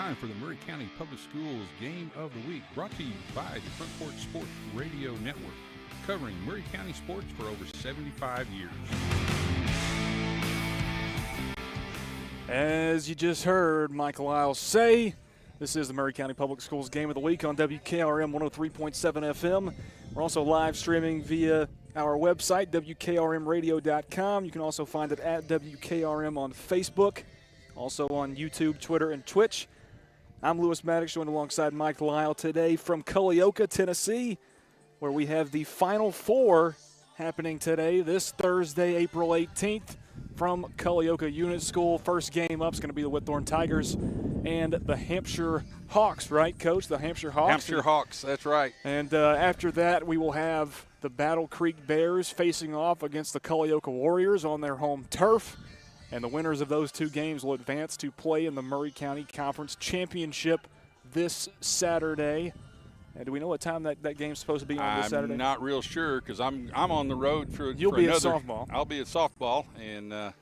time for the Maury County Public Schools Game of the Week, brought to you by the Front Porch Sports Radio Network, covering Maury County sports for over 75 years. As you just heard Michael Isles say, this is the Maury County Public Schools Game of the Week on WKRM 103.7 FM. We're also live streaming via our website, WKRMradio.com. You can also find it at WKRM on Facebook, also on YouTube, Twitter, and Twitch. I'm Lewis Maddox, joined alongside Mike Lyle today from Culleoka, Tennessee, where we have the Final Four happening today, this Thursday, April 18th, from Culleoka Unit School. First game up is going to be the Whitthorne Tigers and the Hampshire Hawks, right, Coach? The Hampshire Hawks? Hampshire Hawks, that's right. And after that, we will have the Battle Creek Bears facing off against the Culleoka Warriors on their home turf. And the winners of those two games will advance to play in the Maury County Conference Championship this Saturday. And do we know what time that game's supposed to be on this Saturday? I'm not real sure because I'm on the road for You'll for be another, at softball. I'll be at softball, and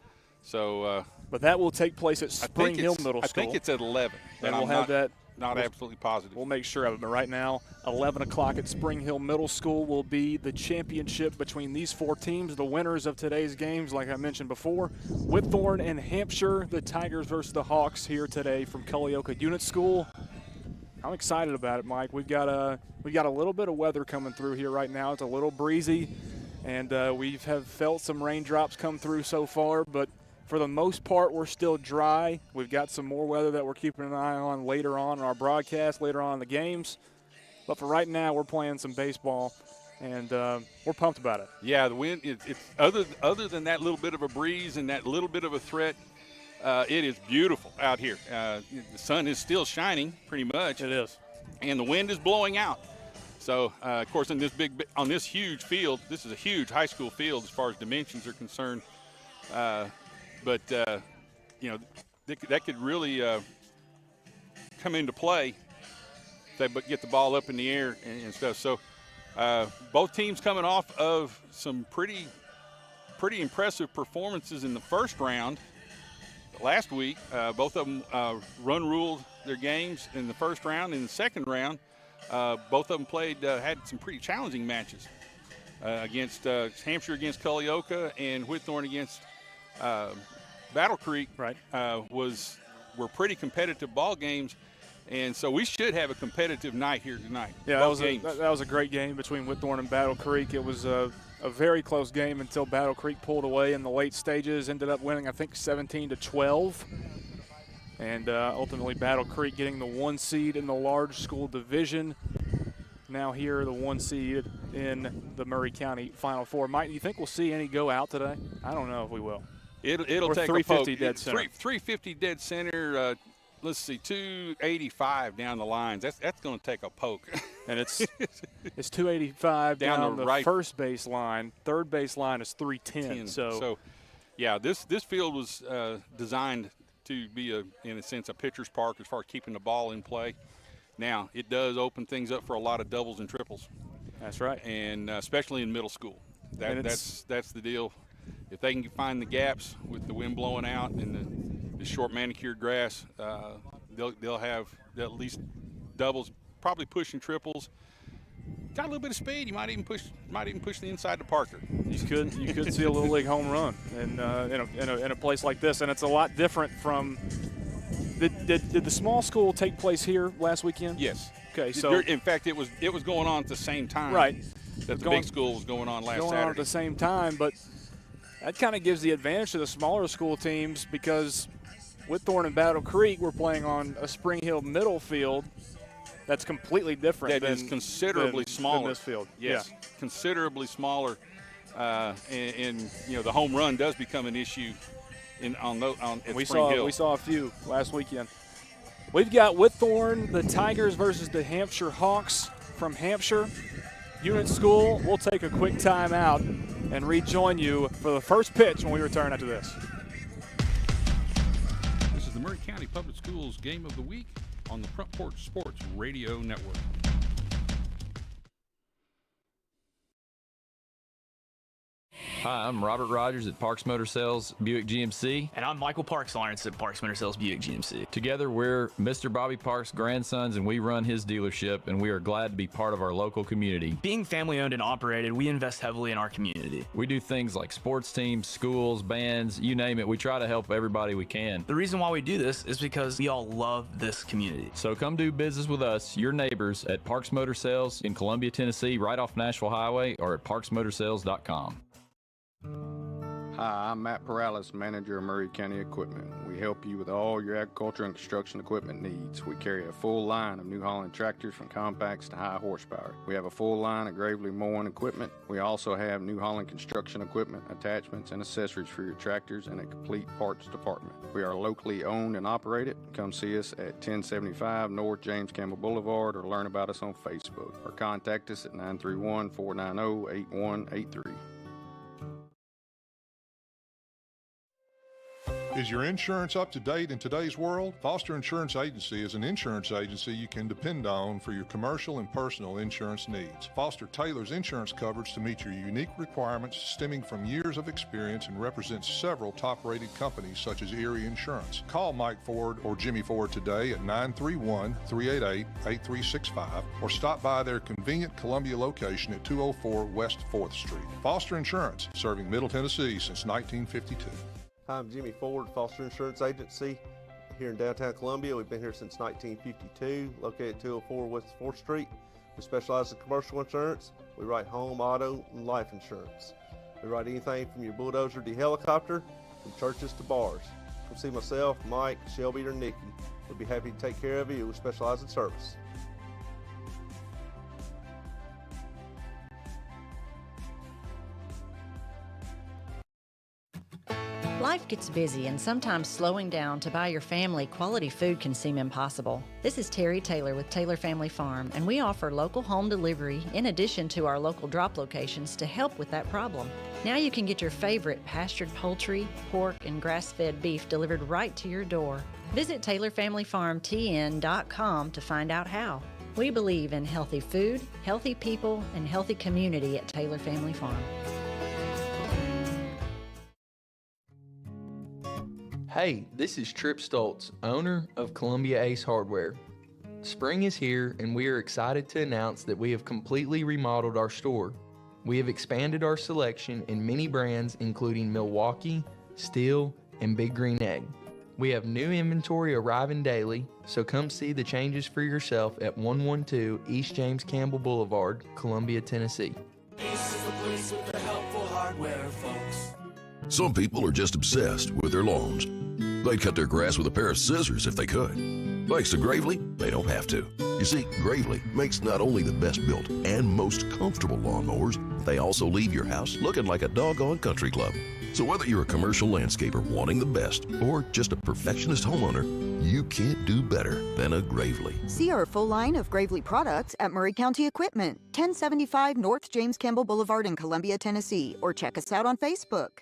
so. But that will take place at Spring Hill Middle School. I think it's at 11. And we'll have that. Not absolutely positive. We'll make sure of it. But right now, 11 o'clock at Spring Hill Middle School will be the championship between these four teams. The winners of today's games, like I mentioned before, Whitthorne and Hampshire, the Tigers versus the Hawks here today from Culleoka Unit School. I'm excited about it, Mike. We've got a little bit of weather coming through here right now. It's a little breezy, and we have felt some raindrops come through so far, but for the most part, we're still dry. We've got some more weather that we're keeping an eye on later on in our broadcast, later on in the games. But for right now, we're playing some baseball, and we're pumped about it. Yeah, the wind, it's other than that little bit of a breeze and that little bit of a threat, it is beautiful out here. The sun is still shining pretty much. It is. And the wind is blowing out. So, of course, on this huge field, this is a huge high school field as far as dimensions are concerned. But that could really come into play if they get the ball up in the air and stuff. So both teams coming off of some pretty impressive performances in the first round last week. Both of them run ruled their games in the first round. In the second round, both of them had some pretty challenging matches against Hampshire against Culleoka and Whitthorne against Battle Creek. Right. Were pretty competitive ball games, and so we should have a competitive night here tonight. Yeah, that was a great game between Whitthorne and Battle Creek. It was a very close game until Battle Creek pulled away in the late stages, ended up winning, I think, 17-12. And ultimately Battle Creek getting the 1 seed in the large school division. Now here, the 1 seed in the Maury County Final Four. Mike, do you think we'll see any go out today? I don't know if we will. It'll take 350 dead center. 350 dead center. Let's see, 285 down the lines. That's going to take a poke. And it's 285 down the right. First base line. Third base line is 310. So yeah, this field was designed to be in a sense a pitcher's park as far as keeping the ball in play. Now it does open things up for a lot of doubles and triples. That's right. And especially in middle school, that's the deal. If they can find the gaps with the wind blowing out and the short manicured grass, they'll have at least doubles, probably pushing triples. Got a little bit of speed. You might even push the inside to Parker. You could see a little league home run in a place like this, and it's a lot different from. Did the small school take place here last weekend? Yes. Okay, so in fact it was going on at the same time. Right. That the big school was going on last Saturday. Going on at the same time, but that kind of gives the advantage to the smaller school teams because Whitthorne and Battle Creek were playing on a Spring Hill middle field that's completely different. That is considerably smaller than this field. Yes, yeah. Considerably smaller, and the home run does become an issue we Spring Hill. We saw a few last weekend. We've got Whitthorne, the Tigers versus the Hampshire Hawks from Hampshire Unit School. We'll take a quick time out and rejoin you for the first pitch when we return after this. This is the Maury County Public Schools Game of the Week on the Front Porch Sports Radio Network. Hi, I'm Robert Rogers at Parks Motor Sales Buick GMC. And I'm Michael Parks Lawrence at Parks Motor Sales Buick GMC. Together, we're Mr. Bobby Parks' grandsons, and we run his dealership, and we are glad to be part of our local community. Being family owned and operated, we invest heavily in our community. We do things like sports teams, schools, bands, you name it. We try to help everybody we can. The reason why we do this is because we all love this community. So come do business with us, your neighbors, at Parks Motor Sales in Columbia, Tennessee, right off Nashville Highway, or at parksmotorsales.com. Hi, I'm Matt Perales, manager of Murray County Equipment. We help you with all your agriculture and construction equipment needs. We carry a full line of New Holland tractors from compacts to high horsepower. We have a full line of Gravely mowing equipment. We also have New Holland construction equipment, attachments, and accessories for your tractors and a complete parts department. We are locally owned and operated. Come see us at 1075 North James Campbell Boulevard or learn about us on Facebook or contact us at 931-490-8183. Is your insurance up to date in today's world? Foster Insurance Agency is an insurance agency you can depend on for your commercial and personal insurance needs. Foster tailors insurance coverage to meet your unique requirements stemming from years of experience and represents several top-rated companies such as Erie Insurance. Call Mike Ford or Jimmy Ford today at 931-388-8365 or stop by their convenient Columbia location at 204 West 4th Street. Foster Insurance, serving Middle Tennessee since 1952. Hi, I'm Jimmy Ford, Foster Insurance Agency here in downtown Columbia. We've been here since 1952, located at 204 West 4th Street. We specialize in commercial insurance. We write home, auto, and life insurance. We write anything from your bulldozer to helicopter, from churches to bars. Come see myself, Mike, Shelby, or Nikki. We'd be happy to take care of you. We specialize in service. Life gets busy, and sometimes slowing down to buy your family quality food can seem impossible. This is Terry Taylor with Taylor Family Farm, and we offer local home delivery in addition to our local drop locations to help with that problem. Now you can get your favorite pastured poultry, pork, and grass-fed beef delivered right to your door. Visit TaylorFamilyFarmTN.com to find out how. We believe in healthy food, healthy people, and healthy community at Taylor Family Farm. Hey, this is Trip Stoltz, owner of Columbia Ace Hardware. Spring is here, and we are excited to announce that we have completely remodeled our store. We have expanded our selection in many brands including Milwaukee, Steel, and Big Green Egg. We have new inventory arriving daily, so come see the changes for yourself at 112 East James Campbell Boulevard, Columbia, Tennessee. Ace is the place with the helpful hardware, folks. Some people are just obsessed with their lawns. They'd cut their grass with a pair of scissors if they could. Thanks to Gravely, they don't have to. You see, Gravely makes not only the best built and most comfortable lawnmowers, they also leave your house looking like a doggone country club. So whether you're a commercial landscaper wanting the best or just a perfectionist homeowner, you can't do better than a Gravely. See our full line of Gravely products at Murray County Equipment, 1075 North James Campbell Boulevard in Columbia, Tennessee, or check us out on Facebook.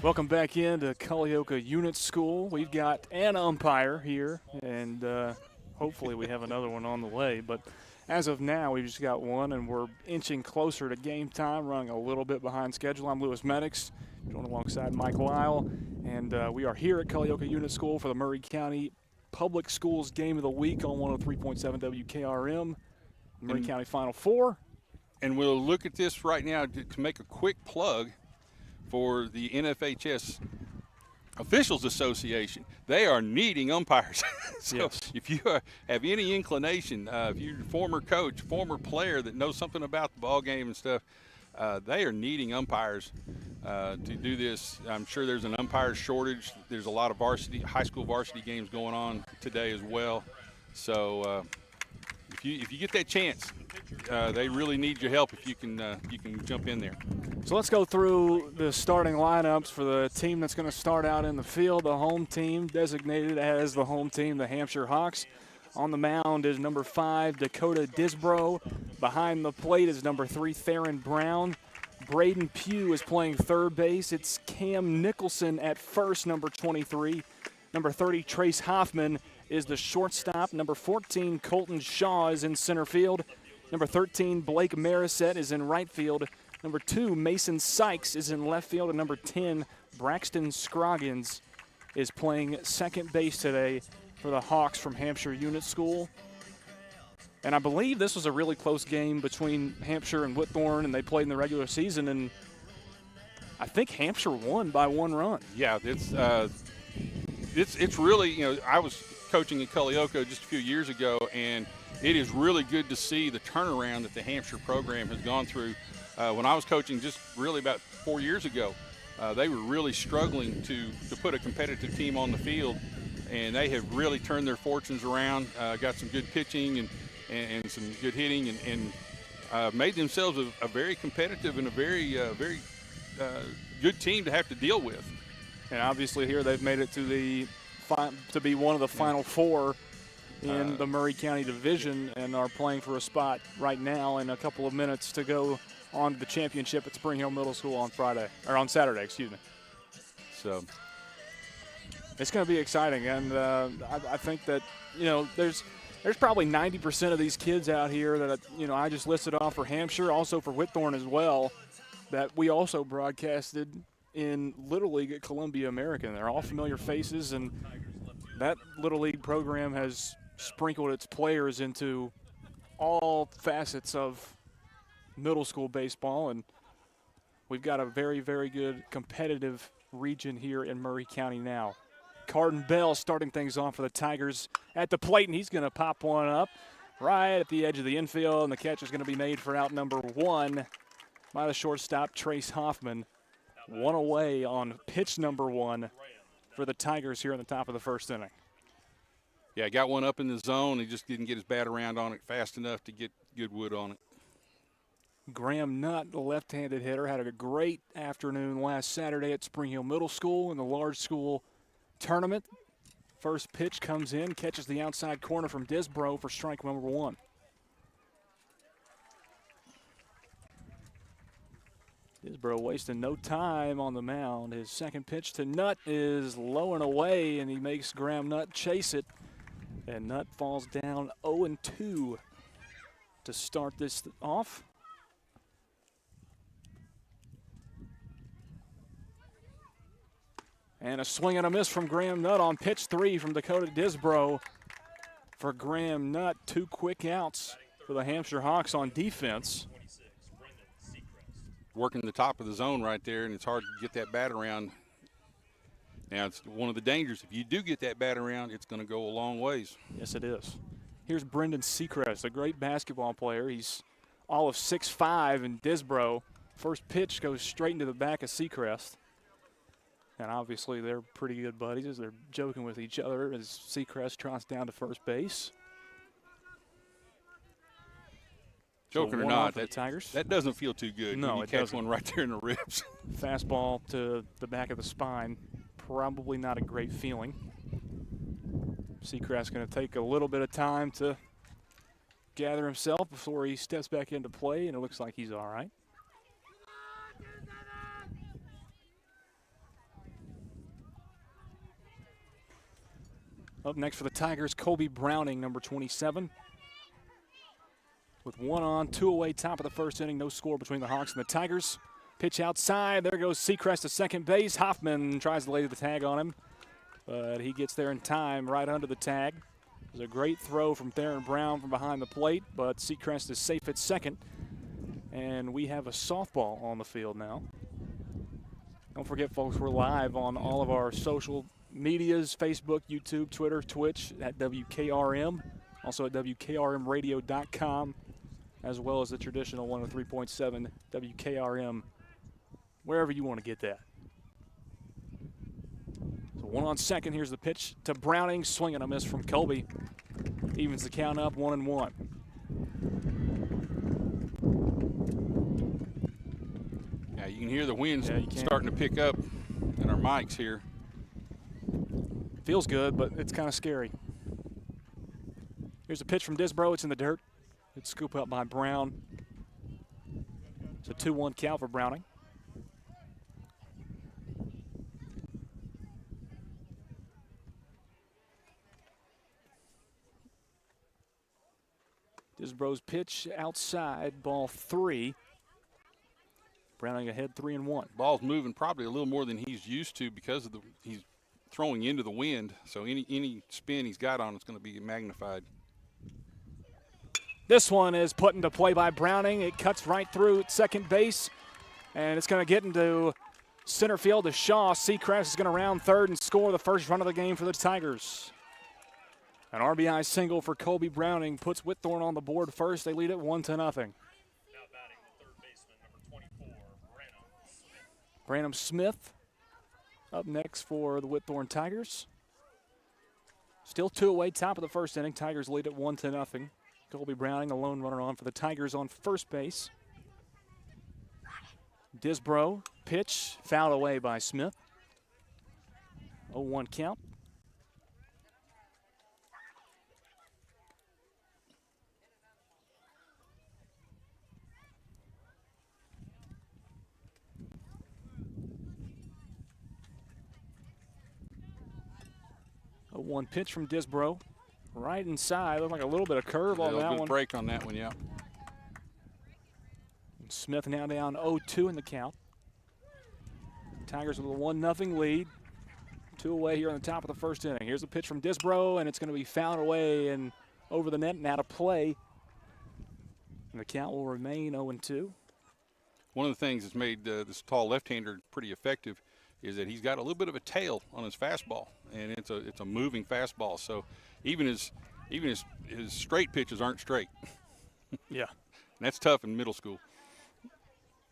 Welcome back into Culleoka Unit School. We've got an umpire here, and hopefully we have another one on the way. But as of now, we've just got one, and we're inching closer to game time, running a little bit behind schedule. I'm Lewis Maddox, joined alongside Mike Lyle, and we are here at Culleoka Unit School for the Murray County Public Schools Game of the Week on 103.7 WKRM, Murray County Final Four. And we'll look at this right now to make a quick plug for the NFHS Officials Association. They are needing umpires. So yes. If you have any inclination, if you're a former coach, former player that knows something about the ball game and stuff, they are needing umpires to do this. I'm sure there's an umpire shortage. There's a lot of high school varsity games going on today as well. So if you get that chance, they really need your help if you can jump in there. So let's go through the starting lineups for the team that's going to start out in the field. The home team, designated as the home team, the Hampshire Hawks. On the mound is number 5, Dakota Disbro. Behind the plate is number 3, Theron Brown. Braden Pugh is playing third base. It's Cam Nicholson at first, number 23. Number 30, Trace Hoffman, is the shortstop. Number 14, Colton Shaw, is in center field. Number 13, Blake Marisette, is in right field. Number 2, Mason Sykes, is in left field. And number 10, Braxton Scroggins, is playing second base today for the Hawks from Hampshire Unit School. And I believe this was a really close game between Hampshire and Whitthorne, and they played in the regular season, and I think Hampshire won by 1 run. Yeah, it's really, you know, I was coaching at Culleoka just a few years ago, and it is really good to see the turnaround that the Hampshire program has gone through. When I was coaching just really about 4 years ago, they were really struggling to put a competitive team on the field, and they have really turned their fortunes around, got some good pitching and some good hitting, and made themselves a very competitive and a very good team to have to deal with. And obviously here they've made it to be one of the final 4 in the Murray County Division, and are playing for a spot right now, and a couple of minutes to go on to the championship at Spring Hill Middle School on Saturday, excuse me. So it's going to be exciting, and I think that, you know, there's probably 90% of these kids out here that, you know, I just listed off for Hampshire, also for Whitthorne as well, that we also broadcasted in Little League at Columbia American. They're all familiar faces, and that Little League program has sprinkled its players into all facets of middle school baseball, and we've got a very, very good competitive region here in Murray County now. Carden Bell starting things off for the Tigers at the plate, and he's going to pop one up right at the edge of the infield, and the catch is going to be made for out number 1 by the shortstop, Trace Hoffman. 1 away on pitch number 1 for the Tigers here in the top of the first inning. Yeah, got one up in the zone. He just didn't get his bat around on it fast enough to get good wood on it. Graham Nutt, the left-handed hitter, had a great afternoon last Saturday at Spring Hill Middle School in the large school tournament. First pitch comes in, catches the outside corner from Disbro for strike number 1. Disbro wasting no time on the mound. His second pitch to Nutt is low and away, and he makes Graham Nutt chase it. And Nutt falls down 0-2 to start this off. And a swing and a miss from Graham Nutt on pitch 3 from Dakota Disbro. For Graham Nutt, 2 quick outs for the Hampshire Hawks on defense. Working the top of the zone right there, and it's hard to get that bat around. Now, it's one of the dangers. If you do get that bat around, it's going to go a long ways. Yes, it is. Here's Brendan Seacrest, a great basketball player. He's all of 6'5", and Disbro. First pitch goes straight into the back of Seacrest. And obviously they're pretty good buddies as they're joking with each other as Seacrest trots down to first base. Joking so or not, that doesn't feel too good no, when you it catch doesn't. one right there in the ribs. Fastball to the back of the spine, probably not a great feeling. Seacrest going to take a little bit of time to gather himself before he steps back into play, and it looks like he's all right. Up next for the Tigers, Colby Browning, number 27. With 1 on, 2 away, top of the first inning. No score between the Hawks and the Tigers. Pitch outside. There goes Seacrest to second base. Hoffman tries to lay the tag on him, but he gets there in time right under the tag. It was a great throw from Theron Brown from behind the plate, but Seacrest is safe at second. And we have a softball on the field now. Don't forget, folks, we're live on all of our social medias, Facebook, YouTube, Twitter, Twitch, at WKRM. Also at WKRMradio.com, as well as the traditional 103.7 WKRM, wherever you want to get that. So 1 on second. Here's the pitch to Browning. Swing and a miss from Colby. Evens the count up 1-1. Yeah, you can hear the winds starting to pick up in our mics here. Feels good, but it's kind of scary. Here's a pitch from Disbro. It's in the dirt. It's scooped up by Brown. It's a 2-1 count for Browning. Disbro's pitch outside, ball 3. Browning ahead 3-1. Ball's moving probably a little more than he's used to because of he's throwing into the wind. So any spin he's got on it's going to be magnified. This one is put into play by Browning. It cuts right through at second base, and it's going to get into center field to Shaw. Seacrest is going to round third and score the first run of the game for the Tigers. An RBI single for Colby Browning puts Whitthorne on the board first. They lead it 1-0. Branham Smith up next for the Whitthorne Tigers. Still 2 away, top of the first inning. Tigers lead it 1-0. Colby Browning, a lone runner on for the Tigers on first base. Disbro, pitch, fouled away by Smith. 0-1 count. One pitch from Disbro, right inside. Looked like a little bit of curve on that one. Break on that one, yeah. Smith now down 0-2 in the count. Tigers with a 1-0 lead. 2 away here on the top of the first inning. Here's a pitch from Disbro, and it's going to be fouled away and over the net and out of play. And the count will remain 0-2. One of the things that's made this tall left-hander pretty effective is that he's got a little bit of a tail on his fastball, and it's a moving fastball. So even his straight pitches aren't straight. Yeah. And that's tough in middle school.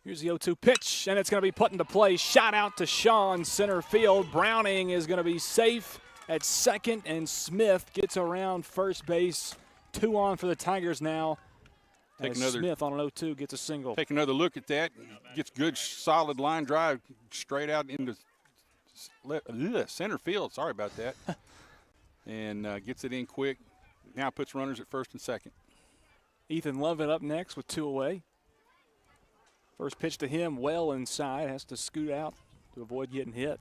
Here's the 0-2 pitch, and it's going to be put into play. Shot out to Shaw in center field. Browning is going to be safe at second, and Smith gets around first base. 2 on for the Tigers now. Smith on an 0-2 gets a single. Take another look at that. Gets good, solid line drive straight out into center field. Sorry about that. And gets it in quick. Now puts runners at first and second. Ethan Lovett up next with 2 away. First pitch to him, well inside. Has to scoot out to avoid getting hit.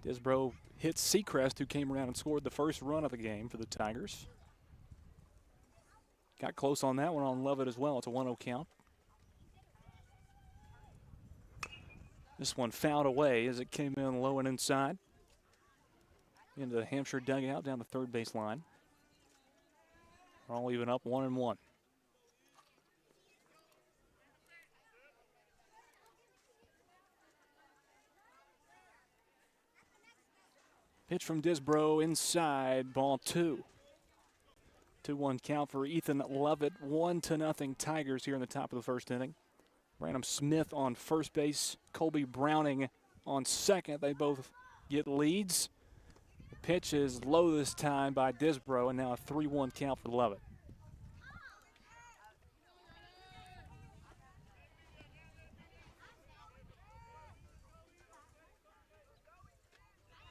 Disbro hits Seacrest, who came around and scored the first run of the game for the Tigers. Got close on that one on Lovett as well. It's a 1-0 count. This one fouled away as it came in low and inside. Into the Hampshire dugout down the third base line. We're all even up 1-1. Pitch from Disbro inside, ball 2. 2-1 count for Ethan Lovett. 1-0 Tigers here in the top of the first inning. Branham Smith on first base. Colby Browning on second. They both get leads. The pitch is low this time by Disbro, and now a 3-1 count for Lovett.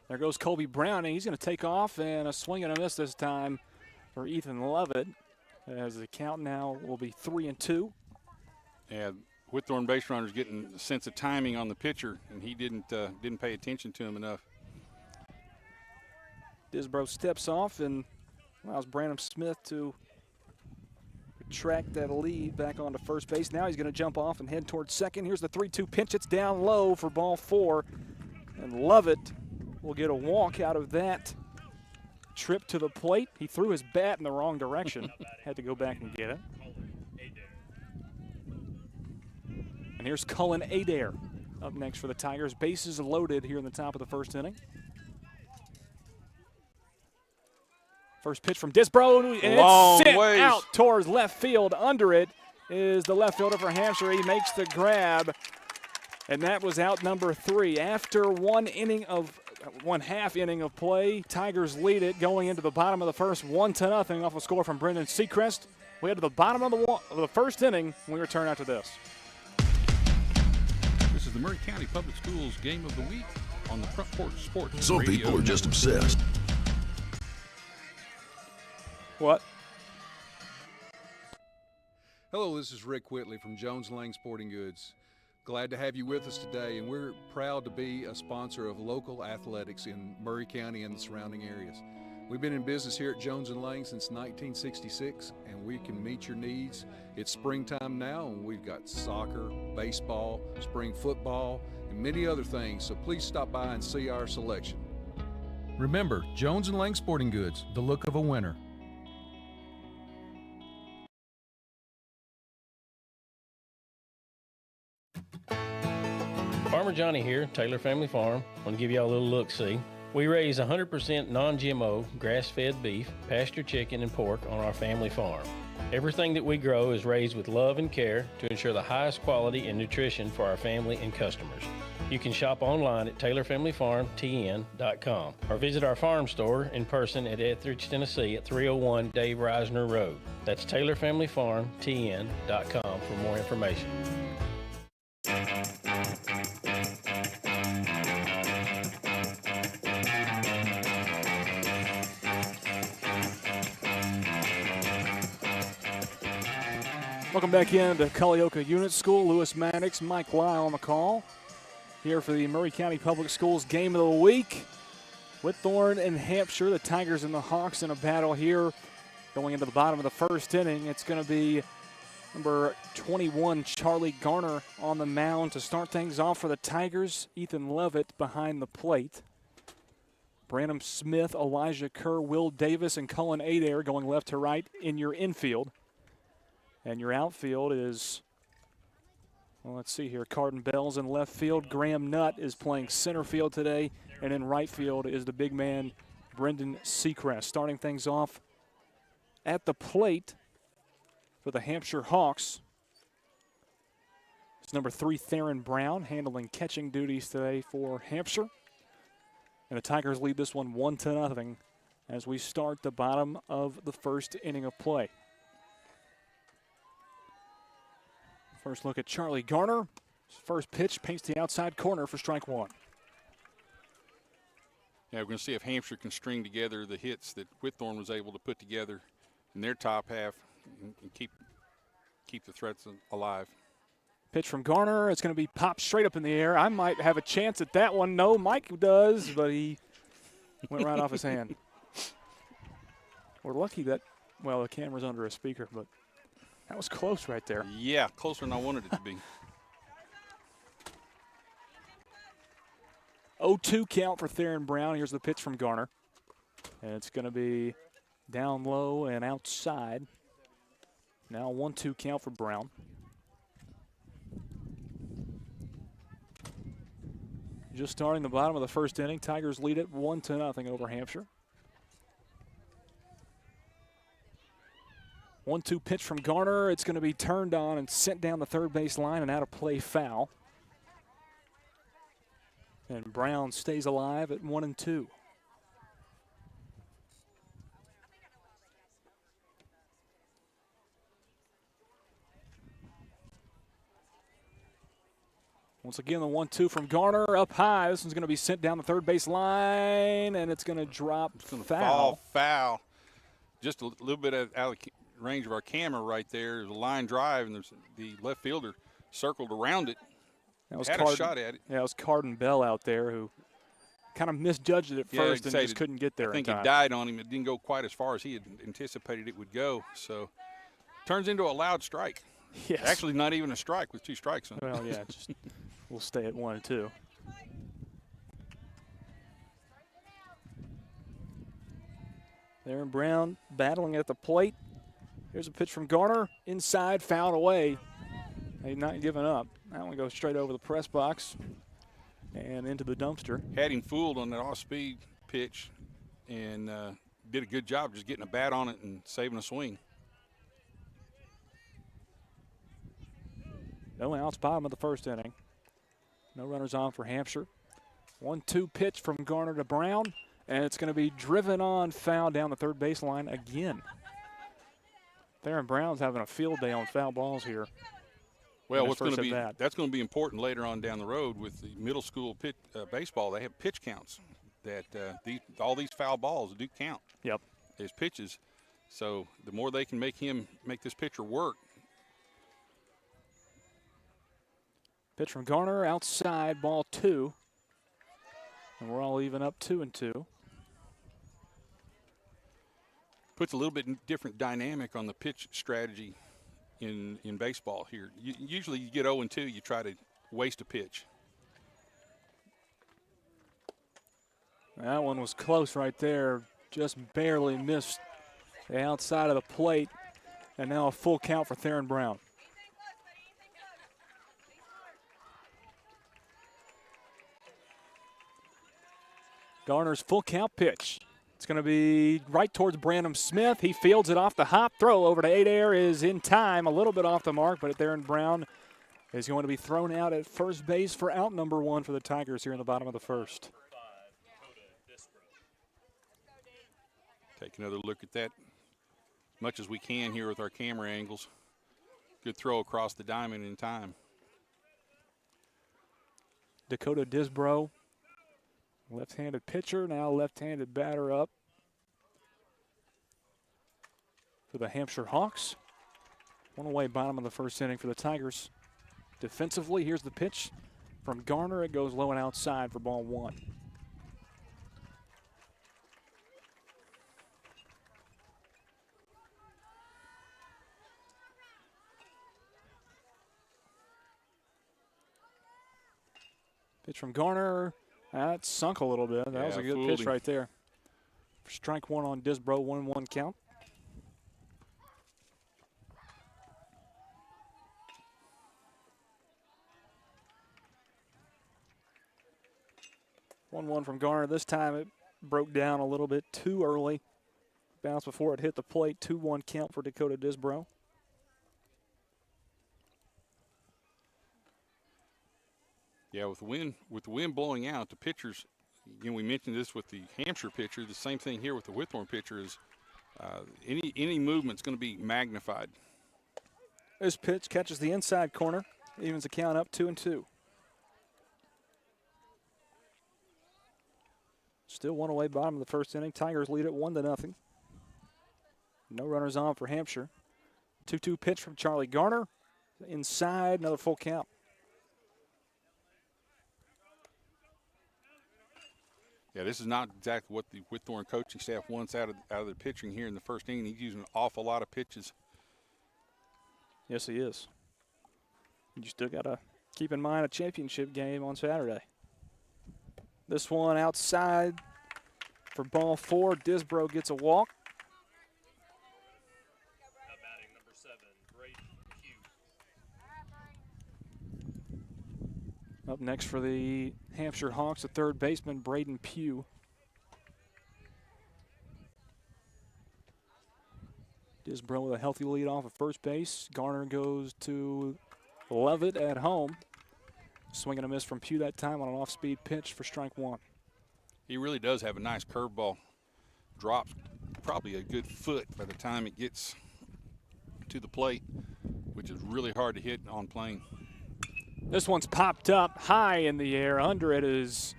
There goes Colby Browning. He's going to take off, and a swing and a miss this time for Ethan Lovett, as the count now will be 3-2. Yeah, Whitthorne base runner's getting a sense of timing on the pitcher, and he didn't pay attention to him enough. Disbro steps off and allows Branham Smith to retract that lead back onto first base. Now he's going to jump off and head towards second. Here's the 3-2 pitch. It's down low for ball 4, and Lovett will get a walk out of that trip to the plate. He threw his bat in the wrong direction. Had to go back and get it. And here's Cullen Adair up next for the Tigers. Bases loaded here in the top of the first inning. First pitch from Disbro, and it's sent out towards left field. Under it is the left fielder for Hampshire. He makes the grab, and that was out number 3. After one half inning of play, Tigers lead it going into the bottom of the first, 1-0 off a score from Brendan Seacrest. We head to the bottom of the first inning when we return after this. This is the Murray County Public Schools Game of the Week on the Front Porch Sports Some Radio people are just obsessed. What? Hello, this is Rick Whitley from Jones & Lang Sporting Goods. Glad to have you with us today, and we're proud to be a sponsor of local athletics in Murray County and the surrounding areas. We've been in business here at Jones & Lang since 1966, and we can meet your needs. It's springtime now, and we've got soccer, baseball, spring football, and many other things, so please stop by and see our selection. Remember, Jones & Lang Sporting Goods, the look of a winner. Farmer Johnny here, Taylor Family Farm. I want to give y'all a little look-see. We raise 100% non-GMO, grass-fed beef, pasture chicken, and pork on our family farm. Everything that we grow is raised with love and care to ensure the highest quality and nutrition for our family and customers. You can shop online at TaylorFamilyFarmTN.com or visit our farm store in person at Etheridge, Tennessee at 301 Dave Reisner Road. That's TaylorFamilyFarmTN.com for more information. Welcome back into Culleoka Unit School. Lewis Maddox, Mike Lyle on the call. Here for the Murray County Public Schools Game of the Week. Whitthorne and Hampshire, the Tigers and the Hawks in a battle here. Going into the bottom of the first inning, it's going to be number 21, Charlie Garner, on the mound to start things off for the Tigers. Ethan Levitt behind the plate. Branham Smith, Elijah Kerr, Will Davis, and Cullen Adair going left to right in your infield. And your outfield is, well, let's see here, Carden Bell's in left field. Graham Nutt is playing center field today. And in right field is the big man, Brendan Seacrest. Starting things off at the plate for the Hampshire Hawks. It's number 3, Theron Brown, handling catching duties today for Hampshire. And the Tigers lead this one 1-0 as we start the bottom of the first inning of play. First look at Charlie Garner. His first pitch paints the outside corner for strike one. Yeah, we're going to see if Hampshire can string together the hits that Whitthorne was able to put together in their top half and keep the threats alive. Pitch from Garner. It's going to be popped straight up in the air. I might have a chance at that one. No, Mike does, but he went right off his hand. We're lucky that, well, the camera's under a speaker, but that was close right there. Yeah, closer than I wanted it to be. 0-2 count for Theron Brown. Here's the pitch from Garner. And it's going to be down low and outside. Now 1-2 count for Brown. Just starting the bottom of the first inning. Tigers lead it 1-0 over Hampshire. 1-2 pitch from Garner. It's going to be turned on and sent down the third base line and out of play foul. And Brown stays alive at 1-2. Once again, the 1-2 from Garner up high. This one's going to be sent down the third base line, and it's going to drop foul. Foul. Just a little bit out of range of our camera right there. There's a line drive, and there's the left fielder circled around it. That was had a shot at it. Yeah, it was Carden Bell out there who kind of misjudged it at first and just couldn't get there. I think it died on him. It didn't go quite as far as he had anticipated it would go. So turns into a loud strike. Yes. Actually, not even a strike with 2 strikes on it. Well, yeah, just we'll stay at 1-2. Theron Brown battling at the plate. Here's a pitch from Garner. Inside, fouled away. He's not giving up. That one goes straight over the press box and into the dumpster. Had him fooled on that off-speed pitch and did a good job just getting a bat on it and saving a swing. No outs, bottom of the first inning. No runners on for Hampshire. 1-2 pitch from Garner to Brown, and it's going to be driven on, foul down the third baseline again. Theron Brown's having a field day on foul balls here. Well, that's going to be important later on down the road with the middle school baseball. They have pitch counts that all these foul balls do count. Yep. As pitches. So the more they can make this pitcher work, Pitch from Garner outside, ball 2. And we're all even up 2-2. Puts a little bit different dynamic on the pitch strategy in baseball here. Usually you get 0-2, you try to waste a pitch. That one was close right there. Just barely missed the outside of the plate. And now a full count for Theron Brown. Garner's full count pitch. It's going to be right towards Branham Smith. He fields it off the hop. Throw over to Adair is in time. A little bit off the mark, but Theron Brown is going to be thrown out at first base for out number 1 for the Tigers here in the bottom of the first. Take another look at that as much as we can here with our camera angles. Good throw across the diamond in time. Dakota Disbro, left-handed pitcher, now left-handed batter up for the Hampshire Hawks. One away, bottom of the first inning for the Tigers. Defensively, here's the pitch from Garner. It goes low and outside for ball 1. Pitch from Garner. That sunk a little bit. That was a good pitch right there. Strike 1 on Disbro, 1-1 count. One from Garner. This time it broke down a little bit too early. Bounced before it hit the plate. 2-1 count for Dakota Disbro. Yeah, with the wind blowing out, the pitchers, we mentioned this with the Hampshire pitcher, the same thing here with the Whitthorne pitcher is any movement's going to be magnified. This pitch catches the inside corner, evens the count up 2-2. Still one away, bottom of the first inning. Tigers lead it 1-0. No runners on for Hampshire. 2-2 pitch from Charlie Garner. Inside, another full count. Yeah, this is not exactly what the Whitthorne coaching staff wants out of the pitching here in the first inning. He's using an awful lot of pitches. Yes, he is. You still got to keep in mind a championship game on Saturday. This one outside for ball 4. Disbro gets a walk. Up next for the Hampshire Hawks, the third baseman, Braden Pugh. Disbro with a healthy lead off of first base. Garner goes to Levitt at home. Swing and a miss from Pugh that time on an off-speed pitch for strike 1. He really does have a nice curveball. Drops probably a good foot by the time it gets to the plate, which is really hard to hit on plane. This one's popped up high in the air. Under it is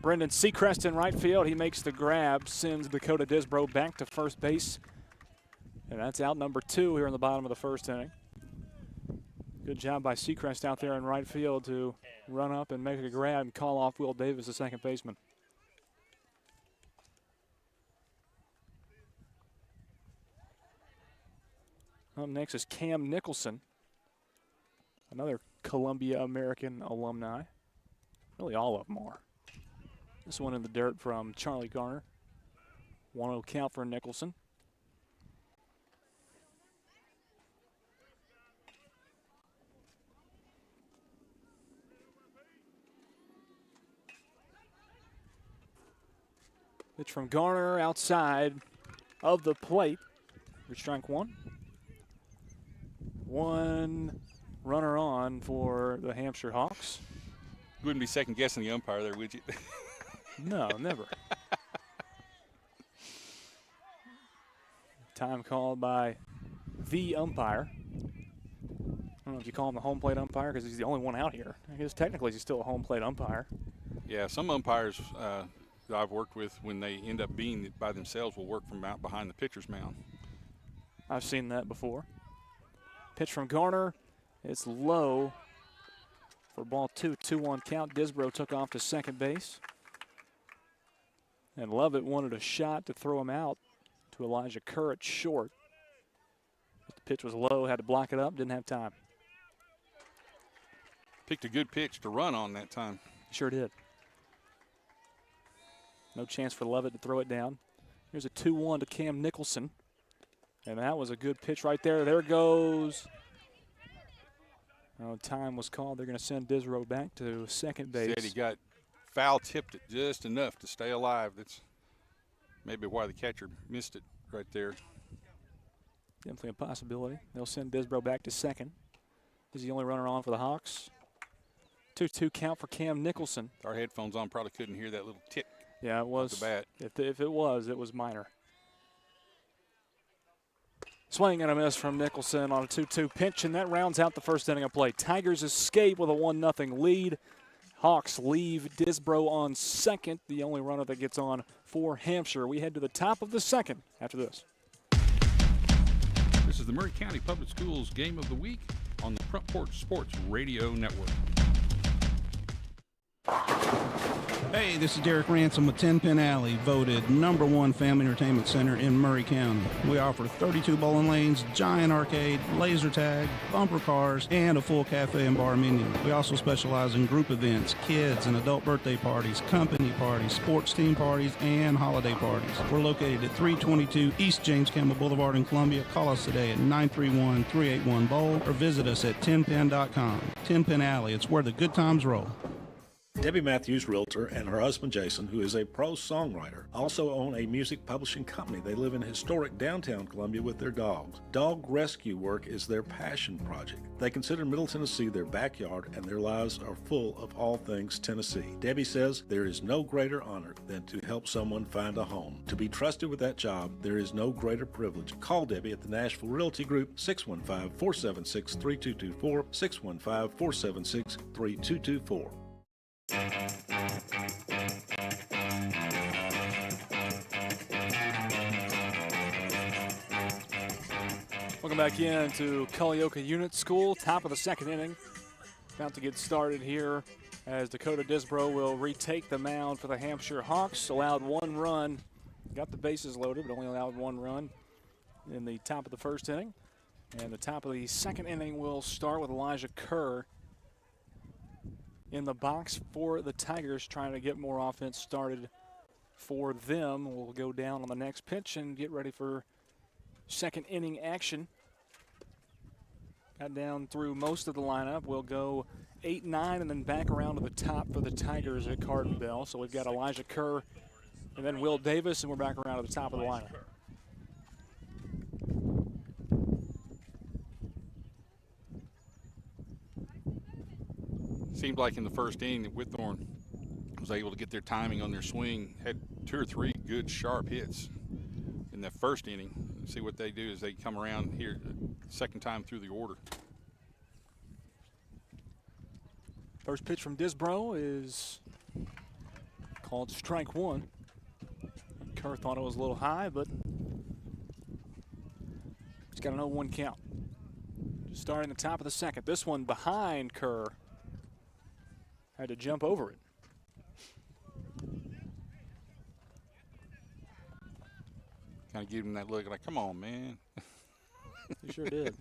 Brendan Seacrest in right field. He makes the grab, sends Dakota Disbro back to first base. And that's out number 2 here in the bottom of the first inning. Good job by Seacrest out there in right field to run up and make a grab and call off Will Davis, the second baseman. Up next is Cam Nicholson, another Columbia American alumni. Really all of them are. This one in the dirt from Charlie Garner. 1-0 count for Nicholson. Pitch from Garner outside of the plate for strike 1. One runner on for the Hampshire Hawks. You wouldn't be second guessing the umpire there, would you? No, never. Time called by the umpire. I don't know if you call him the home plate umpire because he's the only one out here. I guess technically he's still a home plate umpire. Yeah, some umpires that I've worked with, when they end up being by themselves, will work from out behind the pitcher's mound. I've seen that before. Pitch from Garner. It's low For ball 2, 2-1 count. Disbro took off to second base. And Lovett wanted a shot to throw him out to Elijah Kerr at short. But the pitch was low, had to block it up, didn't have time. Picked a good pitch to run on that time. Sure did. No chance for Lovett to throw it down. Here's a 2-1 to Cam Nicholson. And that was a good pitch right there. There goes. Time was called. They're going to send Disbro back to second base. Said he got foul tipped it just enough to stay alive. That's maybe why the catcher missed it right there. Definitely a possibility. They'll send Disbro back to second. He's the only runner on for the Hawks. 2-2 count for Cam Nicholson. Our headphones on, probably couldn't hear that little tick. Yeah, it was. The bat. If it was minor. Swing and a miss from Nicholson on a 2-2 pitch, and that rounds out the first inning of play. Tigers escape with a 1-0 lead. Hawks leave Disbro on second, the only runner that gets on for Hampshire. We head to the top of the second after this. This is the Murray County Public Schools Game of the Week on the Front Porch Sports Radio Network. Hey, this is Derek Ransom with 10 Pin Alley, voted #1 family entertainment center in Murray County. We offer 32 bowling lanes, giant arcade, laser tag, bumper cars, and a full cafe and bar menu. We also specialize in group events, kids and adult birthday parties, company parties, sports team parties, and holiday parties. We're located at 322 East James Campbell Boulevard in Columbia. Call us today at 931-381-BOWL or visit us at 10pin.com. 10 Pin Alley, it's where the good times roll. Debbie Matthews, realtor, and her husband Jason, who is a prose songwriter, also own a music publishing company. They live in historic downtown Columbia with their dogs. Dog rescue work is their passion project. They consider Middle Tennessee their backyard, and their lives are full of all things Tennessee. Debbie says there is no greater honor than to help someone find a home. To be trusted with that job, there is no greater privilege. Call Debbie at the Nashville Realty Group, 615-476-3224, 615-476-3224. Welcome back in to Culleoka Unit School, top of the second inning. About to get started here as Dakota Disbro will retake the mound for the Hampshire Hawks. Allowed one run, got the bases loaded, but only allowed one run in the top of the first inning. And the top of the second inning will start with Elijah Kerr in the box for the Tigers, trying to get more offense started for them. We'll go down on the next pitch and get ready for second inning action. Got down through most of the lineup. We'll go 8, 9, and then back around to the top for the Tigers at Cardin Bell. So we've got Elijah Kerr and then Will Davis, and we're back around to the top of the lineup. Seemed like in the first inning that Whitthorne was able to get their timing on their swing, had 2 or 3 good sharp hits in the first inning. See what they do is they come around here second time through the order. First pitch from Disbro is called strike one. Kerr thought it was a little high, but he's got an 0-1 count. Just starting the top of the second. This one behind Kerr. Had to jump over it. Kind of give him that look like, come on, man. He sure did.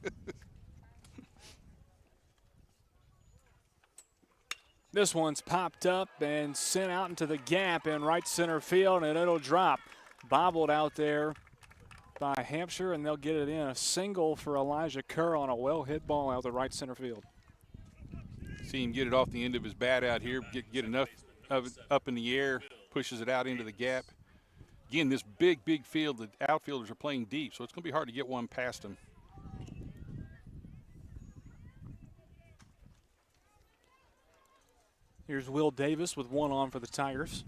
This one's popped up and sent out into the gap in right center field, and it'll drop. Bobbled out there by Hampshire, and they'll get it in. A single for Elijah Kerr on a well-hit ball out the right center field. See him get it off the end of his bat out here, get enough of it up in the air, pushes it out into the gap. Again, this big field, the outfielders are playing deep, so it's going to be hard to get one past them. Here's Will Davis with one on for the Tigers.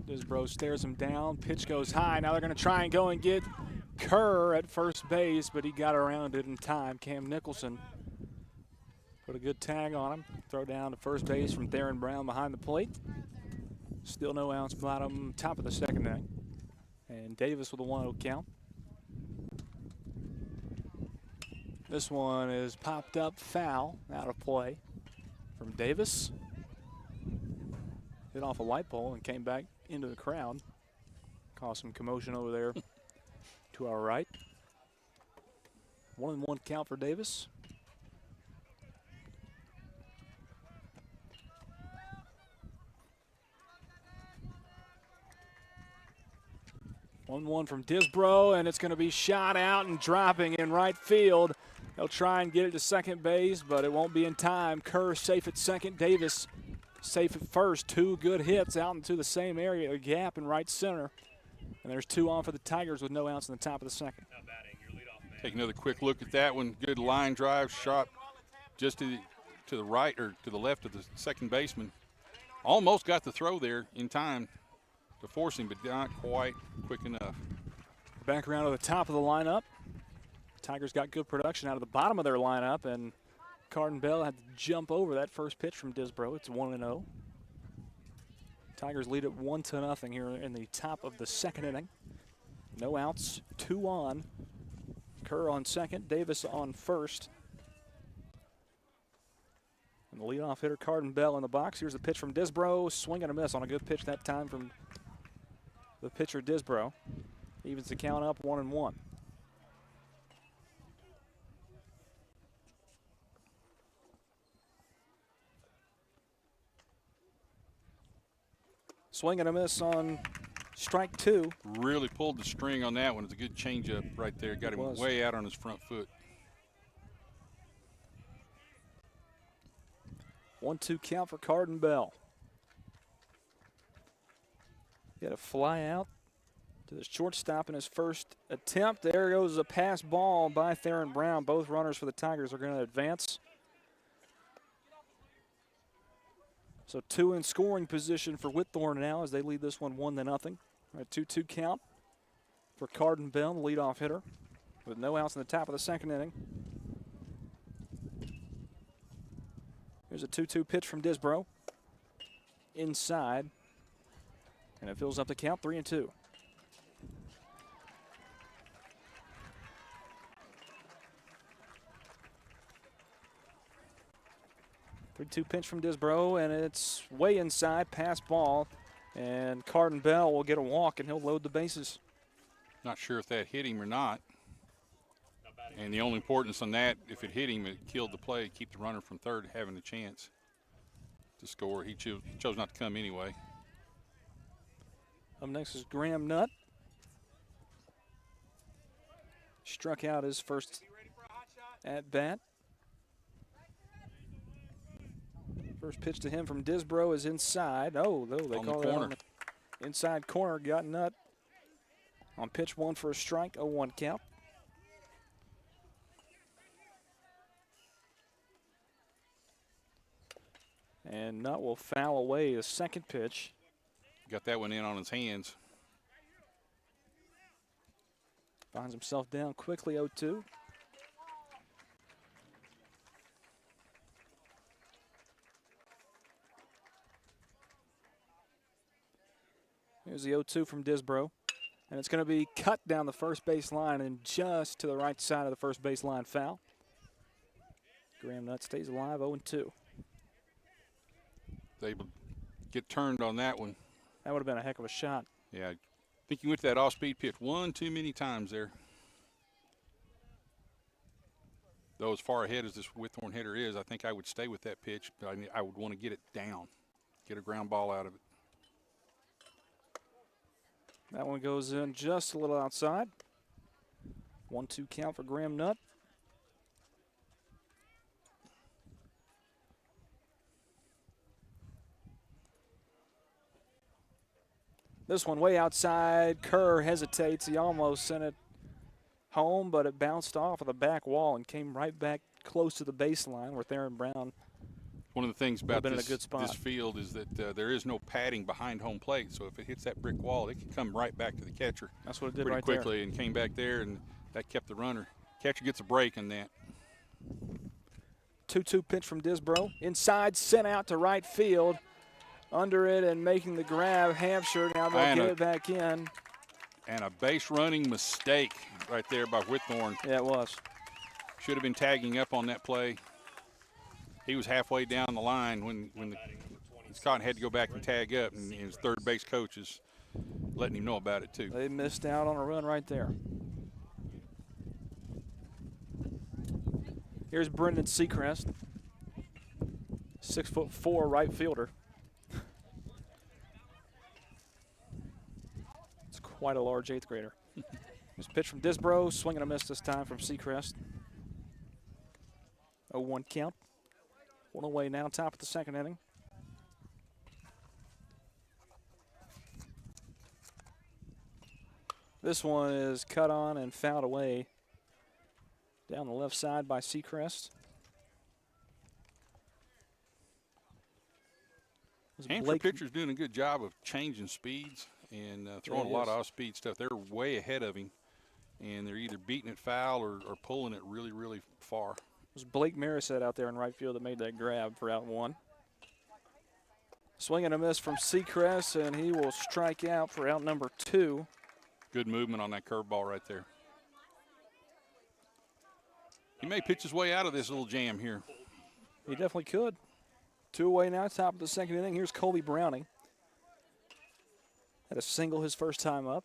Disbro stares him down. Pitch goes high. Now they're going to try and go and get Kerr at first base, but he got around it in time. Cam Nicholson put a good tag on him. Throw down to first base from Theron Brown behind the plate. Still no outs, bottom, top of the second inning. And Davis with a 1-0 count. This one is popped up foul, out of play. from Davis. Hit off a light pole and came back into the crowd. Caused some commotion over there to our right. 1-1 count for Davis. One from Disbro, and it's going to be shot out and dropping in right field. They'll try and get it to second base, but it won't be in time. Kerr safe at second. Davis safe at first. 2 good hits out into the same area, a gap in right center. And there's 2 on for the Tigers with no outs in the top of the second. Take another quick look at that one. Good line drive shot just to the right or to the left of the second baseman. Almost got the throw there in time to force him, but not quite quick enough. Back around to the top of the lineup. Tigers got good production out of the bottom of their lineup, and Cardin Bell had to jump over that first pitch from Disbro. It's 1-0. Tigers lead it 1-0 here in the top of the second inning. No outs, 2 on. Kerr on second, Davis on first. And the leadoff hitter, Cardin Bell, in the box. Here's the pitch from Disbro. Swing and a miss on a good pitch that time from the pitcher, Disbro. Evens the count up 1-1. Swing and a miss on strike 2. Really pulled the string on that one. It's a good changeup right there. Got him way out on his front foot. 1-2 count for Cardin Bell. He had a fly out to the shortstop in his first attempt. There goes a pass ball by Theron Brown. Both runners for the Tigers are going to advance. So 2 in scoring position for Whitthorne now as they lead this one 1-0. All right, 2-2 count for Cardin Bell, the leadoff hitter, with no outs in the top of the second inning. Here's a 2-2 pitch from Disbro. Inside. And it fills up the count, 3-2. Three-two pitch from Disbro, and it's way inside, pass ball. And Cardin Bell will get a walk, and he'll load the bases. Not sure if that hit him or not. And the only importance on that, if it hit him, it killed the play, keep the runner from third having a chance to score. He chose not to come anyway. Up next is Graham Nutt. Struck out his first at bat. First pitch to him from Disbro is inside. Oh, though they call it on the inside corner. Got Nutt on pitch 1 for a strike, 0-1 count. And Nutt will foul away the second pitch. Got that one in on his hands. Finds himself down quickly, 0-2. Here's the 0-2 from Disbro. And it's going to be cut down the first base line and just to the right side of the first base line foul. Graham Nutt stays alive, 0-2. They get turned on that one. That would have been a heck of a shot. Yeah, I think he went to that off-speed pitch one too many times there. Though as far ahead as this Whitthorne hitter is, I think I would stay with that pitch, but I would want to get it down, get a ground ball out of it. That one goes in just a little outside. 1-2 count for Graham Nutt. This one way outside. Kerr hesitates. He almost sent it home, but it bounced off of the back wall and came right back close to the baseline where Theron Brown. One of the things about been in a good spot. This field is that there is no padding behind home plate, so if it hits that brick wall, it can come right back to the catcher. That's what it did pretty right quickly, and came back there, and that kept the runner. Catcher gets a break in that. 2-2 pitch from Disbro. Inside, sent out to right field. Under it and making the grab, Hampshire. Now they'll get it back in. And a base running mistake right there by Whitthorne. Yeah, it was. Should have been tagging up on that play. he was halfway down the line when Scott had to go back and tag up, and his third base coach is letting him know about it too. They missed out on a run right there. Here's Brendan Seacrest, 6'4" right fielder. It's quite a large 8th grader. This pitch from Disbro, swing and a miss this time from Seacrest. 0-1 count. One away now, top of the 2nd inning. This one is cut on and fouled away down the left side by Seacrest. Hampshire pitcher's doing a good job of changing speeds and throwing a lot of off-speed stuff. They're way ahead of him, and they're either beating it foul or pulling it really, really far. It was Blake Marisette out there in right field that made that grab for out 1. Swing and a miss from Seacrest, and he will strike out for out number 2. Good movement on that curveball right there. He may pitch his way out of this little jam here. He definitely could. 2 away now, top of the 2nd inning. Here's Colby Browning. Had a single his first time up.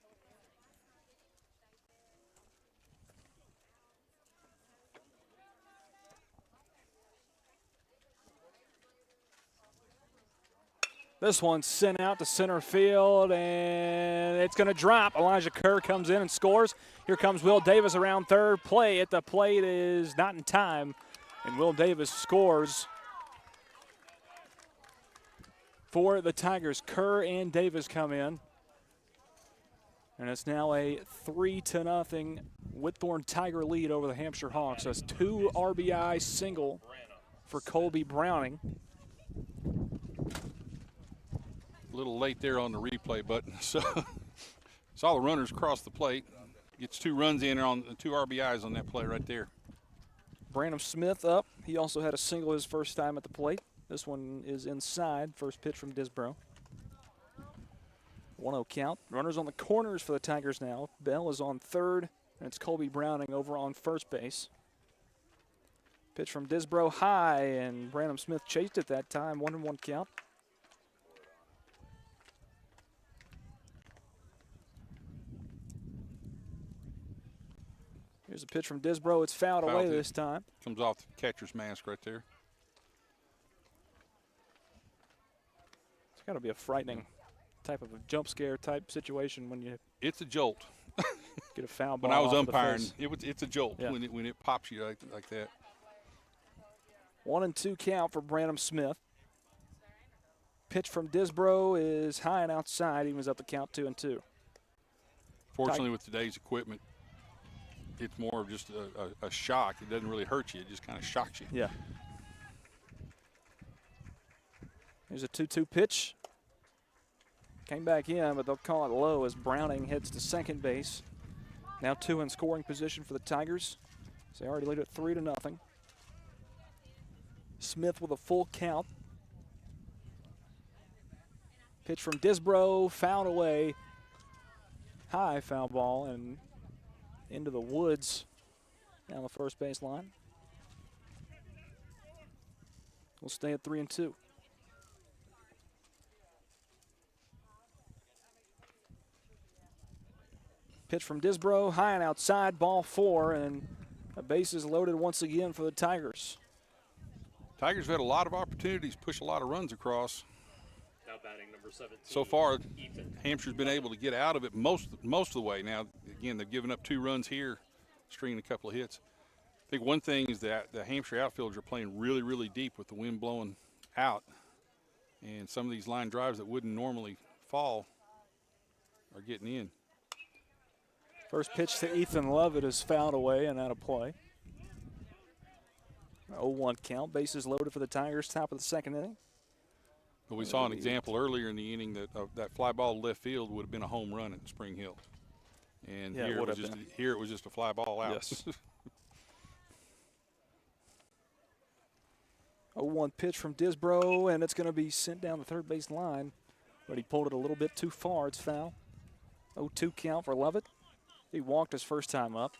This one's sent out to center field, and it's going to drop. Elijah Kerr comes in and scores. Here comes Will Davis around third. Play at the plate is not in time, and Will Davis scores for the Tigers. Kerr and Davis come in, and it's now a 3-0 Whitthorne Tiger lead over the Hampshire Hawks. That's 2 RBI single for Colby Browning. A little late there on the replay button. So saw the runners cross the plate. Gets 2 runs in on 2 RBIs on that play right there. Brandon Smith up. He also had a single his first time at the plate. This one is inside. First pitch from Disbro. 1-0 count. Runners on the corners for the Tigers now. Bell is on third, and it's Colby Browning over on first base. Pitch from Disbro high, and Brandon Smith chased it that time. 1-1 count. Here's a pitch from Disbro. It's fouled away this time. Comes off the catcher's mask right there. It's got to be a frightening type of a jump scare type situation when you. It's a jolt. Get a foul ball. When I was off umpiring, the face. it's a jolt when it pops you like that. 1-2 count for Brandon Smith. Pitch from Disbro is high and outside. He was up the count 2-2. Fortunately, with today's equipment, it's more of just a shock. It doesn't really hurt you. It just kind of shocks you. Yeah. Here's a 2-2 pitch. Came back in, but they'll call it low as Browning heads to second base. Now 2 in scoring position for the Tigers. So they already lead it 3-0. Smith with a full count. Pitch from Disbro, fouled away. High foul ball and into the woods down the first base line. We'll stay at 3-2. Pitch from Disbro, high and outside, ball 4, and a base is loaded once again for the Tigers. Tigers have had a lot of opportunities, push a lot of runs across. Now batting number 17. So far, Hampshire's been able to get out of it most of the way. Now, again, they've given up 2 runs here, stringing a couple of hits. I think one thing is that the Hampshire outfielders are playing really, really deep with the wind blowing out. And some of these line drives that wouldn't normally fall are getting in. First pitch to Ethan Lovett is fouled away and out of play. 0-1 count. Bases loaded for the Tigers, top of the second inning. But we saw an example earlier in the inning that that fly ball to left field would have been a home run at Spring Hill. And yeah, here it was just a fly ball out. Yes. 0-1 pitch from Disbro, and it's going to be sent down the third base line. But he pulled it a little bit too far. It's foul. 0-2 count for Lovett. He walked his first time up.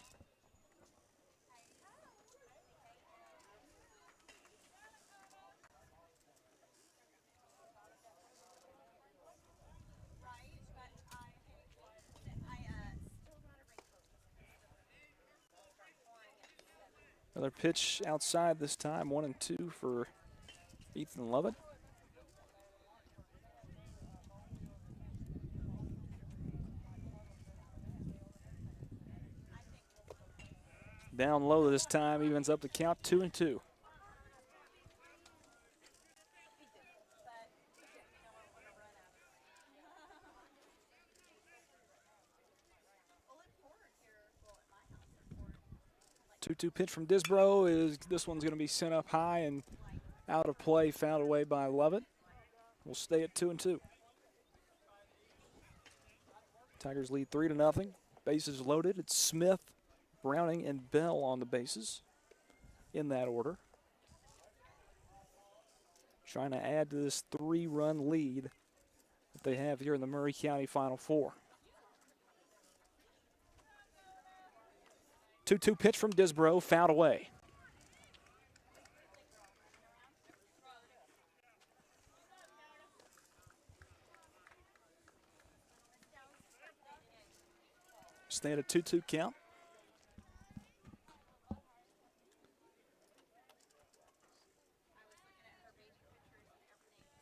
Another pitch outside this time, 1-2 for Ethan Lovett. Down low this time, evens up the count, 2-2. Two pitch from Disbro. This one's going to be sent up high and out of play, fouled away by Lovett. We'll stay at 2-2. Tigers lead 3-0. Bases loaded. It's Smith, Browning, and Bell on the bases in that order. Trying to add to this 3-run lead that they have here in the Murray County Final Four. 2-2 pitch from Disbro, fouled away. Stay at a 2-2 count.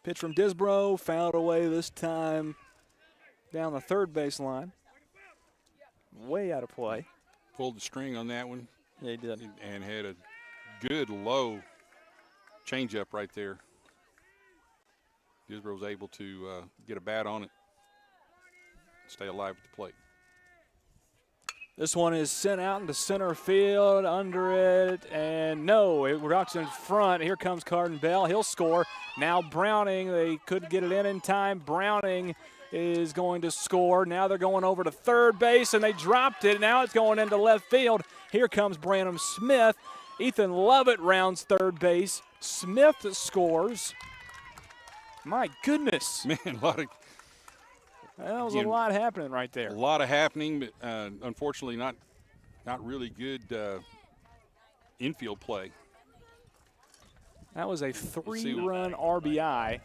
Pitch from Disbro, fouled away this time down the third baseline. Way out of play. Pulled the string on that one. Yeah, he did. And had a good low changeup right there. Disbro was able to get a bat on it, stay alive at the plate. This one is sent out into center field, under it, and no, it rocks in front. Here comes Carden Bell. He'll score. Now Browning, they couldn't get it in time. Browning is going to score. Now they're going over to third base, and they dropped it. Now it's going into left field. Here comes Branham Smith. Ethan Lovett rounds third base. Smith scores. My goodness. Man, a lot of... That was a lot happening right there. A lot of happening, but unfortunately not really good infield play. That was a 3-run RBI.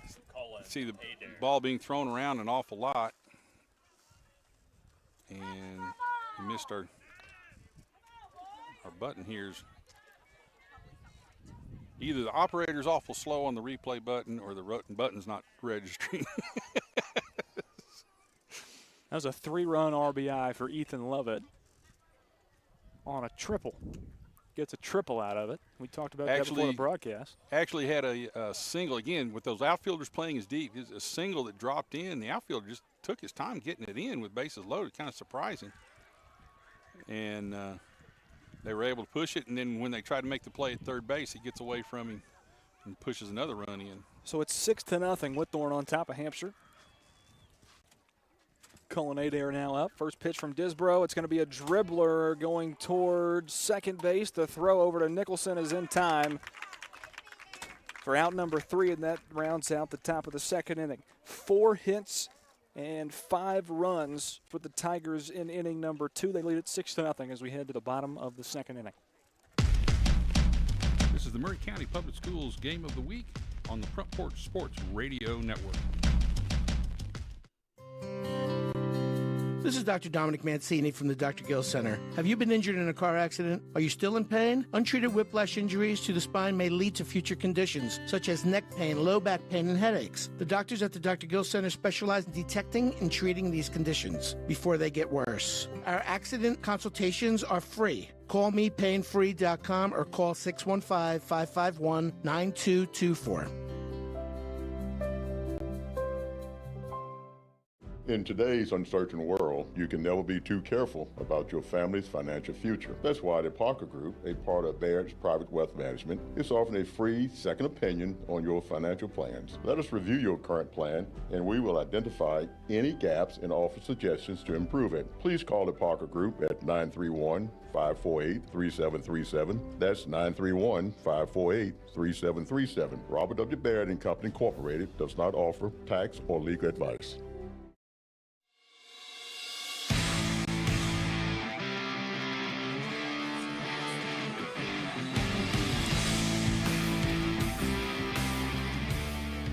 See the ball being thrown around an awful lot. And we missed our button here. Either the operator's awful slow on the replay button or the button's not registering. That was a 3-run RBI for Ethan Lovett on a triple. Gets a triple out of it. We talked about that before the broadcast. Actually had a single, again, with those outfilders playing as deep. It's a single that dropped in. The outfielder just took his time getting it in with bases loaded, kind of surprising. And they were able to push it, and then when they tried to make the play at third base, he gets away from him and pushes another run in. So it's 6-0, Whitthorne on top of Hampshire. Culleoka now up. First pitch from Disbro. It's going to be a dribbler going towards second base. The throw over to Nicholson is in time for out number 3, and that rounds out the top of the second inning. 4 hits and 5 runs for the Tigers in inning number 2. They lead it 6-0 as we head to the bottom of the second inning. This is the Murray County Public Schools Game of the Week on the Front Porch Sports Radio Network. This is Dr. Dominic Mancini from the Dr. Gill Center. Have you been injured in a car accident? Are you still in pain? Untreated whiplash injuries to the spine may lead to future conditions, such as neck pain, low back pain, and headaches. The doctors at the Dr. Gill Center specialize in detecting and treating these conditions before they get worse. Our accident consultations are free. Call me painfree.com or call 615-551-9224. In today's uncertain world, you can never be too careful about your family's financial future. That's why the Parker Group, a part of Baird's Private Wealth Management, is offering a free second opinion on your financial plans. Let us review your current plan, and we will identify any gaps and offer suggestions to improve it. Please call the Parker Group at 931-548-3737. That's 931-548-3737. Robert W. Baird and Company Incorporated does not offer tax or legal advice.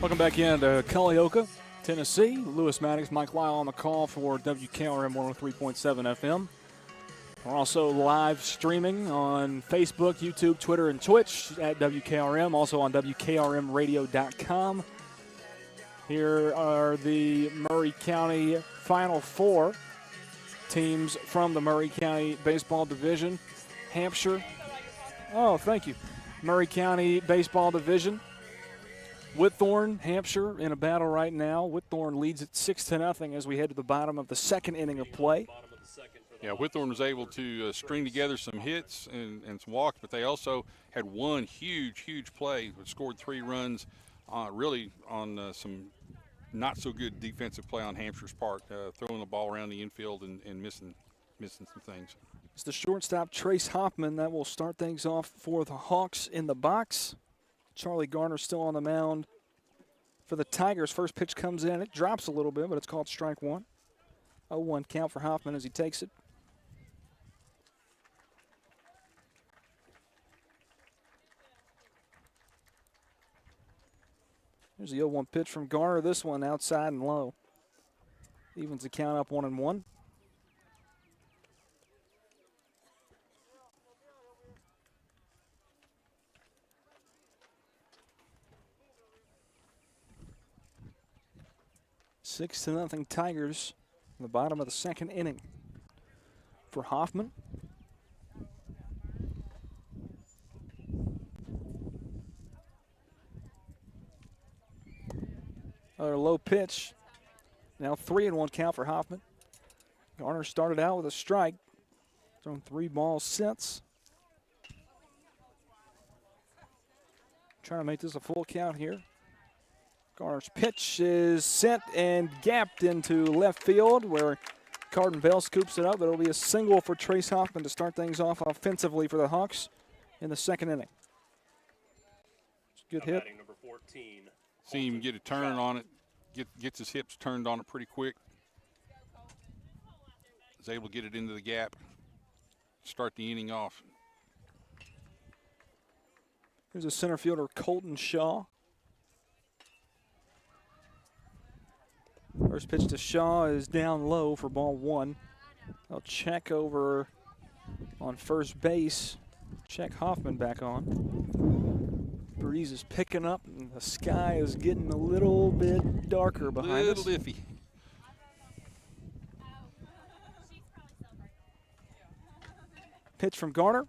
Welcome back into Culleoka, Tennessee. Lewis Maddox, Mike Lyle on the call for WKRM 103.7 FM. We're also live streaming on Facebook, YouTube, Twitter, and Twitch at WKRM, also on WKRMradio.com. Here are the Maury County Final Four teams from the Maury County Baseball Division. Hampshire, thank you. Maury County Baseball Division. Whitthorne, Hampshire in a battle right now. Whitthorne leads at 6-0 as we head to the bottom of the second inning of play. Yeah, Whitthorne was able to string together some hits and some walks, but they also had one huge play that scored 3 runs really on some not so good defensive play on Hampshire's part, throwing the ball around the infield and missing some things. It's the shortstop, Trace Hoffman, that will start things off for the Hawks in the box. Charlie Garner still on the mound for the Tigers. First pitch comes in. It drops a little bit, but it's called strike one. 0-1 count for Hoffman as he takes it. There's the 0-1 pitch from Garner. This one outside and low. Evens the count up 1-1. Six to nothing Tigers in the bottom of the second inning. For Hoffman. Another low pitch. Now 3-1 count for Hoffman. Garner started out with a strike. Thrown 3 balls since. Trying to make this a full count here. Garner's pitch is sent and gapped into left field where Carden Bell scoops it up. It'll be a single for Trace Hoffman to start things off offensively for the Hawks in the second inning. Good hit. Number 14. See him get a turn on it, gets his hips turned on it pretty quick. Is able to get it into the gap, start the inning off. Here's a center fielder, Colton Shaw. First pitch to Shaw is down low for ball 1. They'll check over on first base. Check Hoffman back on. Breeze is picking up and the sky is getting a little bit darker behind us. Little iffy. Pitch from Garner.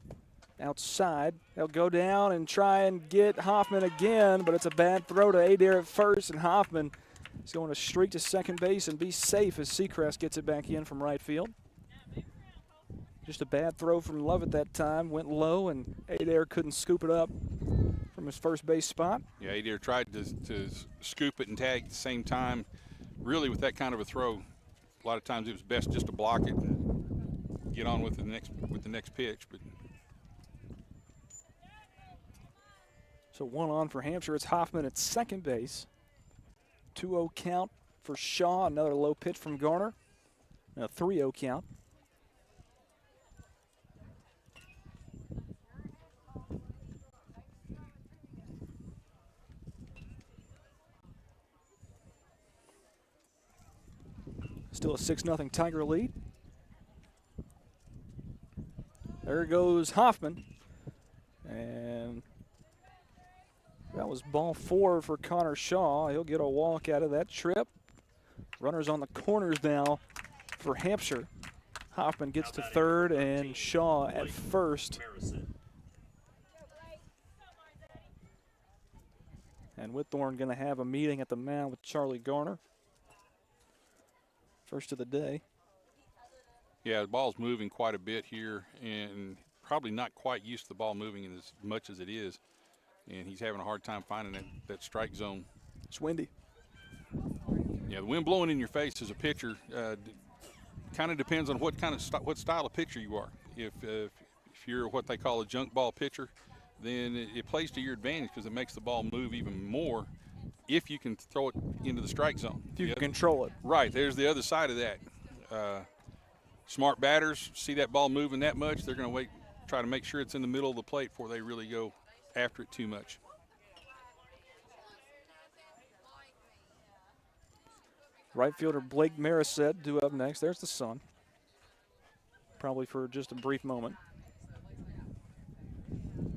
Outside. They'll go down and try and get Hoffman again, but it's a bad throw to Adair at first, and Hoffman is going to streak to second base and be safe as Seacrest gets it back in from right field. Just a bad throw from Lovett that time. Went low, and Adair couldn't scoop it up from his first base spot. Yeah, Adair tried to scoop it and tag at the same time. Really, with that kind of a throw, a lot of times it was best just to block it and get on with the next pitch. But so 1 on for Hampshire. It's Hoffman at second base. 2-0 count for Shaw. Another low pitch from Garner. Now 3-0 count. Still a 6-0 Tiger lead. There goes Hoffman. And that was ball 4 for Connor Shaw. He'll get a walk out of that trip. Runners on the corners now for Hampshire. Hoffman gets to third and Shaw at first. And Whitthorne going to have a meeting at the mound with Charlie Garner. First of the day. yeah, the ball's moving quite a bit here, and probably not quite used to the ball moving as much as it is. And he's having a hard time finding that strike zone. It's windy. Yeah, the wind blowing in your face as a pitcher kind of depends on what what style of pitcher you are. If you're what they call a junk ball pitcher, then it plays to your advantage because it makes the ball move even more if you can throw it into the strike zone. If you can control it. Right, there's the other side of that. Smart batters see that ball moving that much, they're going to try to make sure it's in the middle of the plate before they really go after it too much. Right fielder Blake Marisette due up next. There's the sun. probably for just a brief moment.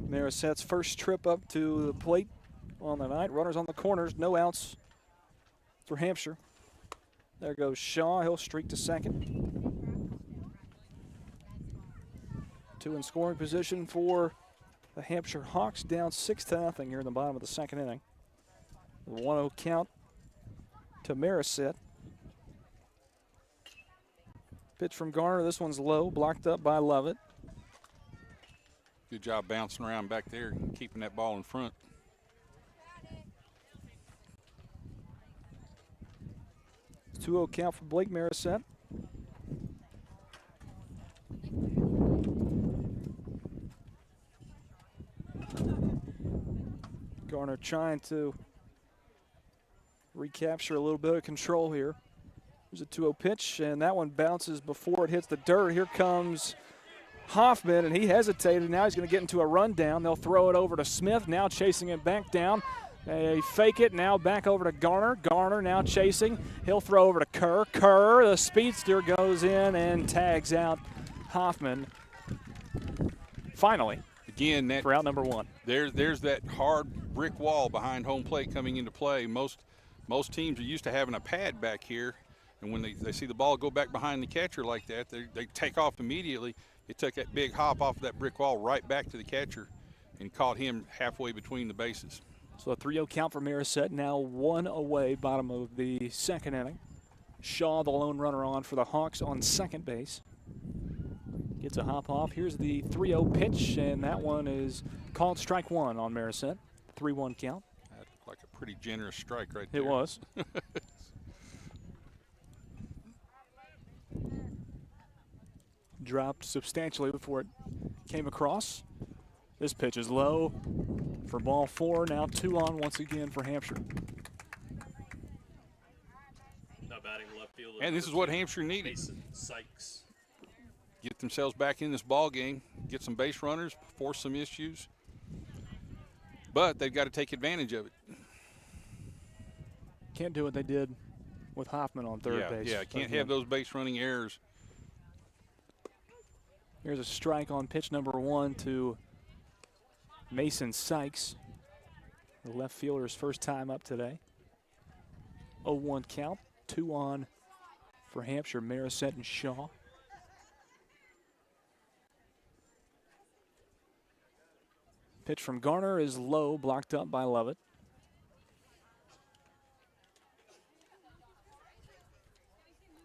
Marisette's first trip up to the plate on the night. Runners on the corners, no outs for Hampshire. There goes Shaw. He'll streak to second. 2 in scoring position for the Hampshire Hawks, down 6-0 here in the bottom of the second inning. The 1-0 count to Marisette. Pitch from Garner. This one's low, blocked up by Lovett. Good job bouncing around back there, keeping that ball in front. 2-0 count for Blake Marisette. Garner trying to recapture a little bit of control here. There's a 2-0 pitch, and that one bounces before it hits the dirt. Here comes Hoffman, and he hesitated. Now he's going to get into a rundown. They'll throw it over to Smith, now chasing it back down. They fake it, now back over to Garner. Garner now chasing. He'll throw over to Kerr. Kerr, the speedster, goes in and tags out Hoffman. Finally, again, that, for out number 1. There's that hard brick wall behind home plate coming into play. Most teams are used to having a pad back here, and when they see the ball go back behind the catcher like that, they take off immediately. It took that big hop off of that brick wall right back to the catcher and caught him halfway between the bases. So a 3-0 count for Marisette, now 1 away, bottom of the second inning. Shaw, the lone runner on for the Hawks on second base. Gets a hop off. Here's the 3-0 pitch, and that one is called strike 1 on Marisette. 3-1 count. That looked like a pretty generous strike right there. It was. Dropped substantially before it came across. This pitch is low for ball 4. Now 2 on once again for Hampshire. Now batting left field. And this is what Hampshire needed. Mason Sykes. Get themselves back in this ball game, get some base runners, force some issues. But they've got to take advantage of it. Can't do what they did with Hoffman on third base. Yeah, can't have those base running errors. Here's a strike on pitch number 1 to Mason Sykes, the left fielder's first time up today. 0-1 count, 2 on for Hampshire, Marisette and Shaw. Pitch from Garner is low, blocked up by Lovett.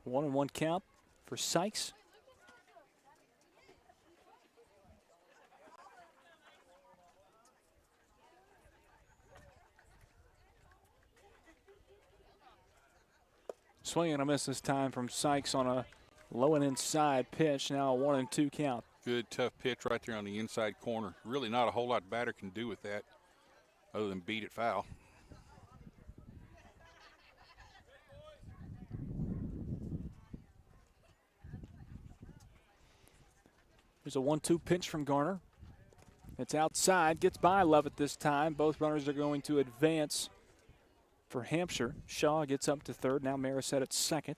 One and 1 count for Sykes. Swing and a miss this time from Sykes on a low and inside pitch. Now a 1-2 count. Good, tough pitch right there on the inside corner. Really not a whole lot batter can do with that other than beat it foul. There's a 1-2 pitch from Garner. It's outside, gets by Lovett this time. Both runners are going to advance for Hampshire. Shaw gets up to third. Now Marisette at second.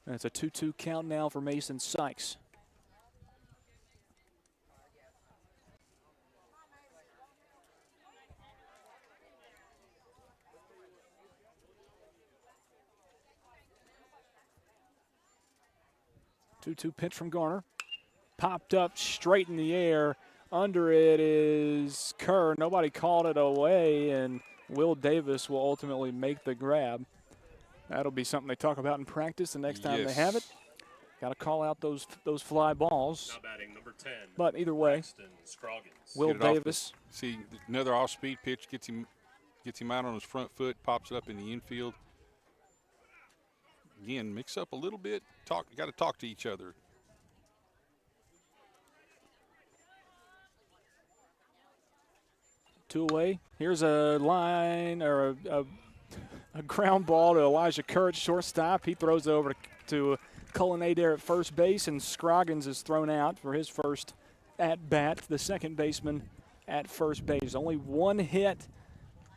And it's a 2-2 count now for Mason Sykes. Two pitch from Garner. Popped up straight in the air. Under it is Kerr. Nobody called it away, and Will Davis will ultimately make the grab. That'll be something they talk about in practice the next time they have it. Got to call out those fly balls. Now batting number 10. But either way, Will Davis. See, another off-speed pitch gets him out on his front foot, pops it up in the infield. Again, mix up a little bit. Got to talk to each other. Two away. Here's a line or a ground ball to Elijah Kerr at shortstop. He throws it over to Cullen Adair at first base, and Scroggins is thrown out for his first at bat. The second baseman at first base. Only 1 hit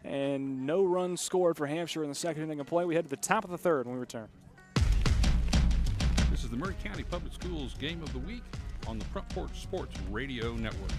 and no runs scored for Hampshire in the second inning of play. We head to the top of the third when we return. This is the Maury County Public Schools Game of the Week. on the Front Porch Sports Radio Network.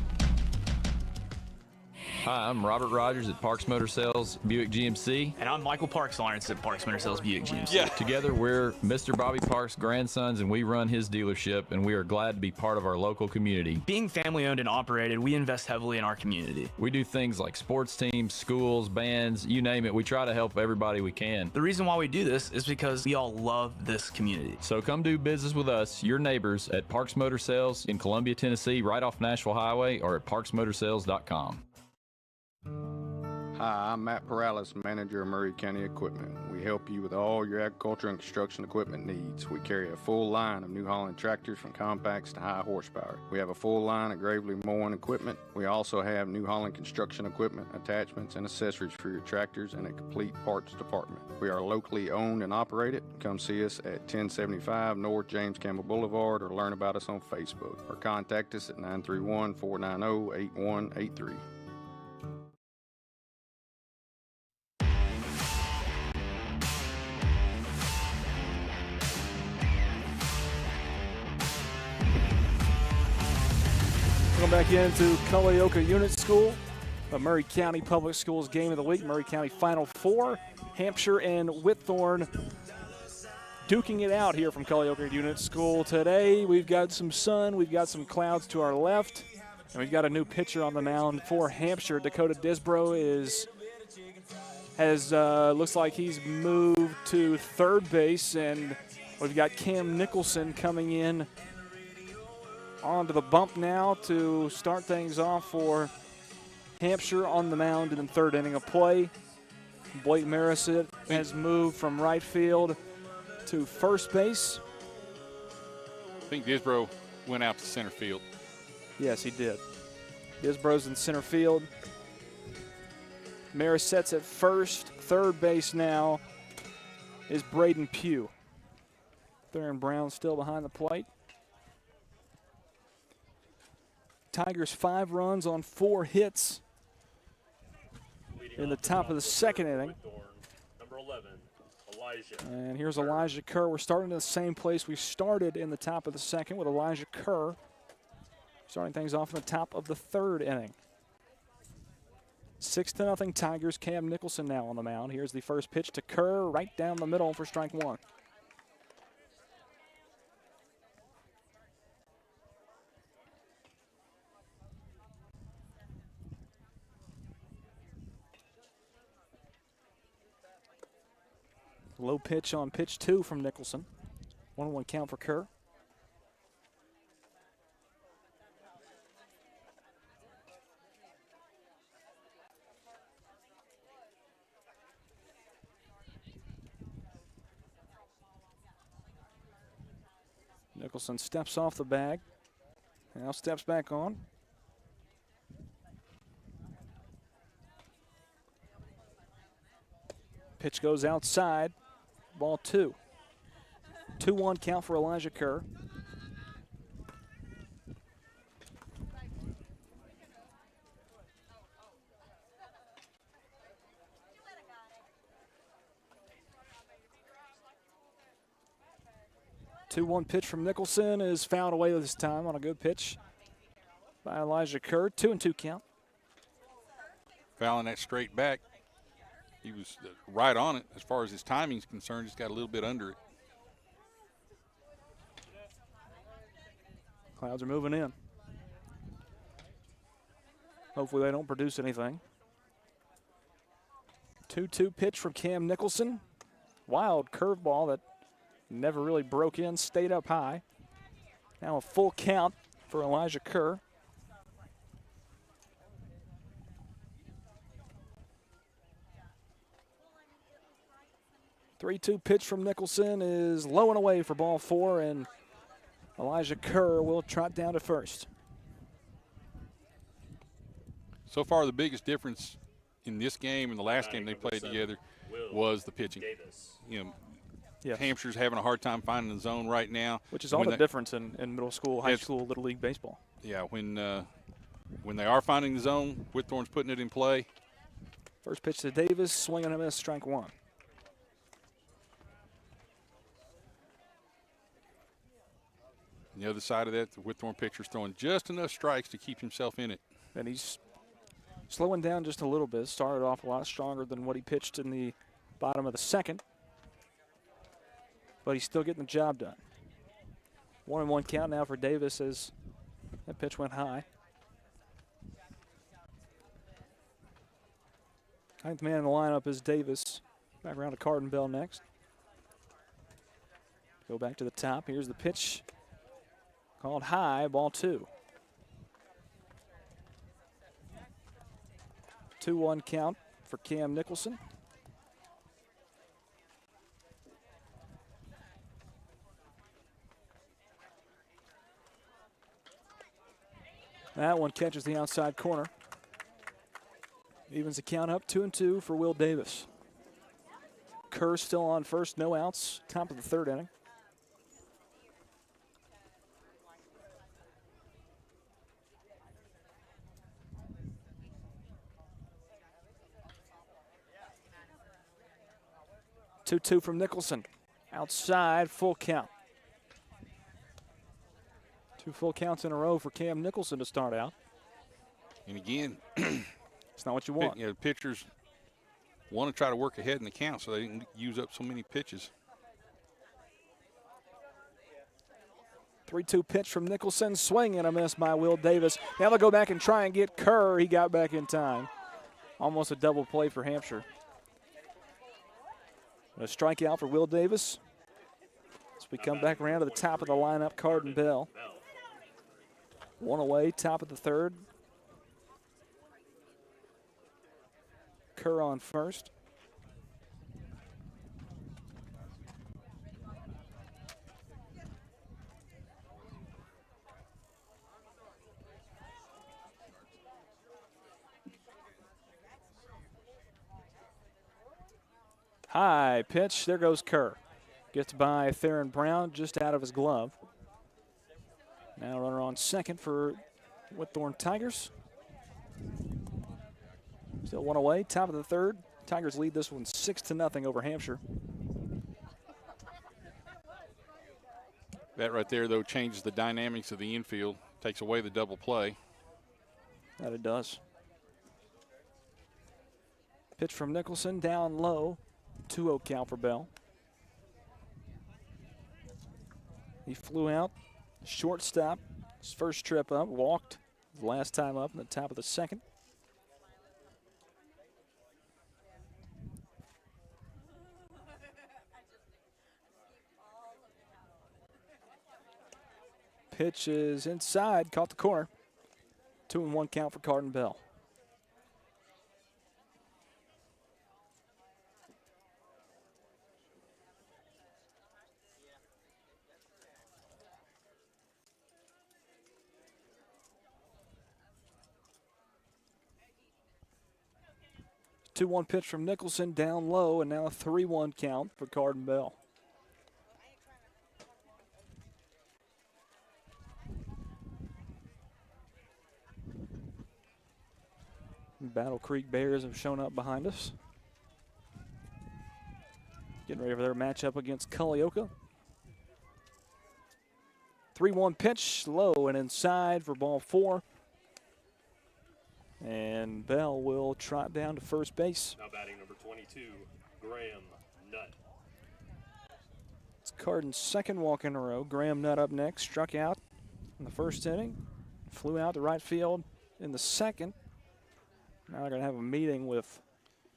Hi, I'm Robert Rogers at Parks Motor Sales Buick GMC. And I'm Michael Parks Lawrence at Parks Motor Sales Buick GMC. Yeah. Together, we're Mr. Bobby Parks' grandsons, and we run his dealership, and we are glad to be part of our local community. Being family owned and operated, we invest heavily in our community. We do things like sports teams, schools, bands, you name it. We try to help everybody we can. The reason why we do this is because we all love this community. So come do business with us, your neighbors, at Parks Motor Sales in Columbia, Tennessee, right off Nashville Highway, or at parksmotorsales.com. Hi, I'm Matt Perales, manager of Murray County Equipment. We help you with all your agriculture and construction equipment needs. We carry a full line of New Holland tractors from compacts to high horsepower. We have a full line of Gravely mowing equipment. We also have New Holland construction equipment, attachments, and accessories for your tractors and a complete parts department. We are locally owned and operated. Come see us at 1075 North James Campbell Boulevard or learn about us on Facebook or contact us at 931-490-8183. Welcome back into Culleoka Unit School, the Murray County Public Schools Game of the Week. Murray County Final Four, Hampshire and Whitthorne duking it out here from Culleoka Unit School today. We've got some sun, we've got some clouds to our left, and we've got a new pitcher on the mound for Hampshire. Dakota Disbro looks like he's moved to third base, and we've got Cam Nicholson coming in onto the bump now to start things off for Hampshire on the mound in the third inning of play. Blake Marisset has moved from right field to first base. I think Disbro went out to center field. Yes, he did. Disbro's in center field. Marisset's at first. Third base now is Braden Pugh. Theron Brown still behind the plate. Tigers 5 runs on 4 hits in the top of the second inning. Number 11, Elijah. And here's Elijah Kerr. We're starting in the same place we started in the top of the second with Elijah Kerr starting things off in the top of the third inning. 6-0 Tigers. Cam Nicholson now on the mound. Here's the first pitch to Kerr, right down the middle for strike one. Low pitch on pitch 2 from Nicholson. 1-1 count for Kerr. Nicholson steps off the bag. Now steps back on. Pitch goes outside. Ball 2. 2-1 count for Elijah Kerr. Two-one pitch from Nicholson is fouled away this time on a good pitch by Elijah Kerr. 2-2 count. Fouling that straight back. He was right on it as far as his timing is concerned. Just got a little bit under it. Clouds are moving in. Hopefully they don't produce anything. 2-2 pitch from Cam Nicholson. Wild curveball that never really broke in, stayed up high. Now a full count for Elijah Kerr. 3-2 pitch from Nicholson is low and away for ball 4, and Elijah Kerr will trot down to first. So far, the biggest difference in this game and the last game they played together was the pitching. You know, Yes. Hampshire's having a hard time finding the zone right now. Which is all the difference in middle school, high school, Little League baseball. Yeah, when they are finding the zone, Whitthorne's putting it in play. First pitch to Davis, swing and a miss, strike one. On the other side of that, the Whitthorne pitcher's throwing just enough strikes to keep himself in it. And he's slowing down just a little bit. Started off a lot stronger than what he pitched in the bottom of the second. But he's still getting the job done. 1-1 count now for Davis as that pitch went high. Ninth man in the lineup is Davis. Back around to Carden Bell next. Go back to the top. Here's the pitch. Called high, ball 2. 2-1 count for Cam Nicholson. That one catches the outside corner. Evens the count up 2-2 for Will Davis. Kerr still on first, no outs, top of the third inning. Two from Nicholson. Outside, full count. 2 full counts in a row for Cam Nicholson to start out. And again, it's not what you want. The pitchers want to try to work ahead in the count so they didn't use up so many pitches. 3-2 pitch from Nicholson. Swing and a miss by Will Davis. Now they'll go back and try and get Kerr. He got back in time. Almost a double play for Hampshire. A strikeout for Will Davis. As we come back around to the top of the lineup, Carden Bell. 1 away, top of the third. Kerr on first. High pitch, there goes Kerr. Gets by Theron Brown just out of his glove. Now runner on second for Whitthorne Tigers. Still 1 away, top of the third. Tigers lead this one 6-0 over Hampshire. That right there, though, changes the dynamics of the infield, takes away the double play. That it does. Pitch from Nicholson, down low. 2-0 count for Bell. He flew out, shortstop, his first trip up, walked his last time up in the top of the second. Pitch is inside, caught the corner. 2-1 count for Carden Bell. Two-one pitch from Nicholson, down low, and now a 3-1 count for Carden Bell. Battle Creek Bears have shown up behind us. Getting ready for their matchup against Culleoka. 3-1 pitch, low and inside for ball 4. And Bell will trot down to first base. Now batting number 22, Graham Nutt. It's Carden's second walk in a row. Graham Nutt up next, struck out in the first inning, flew out to right field in the second. Now they're going to have a meeting with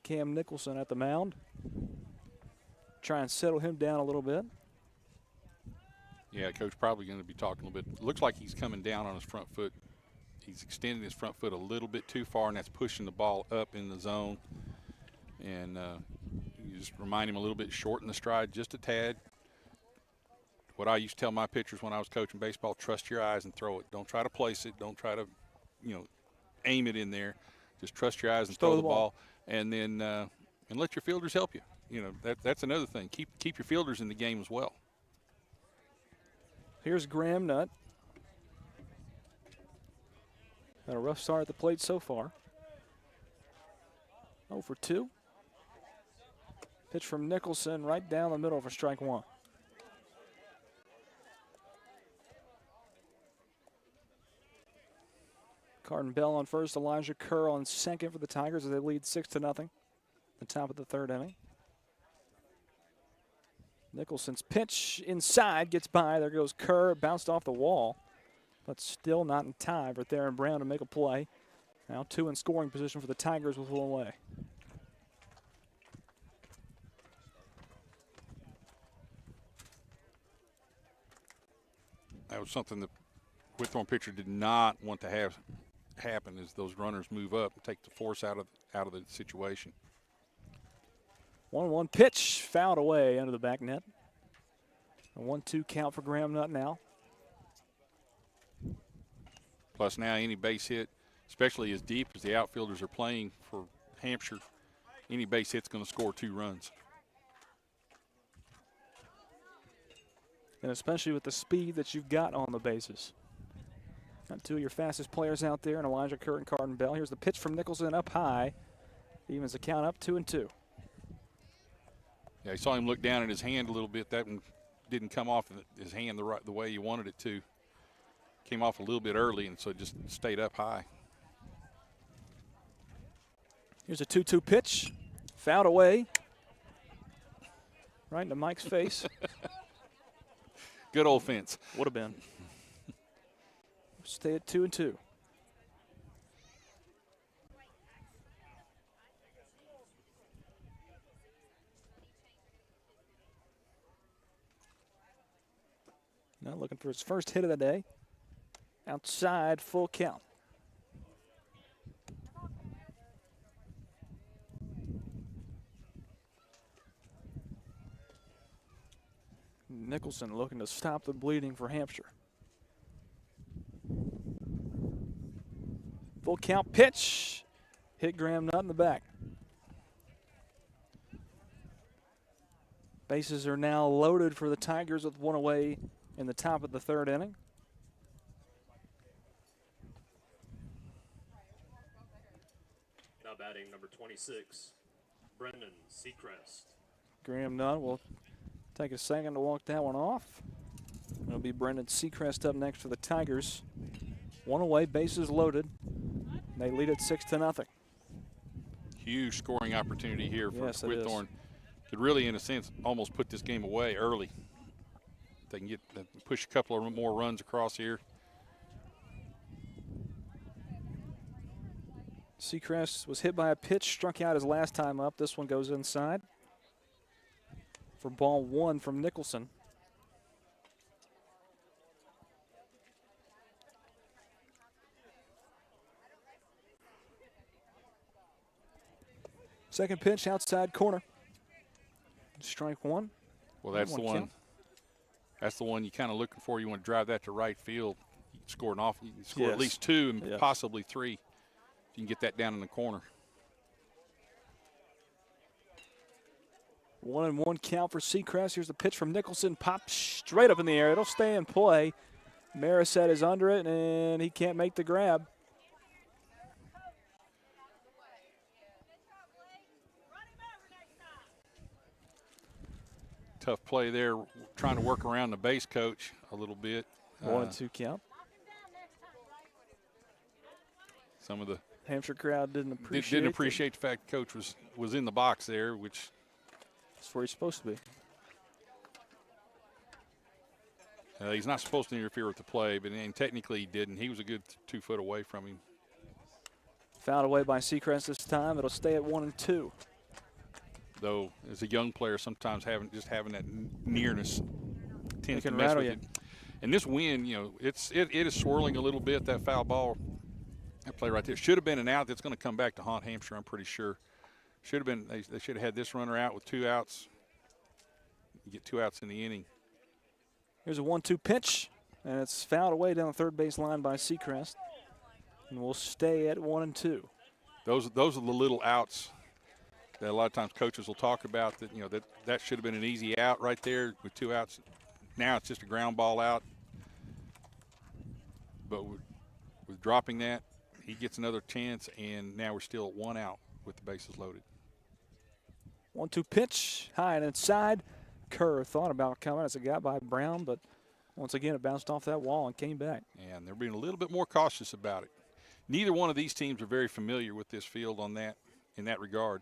Cam Nicholson at the mound. Try and settle him down a little bit. Yeah, Coach probably going to be talking a little bit. Looks like he's coming down on his front foot. He's extending his front foot a little bit too far, and that's pushing the ball up in the zone. And you just remind him a little bit, shorten the stride just a tad. What I used to tell my pitchers when I was coaching baseball, trust your eyes and throw it. Don't try to place it. Don't try to, aim it in there. Just trust your eyes and throw the ball. And then and let your fielders help you. That's another thing. Keep your fielders in the game as well. Here's Graham Nutt. Had a rough start at the plate so far. 0 for 2. Pitch from Nicholson right down the middle for strike 1. Carton Bell on first, Elijah Kerr on second for the Tigers as they lead 6-0. The top of the third inning. Nicholson's pitch inside gets by. There goes Kerr, bounced off the wall, but still not in time for Theron Brown to make a play. Now 2 in scoring position for the Tigers with 1 away. That was something that Whitthorne pitcher did not want to have happen, is those runners move up and take the force out of the situation. 1-1 pitch, fouled away under the back net. A 1-2 count for Graham Nutt now. Plus now any base hit, especially as deep as the outfielders are playing for Hampshire, any base hit's going to score 2 runs. And especially with the speed that you've got on the bases. Got 2 of your fastest players out there, and Elijah Kerr and Carton Bell. Here's the pitch from Nicholson up high. Evens the count up 2-2. Yeah, I saw him look down at his hand a little bit. That one didn't come off his hand the way he wanted it to. Came off a little bit early, and so it just stayed up high. Here's a 2-2 pitch. Fouled away. Right into Mike's face. Good old fence. Would have been. Stay at 2-2. Now looking for his first hit of the day. Outside, full count. Nicholson looking to stop the bleeding for Hampshire. Full count pitch. Hit Graham Nutt in the back. Bases are now loaded for the Tigers with 1 away in the top of the third inning. Now batting number 26, Brendan Seacrest. Graham Nutt will take a second to walk that one off. It'll be Brendan Seacrest up next for the Tigers. 1 away, bases loaded. They lead it 6-0. Huge scoring opportunity here for Yes, Whitthorne. Could really, in a sense, almost put this game away early. They can push a couple of more runs across here. Seacrest was hit by a pitch, struck out his last time up. This one goes inside for ball 1 from Nicholson. Second pitch, outside corner. Strike 1. Well, that's the one. Count. That's the one you kind of looking for. You want to drive that to right field. You can score Yes. at least 2 and possibly 3. You can get that down in the corner. 1-1 count for Seacrest. Here's the pitch from Nicholson. Pops straight up in the air. It'll stay in play. Marisette is under it, and he can't make the grab. Tough play there, trying to work around the base coach a little bit. 1-2 count. Some of the Hampshire crowd didn't appreciate the fact coach was in the box there, which that's where he's supposed to be. He's not supposed to interfere with the play, but technically he didn't. He was a good 2 foot away from him. Fouled away by Seacrest this time. It'll stay at 1-2. Though, as a young player, sometimes having that nearness tends to can mess rattle with you. you. And this wind, it is swirling a little bit. That foul ball, that play right there, should have been an out. That's going to come back to haunt Hampshire, I'm pretty sure. Should have been. They should have had this runner out with 2 outs. You get 2 outs in the inning. Here's a 1-2 pitch, and it's fouled away down the third base line by Seacrest. And we'll stay at 1-2. Those are the little outs that a lot of times coaches will talk about. That should have been an easy out right there with 2 outs. Now it's just a ground ball out. But with dropping that, he gets another chance, and now we're still at 1 out with the bases loaded. 1-2 pitch, high and inside. Kerr thought about coming as it got by Brown, but once again it bounced off that wall and came back. And they're being a little bit more cautious about it. neither one of these teams are very familiar with this field in that regard.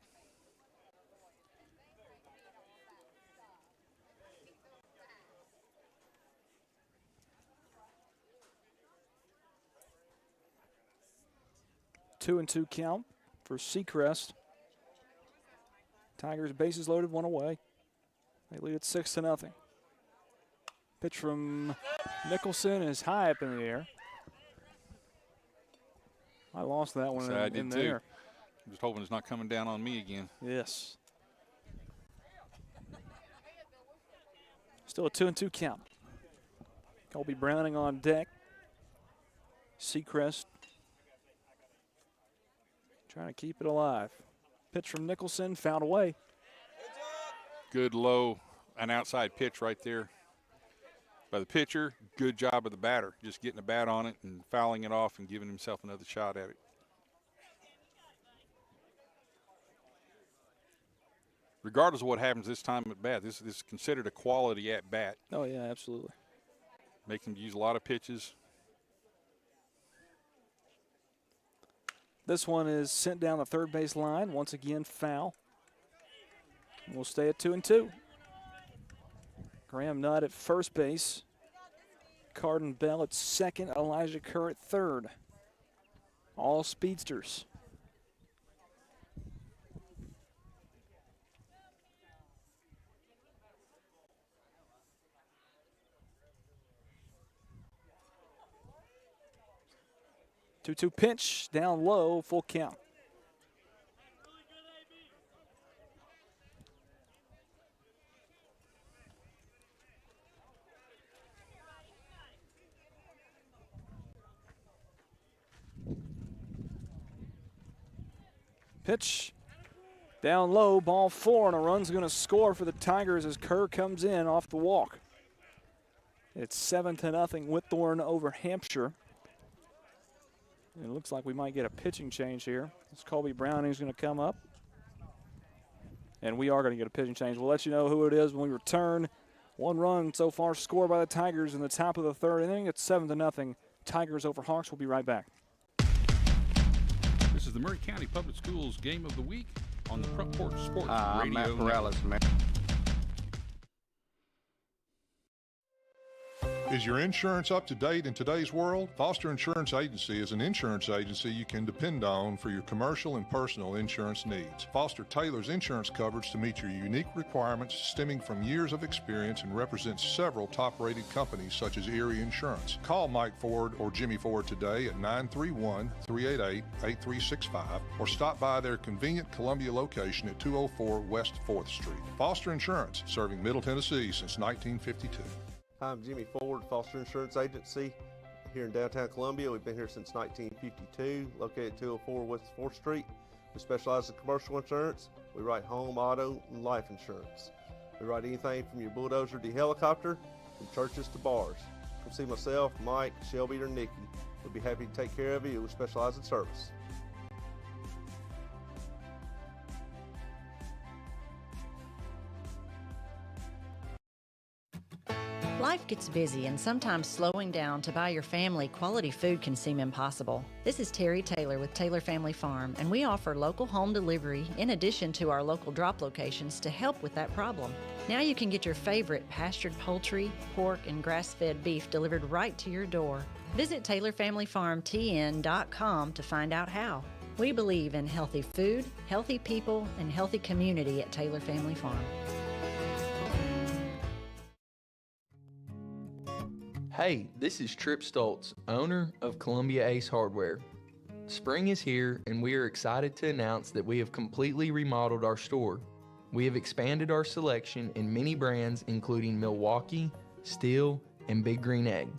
Two and two count for Seacrest. Tigers bases loaded, one away. They lead it 6-0. Pitch from Nicholson is high up in the air. I lost that one in there. I'm just hoping it's not coming down on me again. Yes. Still a 2-2 count. Colby Browning on deck. Seacrest trying to keep it alive. Pitch from Nicholson, fouled away. Good low, an outside pitch right there by the pitcher. Good job of the batter, just getting the bat on it and fouling it off and giving himself another shot at it. Regardless of what happens this time at bat, this is considered a quality at bat. Oh, yeah, absolutely. Make them use a lot of pitches. This one is sent down the third base line. Once again, foul. We'll stay at 2-2. Graham Nutt at first base. Carden Bell at second. Elijah Kerr at third. All speedsters. Two-two pitch down low, full count. Pitch down low, ball four, and a run's going to score for the Tigers as Kerr comes in off the walk. It's 7-0 Whitthorne over Hampshire. It looks like we might get a pitching change here. It's Colby Browning's going to come up. And we are going to get a pitching change. We'll let you know who it is when we return. One run so far scored by the Tigers in the top of the third inning. It's 7-0 Tigers over Hawks. We'll be right back. This is the Murray County Public Schools Game of the Week on the Front Porch Sports Radio I'm Matt Perales, man. Is your insurance up to date in today's world? Foster Insurance Agency is an insurance agency you can depend on for your commercial and personal insurance needs. Foster tailors insurance coverage to meet your unique requirements stemming from years of experience and represents several top-rated companies such as Erie Insurance. Call Mike Ford or Jimmy Ford today at 931-388-8365 or stop by their convenient Columbia location at 204 West 4th Street. Foster Insurance, serving Middle Tennessee since 1952. Hi, I'm Jimmy Ford, Foster Insurance Agency here in downtown Columbia. We've been here since 1952, located at 204 West 4th Street. We specialize in commercial insurance. We write home, auto, and life insurance. We write anything from your bulldozer to your helicopter, from churches to bars. Come see myself, Mike, Shelby, or Nikki. We'll be happy to take care of you. We specialize in service. Life gets busy, and sometimes slowing down to buy your family quality food can seem impossible. This is Terry Taylor with Taylor Family Farm, and we offer local home delivery in addition to our local drop locations to help with that problem. Now you can get your favorite pastured poultry, pork, and grass-fed beef delivered right to your door. Visit TaylorFamilyFarmTN.com to find out how. We believe in healthy food, healthy people, and healthy community at Taylor Family Farm. Hey, this is Trip Stoltz, owner of Columbia Ace Hardware. Spring is here, and we are excited to announce that we have completely remodeled our store. We have expanded our selection in many brands including Milwaukee, Steel, and Big Green Egg.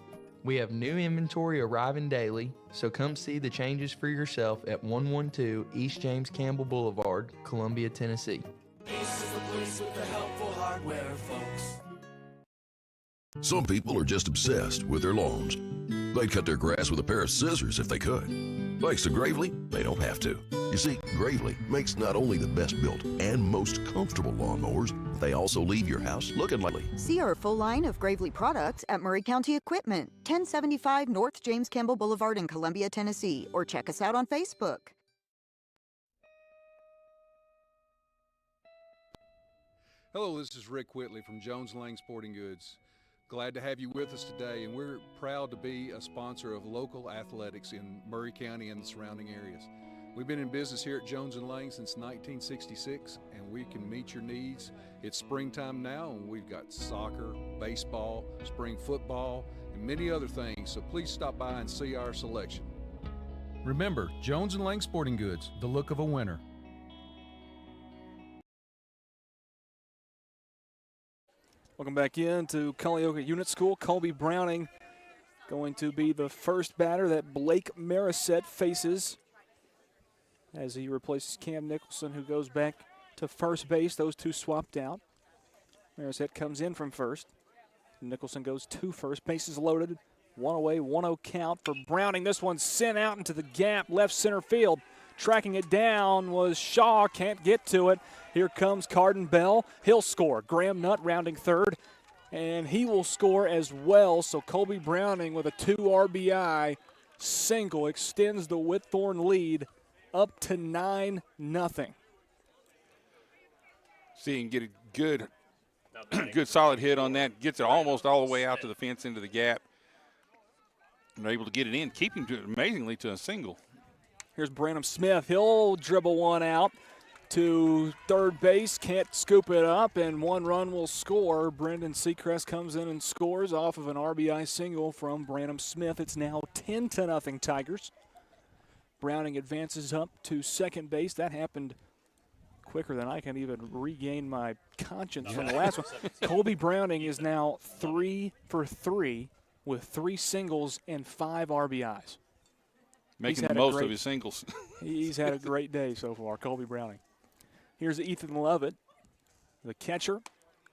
We have new inventory arriving daily, so come see the changes for yourself at 112 East James Campbell Boulevard, Columbia, Tennessee. Ace is the place with the helpful hardware, folks. Some people are just obsessed with their lawns. They'd cut their grass with a pair of scissors if they could. Thanks to Gravely, they don't have to. You see, Gravely makes not only the best built and most comfortable lawnmowers, they also leave your house looking lovely. See our full line of Gravely products at Murray County Equipment, 1075 North James Campbell Boulevard in Columbia, Tennessee, or check us out on Facebook. Hello, this is Rick Whitley from Jones Lang Sporting Goods. Glad to have you with us today, and we're proud to be a sponsor of local athletics in Murray County and the surrounding areas. We've been in business here at Jones & Lang since 1966, and we can meet your needs. It's springtime now, and we've got soccer, baseball, spring football, and many other things, so please stop by and see our selection. Remember, Jones & Lang Sporting Goods, the look of a winner. Welcome back in to Culleoka Unit School. Colby Browning going to be the first batter that Blake Marisette faces as he replaces Cam Nicholson, who goes back to first base. Those two swapped out. Marisette comes in from first. Nicholson goes to first. Bases loaded. One away, 1-0 count for Browning. This one's sent out into the gap, left center field. Tracking it down was Shaw, can't get to it. Here comes Carden Bell. He'll score. Graham Nutt rounding third, and he will score as well. So Colby Browning with a 2 RBI single extends the Whitthorne lead up to 9-0. See, he can get a good solid hit on that. Gets it almost all the way out to the fence into the gap. And they're able to get it in, keeping to amazingly to a single. Here's Branham Smith. He'll dribble one out to third base. Can't scoop it up, and 1 run will score. Brendan Seacrest comes in and scores off of an RBI single from Branham Smith. It's now 10-0 Tigers. Browning advances up to second base. That happened quicker than I can even regain my conscience from the last one. Colby Browning is now 3 for 3 with 3 singles and 5 RBIs. Making the most of his singles. He's had a great day so far, Colby Browning. Here's Ethan Lovett, the catcher,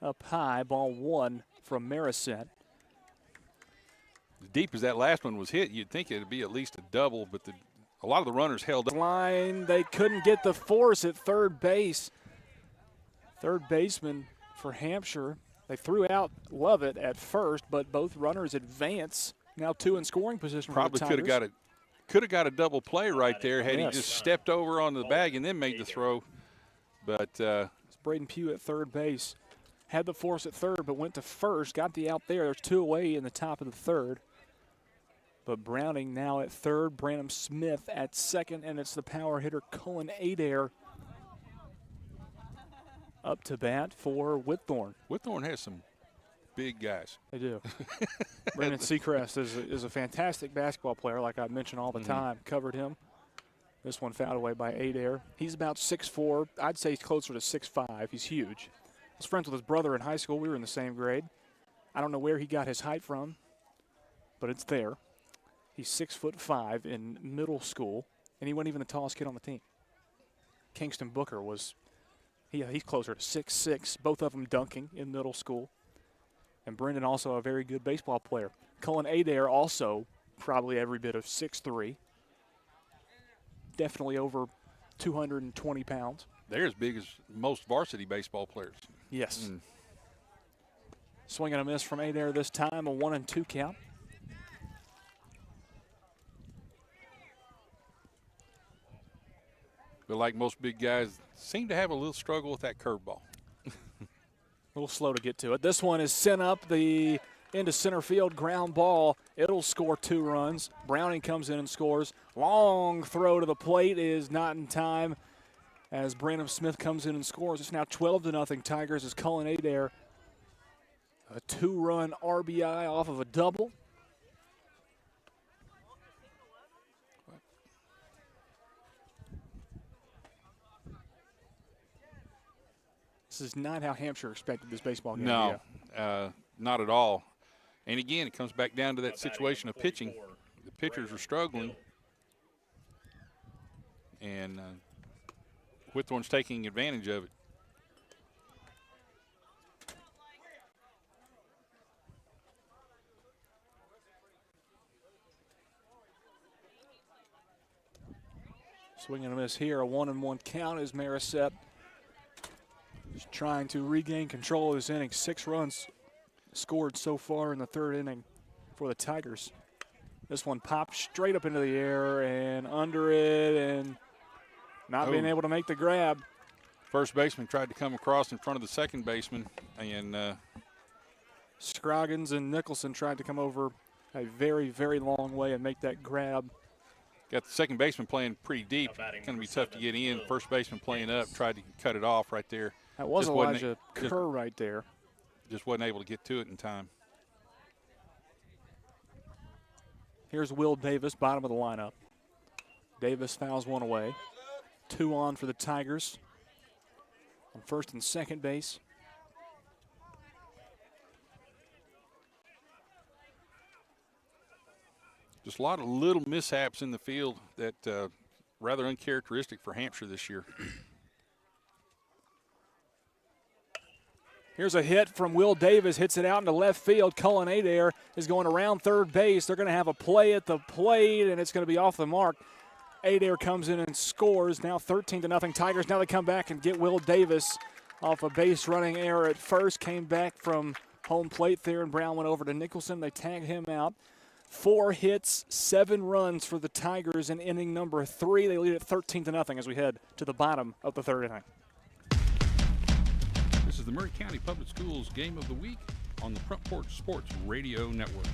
up high, ball 1 from Marisette. As deep as that last one was hit, you'd think it would be at least a double, but a lot of the runners held up. Line, they couldn't get the force at third base. Third baseman for Hampshire. They threw out Lovett at first, but both runners advance. Now 2 in scoring position. Probably could have got a double play right there had he just stepped over onto the bag and then made the throw. But it's Braden Pugh at third base. Had the force at third, but went to first. Got the out there. There's 2 away in the top of the third. But Browning now at third. Branham Smith at second. And it's the power hitter Cullen Adair up to bat for Whitthorne. Whitthorne has some big guys. They do. Brendan Seacrest is a fantastic basketball player, like I mention all the time. Covered him. This one fouled away by Adair. He's about 6'4". I'd say he's closer to 6'5". He's huge. I was friends with his brother in high school. We were in the same grade. I don't know where he got his height from, but it's there. He's 6'5" in middle school, and he wasn't even the tallest kid on the team. Kingston Booker was, he's closer to 6'6", both of them dunking in middle school. And Brendan also a very good baseball player. Cullen Adair also probably every bit of 6'3". Definitely over 220 pounds. They're as big as most varsity baseball players. Yes. Swing and a miss from Adair this time, a 1-2 count. But like most big guys, seem to have a little struggle with that curveball. A little slow to get to it. This one is sent up the into center field, ground ball. It'll score 2 runs. Browning comes in and scores. Long throw to the plate is not in time as Branham Smith comes in and scores. It's now 12-0 Tigers as Cullen Adair, a 2-run RBI off of a double. This is not how Hampshire expected this baseball game. No, not at all. And again, it comes back down to that situation of pitching. The pitchers are struggling, and Whitthorne's taking advantage of it. Swing and a miss here. A 1-1 count as Marisette is trying to regain control of this inning. 6 runs scored so far in the 3rd inning for the Tigers. This one popped straight up into the air and under it and not being able to make the grab. First baseman tried to come across in front of the second baseman, and Scroggins and Nicholson tried to come over a very, very long way and make that grab. Got the second baseman playing pretty deep. It's going to be tough to get in. First baseman playing up, tried to cut it off right there. That was Elijah Kerr right there. Just wasn't able to get to it in time. Here's Will Davis, bottom of the lineup. Davis fouls one away. 2 on for the Tigers on first and second base. Just a lot of little mishaps in the field that rather uncharacteristic for Hampshire this year. Here's a hit from Will Davis, hits it out into left field. Cullen Adair is going around third base. They're going to have a play at the plate, and it's going to be off the mark. Adair comes in and scores. Now 13-0 Tigers. Now they come back and get Will Davis off a base running error at first. Came back from home plate there, and Brown went over to Nicholson. They tagged him out. 4 hits, 7 runs for the Tigers in inning number 3. They lead at 13-0 as we head to the bottom of the 3rd inning. This is the Maury County Public Schools Game of the Week on the Front Porch Sports Radio Network.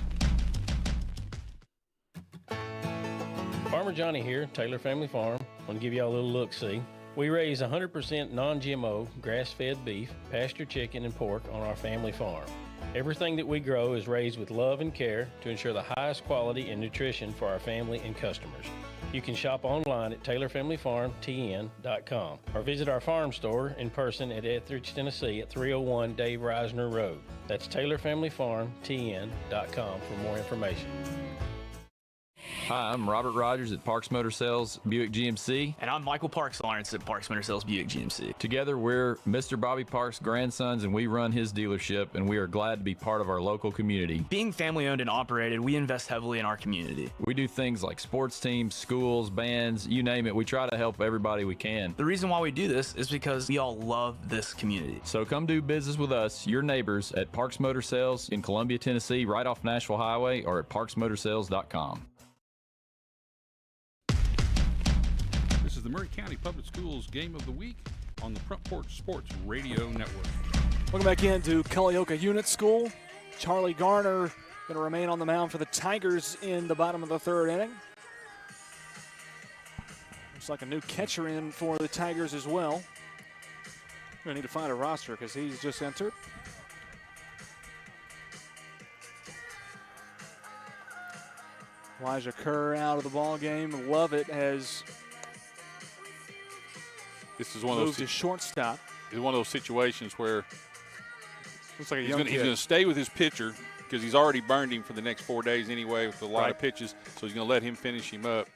Farmer Johnny here, Taylor Family Farm. I want to give y'all a little look-see. We raise 100% non-GMO, grass-fed beef, pasture chicken, and pork on our family farm. Everything that we grow is raised with love and care to ensure the highest quality and nutrition for our family and customers. You can shop online at TaylorFamilyFarmTN.com or visit our farm store in person at Etheridge, Tennessee at 301 Dave Reisner Road. That's TaylorFamilyFarmTN.com for more information. Hi, I'm Robert Rogers at Parks Motor Sales Buick GMC. And I'm Michael Parks Lawrence at Parks Motor Sales Buick GMC. Together, we're Mr. Bobby Parks' grandsons, and we run his dealership, and we are glad to be part of our local community. Being family owned and operated, we invest heavily in our community. We do things like sports teams, schools, bands, you name it. We try to help everybody we can. The reason why we do this is because we all love this community. So come do business with us, your neighbors, at Parks Motor Sales in Columbia, Tennessee, right off Nashville Highway, or at parksmotorsales.com. This is the Maury County Public Schools Game of the Week on the Front Porch Sports Radio Network. Welcome back into Culleoka Unit School. Charlie Garner going to remain on the mound for the Tigers in the bottom of the 3rd inning. Looks like a new catcher in for the Tigers as well. We're going to need to find a roster because he's just entered. Elijah Kerr out of the ball game. Lovett has moved to shortstop. It's one of those situations where looks like he's going to stay with his pitcher because he's already burned him for the next 4 days anyway with a lot of pitches, so he's going to let him finish him up.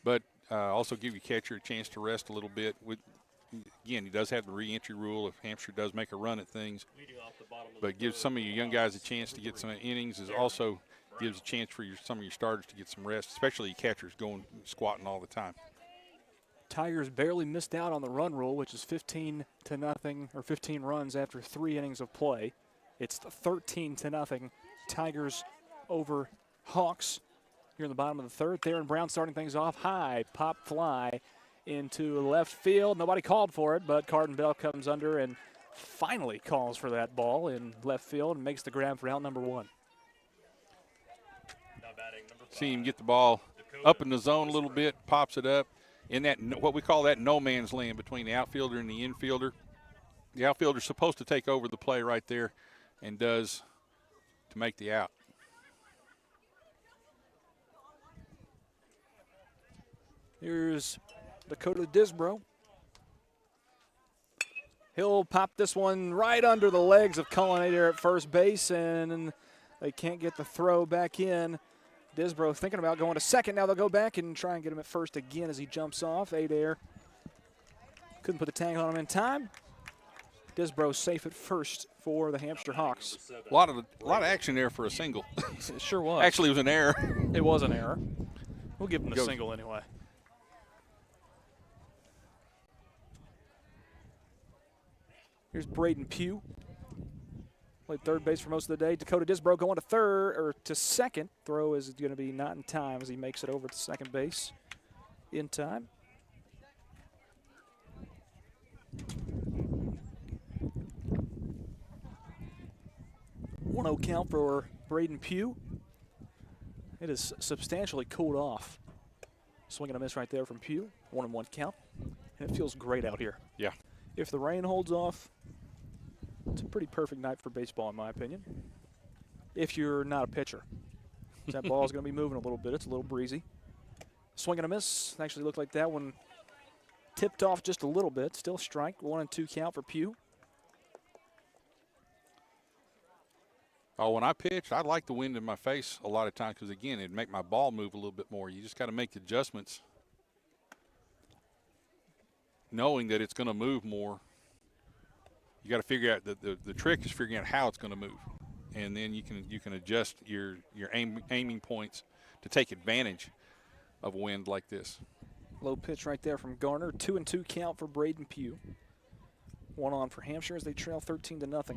But also give your catcher a chance to rest a little bit. Again, he does have the re-entry rule if Hampshire does make a run at things. But gives some of your young guys a chance to get some innings. Is also gives a chance for some of your starters to get some rest, especially your catchers going squatting all the time. Tigers barely missed out on the run rule, which is 15-0 or 15 runs after 3 innings of play. It's 13-0 Tigers over Hawks here in the bottom of the 3rd. Theron Brown starting things off high, pop fly into left field. Nobody called for it, but Carden Bell comes under and finally calls for that ball in left field and makes the grab for out number 1. See him get the ball up in the zone a little bit, pops it up. In that, what we call that no man's land between the outfielder and the infielder. The outfielder's supposed to take over the play right there and does to make the out. Here's Dakota Disbro. He'll pop this one right under the legs of Cullen Adair at first base, and they can't get the throw back in. Disbro thinking about going to second. Now they'll go back and try and get him at first again as he jumps off. Adair couldn't put the tag on him in time. Disbro safe at first for the Hampshire Hawks. A lot of action there for a single. It sure was. Actually, it was an error. It was an error. We'll give him the single anyway. Here's Braden Pugh. Played third base for most of the day. Dakota Disbro going to second. Throw is going to be not in time as he makes it over to second base in time. 1-0 count for Braden Pugh. It is substantially cooled off. Swing and a miss right there from Pugh. 1-1 count. And it feels great out here. Yeah. If the rain holds off, it's a pretty perfect night for baseball, in my opinion. If you're not a pitcher. That ball is going to be moving a little bit. It's a little breezy. Swing and a miss. Actually looked like that one tipped off just a little bit. Still strike. 1-2 count for Pugh. Oh, when I pitched, I like the wind in my face a lot of times because, again, it'd make my ball move a little bit more. You just got to make adjustments knowing that it's going to move more. You got to figure out the trick is figuring out how it's going to move, and then you can adjust your aiming points to take advantage of a wind like this. Low pitch right there from Garner. 2-2 count for Braden Pugh. 1 on for Hampshire as they trail 13-0 at the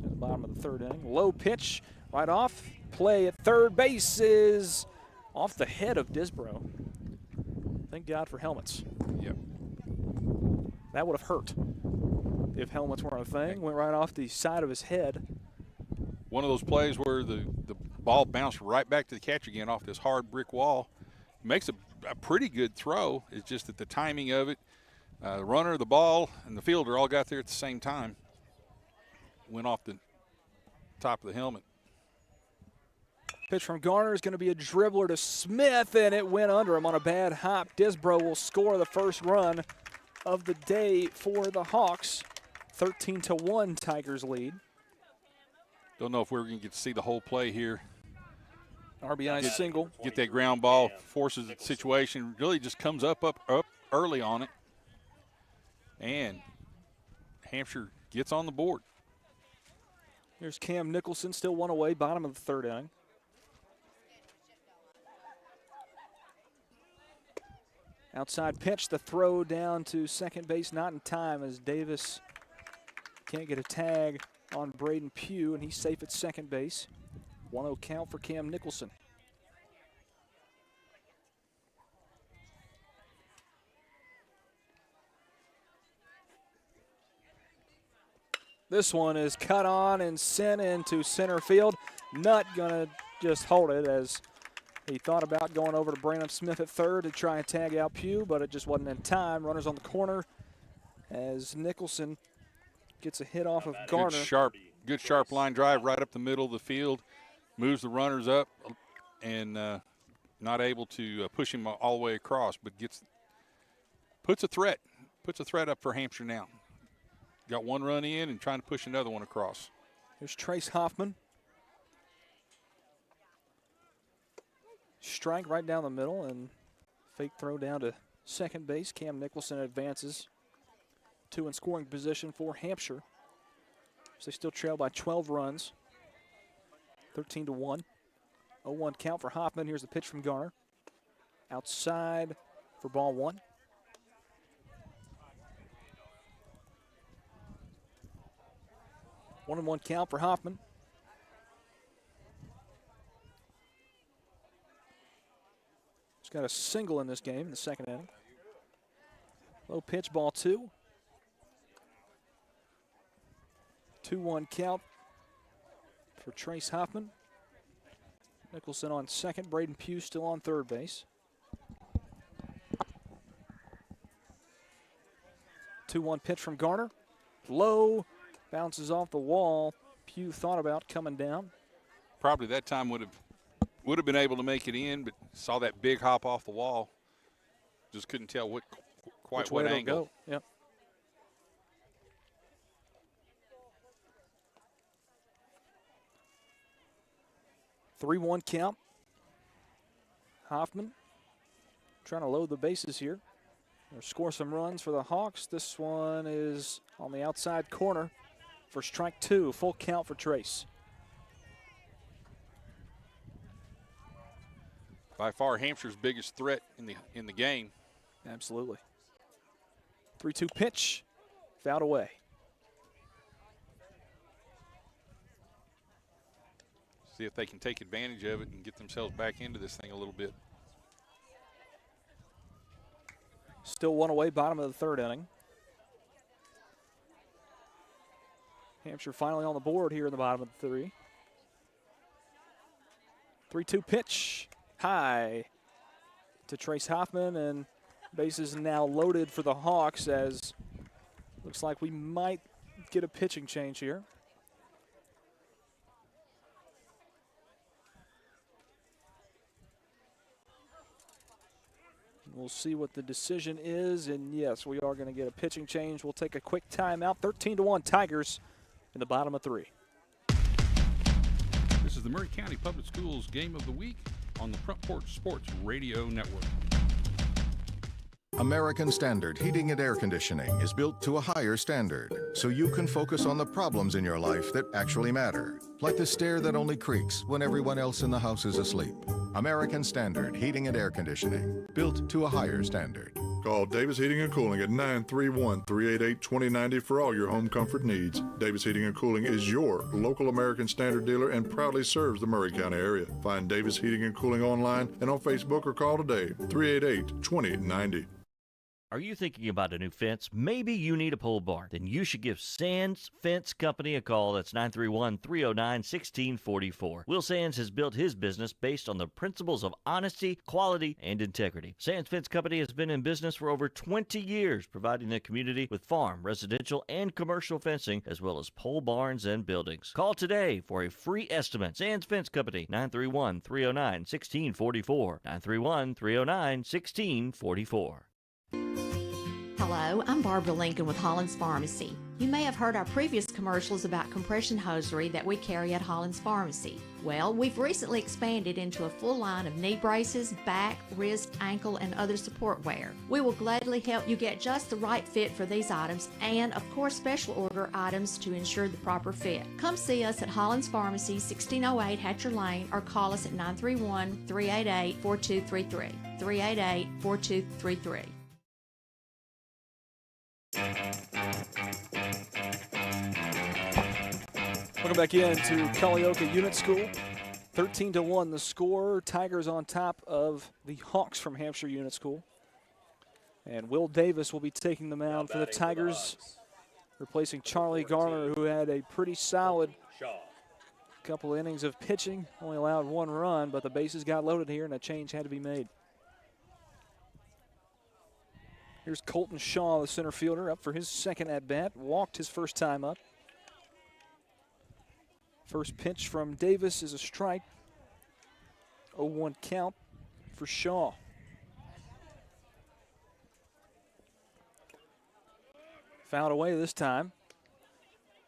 bottom of the third inning. Low pitch right off. Play at third base is off the head of Disbro. Thank God for helmets. Yep. That would have hurt if helmets weren't a thing. Went right off the side of his head. One of those plays where the ball bounced right back to the catcher again off this hard brick wall. Makes a pretty good throw. It's just that the timing of it, the runner, the ball, and the fielder all got there at the same time. Went off the top of the helmet. Pitch from Garner is going to be a dribbler to Smith, and it went under him on a bad hop. Disbro will score the first run of the day for the Hawks. 13-1 Tigers lead. Don't know if we're going to get to see the whole play here. RBI single. Get that ground ball, forces the situation, really just comes up early on it. And Hampshire gets on the board. Here's Cam Nicholson, still 1 away, bottom of the third inning. Outside pitch, the throw down to second base, not in time as Davis can't get a tag on Braden Pugh, and he's safe at second base. 1-0 count for Cam Nicholson. This one is cut on and sent into center field. Nutt gonna just hold it as he thought about going over to Brandon Smith at third to try and tag out Pugh, but it just wasn't in time. Runners on the corner as Nicholson gets a hit off of Garner. Good sharp line drive right up the middle of the field. Moves the runners up and not able to push him all the way across, but puts a threat up for Hampshire now. Got one run in and trying to push another one across. Here's Trace Hoffman. Strike right down the middle and fake throw down to second base. Cam Nicholson advances to in scoring position for Hampshire. So they still trail by 12 runs. 13-1. 0-1 count for Hoffman. Here's the pitch from Garner. Outside for ball one. One and one count for Hoffman. He's got a single in this game in the second inning. Low pitch, ball two. 2-1 count for Trace Hoffman. Nicholson on second. Braden Pugh still on third base. 2-1 pitch from Garner. Low, bounces off the wall. Pugh thought about coming down. Probably that time would have been able to make it in, but saw that big hop off the wall. Just couldn't tell what angle. Go. Yep. Three-one count. Hoffman trying to load the bases here. Or score some runs for the Hawks. This one is on the outside corner for strike two. Full count for Trace. By far Hampshire's biggest threat in the game. Absolutely. 3-2 pitch. Fouled away. see if they can take advantage of it and get themselves back into this thing a little bit. Still one away, bottom of the third inning. Hampshire finally on the board here in the bottom of the three. 3-2 pitch, high to Trace Hoffman, and bases now loaded for the Hawks as looks like we might get a pitching change here. We'll see what the decision is, and yes, we are going to get a pitching change. We'll take a quick timeout. 13-1 Tigers in the bottom of three. This is the Maury County Public Schools Game of the Week on the Front Porch Sports Radio Network. American Standard Heating and Air Conditioning is built to a higher standard, so you can focus on the problems in your life that actually matter, like the stair that only creaks when everyone else in the house is asleep. American Standard Heating and Air Conditioning, built to a higher standard. Call Davis Heating and Cooling at 931-388-2090 for all your home comfort needs. Davis Heating and Cooling is your local American Standard dealer and proudly serves the Maury County area. Find Davis Heating and Cooling online and on Facebook or call today, 388-2090. Are you thinking about a new fence? Maybe you need a pole barn. Then you should give Sands Fence Company a call. That's 931-309-1644. Will Sands has built his business based on the principles of honesty, quality, and integrity. Sands Fence Company has been in business for over 20 years, providing the community with farm, residential, and commercial fencing, as well as pole barns and buildings. Call today for a free estimate. Sands Fence Company, 931-309-1644. 931-309-1644. Hello, I'm Barbara Lincoln with Holland's Pharmacy. You may have heard our previous commercials about compression hosiery that we carry at Holland's Pharmacy. Well, we've recently expanded into a full line of knee braces, back, wrist, ankle, and other support wear. We will gladly help you get just the right fit for these items and, of course, special order items to ensure the proper fit. Come see us at Holland's Pharmacy, 1608 Hatcher Lane, or call us at 931-388-4233. 388-4233. Welcome back into Culleoka Unit School. 13-1 the score. Tigers on top of the Hawks from Hampshire Unit School. And Will Davis will be taking the mound for the Tigers, replacing Charlie Garner, who had a pretty solid couple innings of pitching. Only allowed one run, but the bases got loaded here and a change had to be made. Here's Colton Shaw, the center fielder, up for his second at-bat. Walked his first time up. First pitch from Davis is a strike. 0-1 count for Shaw. Fouled away this time.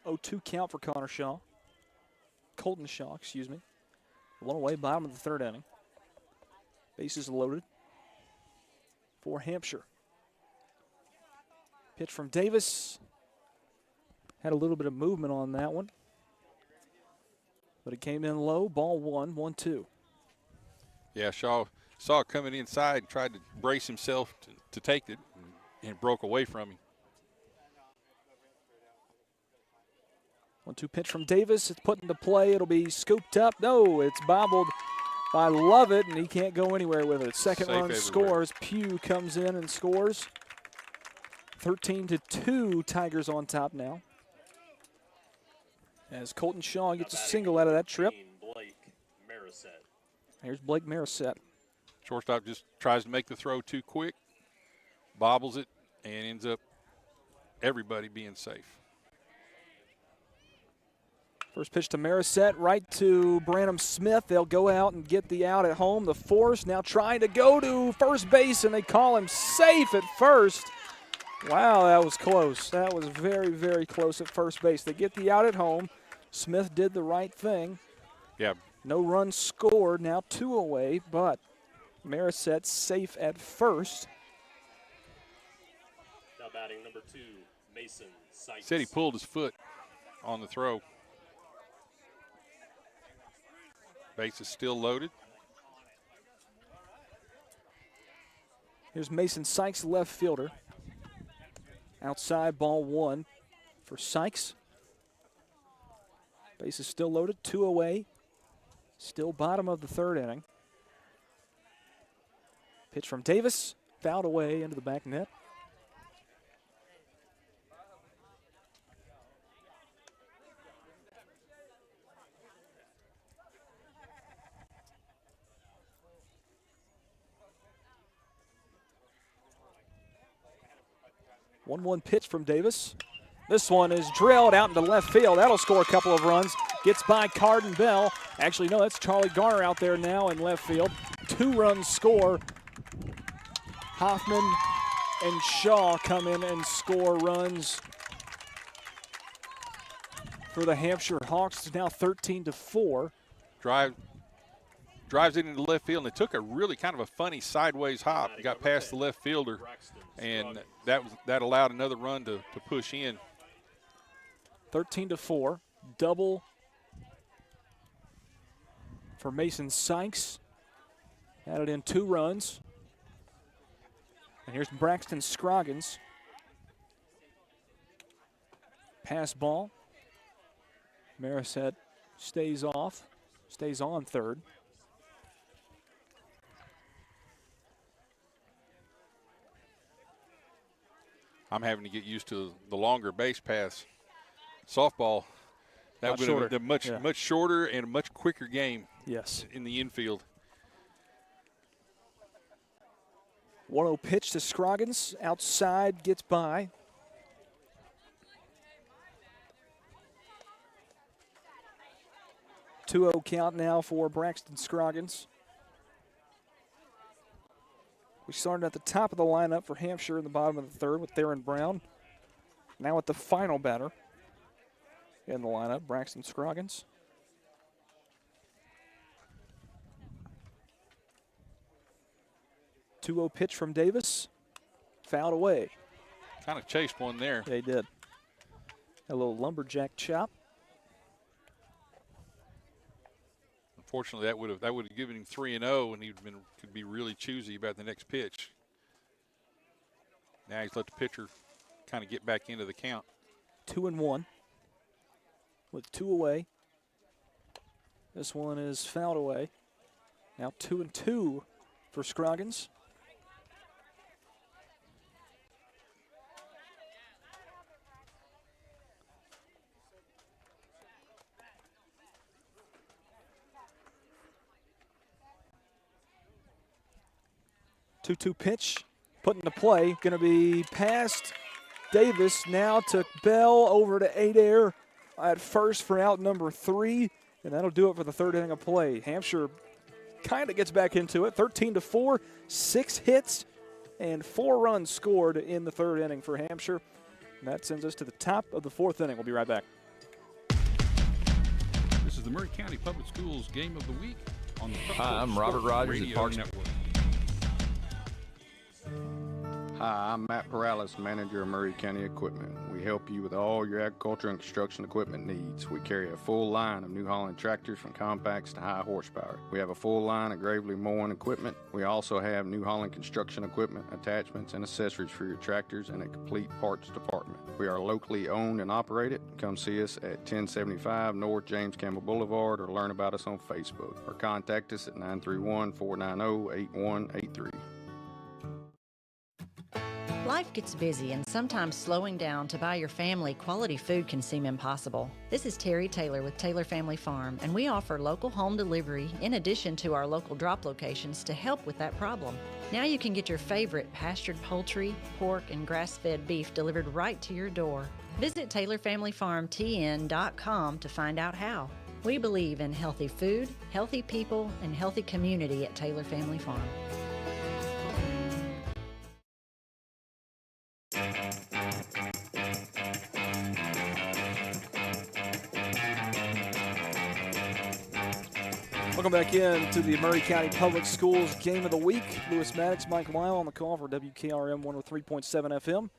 0-2 count for Colton Shaw, excuse me. One away, bottom of the third inning. Bases loaded for Hampshire. Pitch from Davis. Had a little bit of movement on that one, but it came in low. Ball 1-1-2. Yeah, Shaw saw it coming inside and tried to brace himself to take it, and it broke away from him. 1-2 pitch from Davis. It's put into play. It'll be scooped up. No, it's bobbled by Lovett, and he can't go anywhere with it. Second Safe run everywhere. scores. Pugh comes in and scores. 13-2, Tigers on top now. As Colton Shaw gets a single out of that trip. Here's Blake Marisette. Shortstop just tries to make the throw too quick, bobbles it, and ends up everybody being safe. First pitch to Marisette, right to Branham Smith. They'll go out and get the out at home. The force now trying to go to first base, and they call him safe at first. Wow, that was close. That was very, very close at first base. They get the out at home. Smith did the right thing. Yeah. No runs scored, now 2 away, but Marisette safe at first. Now batting number 2, Mason Sykes. Said he pulled his foot on the throw. Base is still loaded. Here's Mason Sykes, left fielder. Outside, ball 1 for Sykes. Base is still loaded, 2 away. Still bottom of the third inning. Pitch from Davis, fouled away into the back net. One pitch from Davis. This one is drilled out into left field. That'll score a couple of runs. Gets by Carden Bell. Actually, no, that's Charlie Garner out there now in left field. 2 runs score. Hoffman and Shaw come in and score runs for the Hampshire Hawks. It's now 13-4. Drives it into left field, and it took a really kind of a funny sideways hop. Got past the left fielder, and that allowed another run to push in. 13-4. Double for Mason Sykes. Added in 2 runs. And here's Braxton Scroggins. Pass ball. Marisette stays on third. I'm having to get used to the longer base pass. Softball, that would have been a much shorter and a much quicker game. Yes. In the infield. 1-0 pitch to Scroggins. Outside, gets by. Two-0 count now for Braxton Scroggins. We started at the top of the lineup for Hampshire in the bottom of the third with Theron Brown. Now at the final batter in the lineup, Braxton Scroggins. 2-0 pitch from Davis. Fouled away. Kind of chased one there. They did. A little lumberjack chop. Unfortunately, that would have given him 3-0, and could be really choosy about the next pitch. Now he's let the pitcher kind of get back into the count. 2-1 with 2 away. This one is fouled away. Now 2-2 for Scroggins. Two pitch, put into play, going to be past Davis now to Bell over to Adair at first for out number 3, and that'll do it for the third inning of play. Hampshire kind of gets back into it, 13-4, 6 hits and 4 runs scored in the third inning for Hampshire. And that sends us to the top of the 4th inning. We'll be right back. This is the Maury County Public Schools Game of the Week on the Hi, I'm Robert Rogers at Parks Network. Hi, I'm Matt Perales, manager of Maury County Equipment. We help you with all your agriculture and construction equipment needs. We carry a full line of New Holland tractors from compacts to high horsepower. We have a full line of Gravely mowing equipment. We also have New Holland construction equipment, attachments, and accessories for your tractors and a complete parts department. We are locally owned and operated. Come see us at 1075 North James Campbell Boulevard or learn about us on Facebook or contact us at 931-490-8183. Life gets busy, and sometimes slowing down to buy your family quality food can seem impossible. This is Terry Taylor with Taylor Family Farm, and we offer local home delivery in addition to our local drop locations to help with that problem. Now you can get your favorite pastured poultry, pork, and grass-fed beef delivered right to your door. Visit TaylorFamilyFarmTN.com to find out how. We believe in healthy food, healthy people, and healthy community at Taylor Family Farm. Welcome back in to the Maury County Public Schools Game of the Week. Lewis Maddox, Mike Lyle on the call for WKRM 103.7 FM.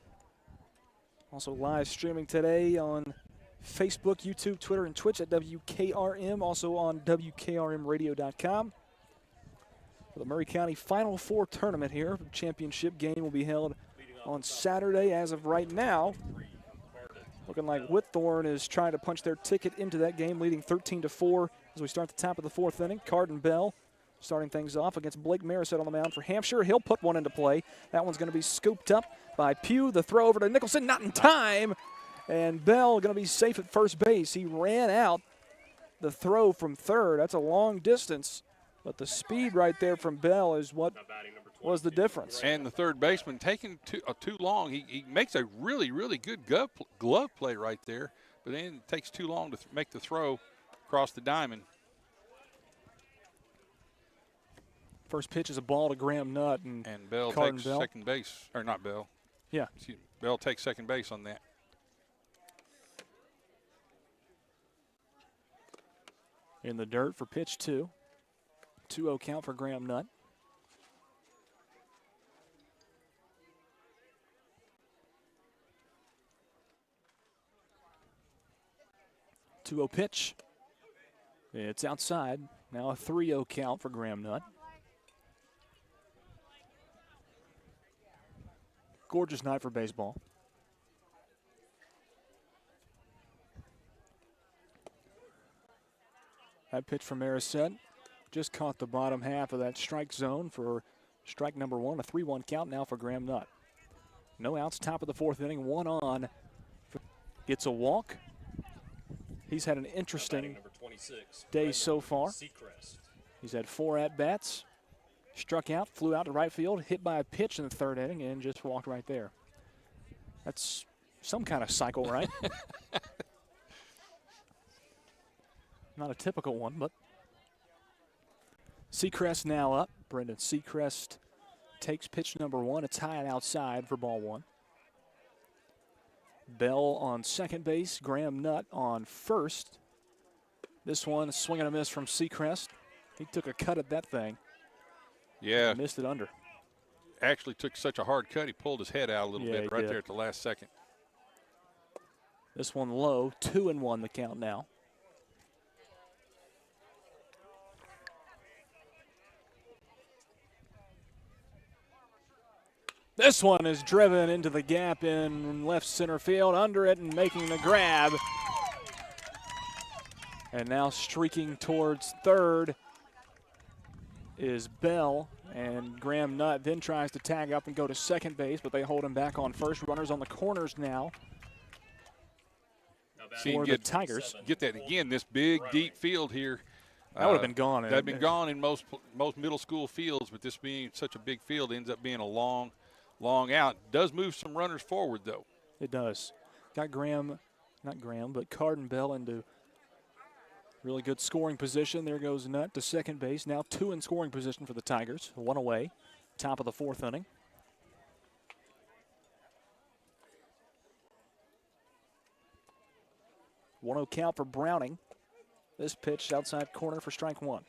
Also live streaming today on Facebook, YouTube, Twitter, and Twitch at WKRM. Also on WKRMradio.com. For the Maury County Final Four tournament here, the championship game will be held on Saturday. As of right now, looking like Whitthorne is trying to punch their ticket into that game, leading 13-4 as we start the top of the 4th inning. Carden Bell starting things off against Blake Marisette on the mound for Hampshire. He'll put one into play. That one's going to be scooped up by Pugh. The throw over to Nicholson, not in time. And Bell going to be safe at first base. He ran out the throw from third. That's a long distance, but the speed right there from Bell is what was the difference. And the third baseman taking too long. He makes a really, really good glove play right there, but then it takes too long to make the throw across the diamond. First pitch is a ball to Graham Nutt, and Bell Carden takes Bell. second base, or not Bell. Yeah. Bell takes second base on that. In the dirt for pitch 2. 2-0 count for Graham Nutt. Pitch. It's outside. Now a 3-0 count for Graham Nutt. Gorgeous night for baseball. That pitch from Marisette just caught the bottom half of that strike zone for strike number 1. A 3-1 count now for Graham Nutt. No outs, top of the 4th inning. 1 on. Gets a walk. He's had an interesting day so far. He's had 4 at-bats. Struck out, flew out to right field, hit by a pitch in the 3rd inning, and just walked right there. That's some kind of cycle, right? Not a typical one, but Seacrest now up. Brendan Seacrest takes pitch number 1. It's high and outside for ball 1. Bell on second base, Graham Nutt on first. This one, a swing and a miss from Seacrest. He took a cut at that thing. Yeah. Missed it under. Actually took such a hard cut, he pulled his head out a little bit right there at the last second. This one low, 2-1 the count now. This one is driven into the gap in left center field, under it and making the grab. And now streaking towards third is Bell, and Graham Nutt then tries to tag up and go to second base, but they hold him back on first. Runners on the corners now for the Tigers. Get that again, this big, deep field here. That would have been gone. That would have been gone in most middle school fields, but this being such a big field ends up being a long out. Does move some runners forward, though. It does. Got Carden Bell into really good scoring position. There goes Nutt to second base. Now 2 in scoring position for the Tigers. 1 away. Top of the 4th inning. One-0 count for Browning. This pitch outside corner for strike 1.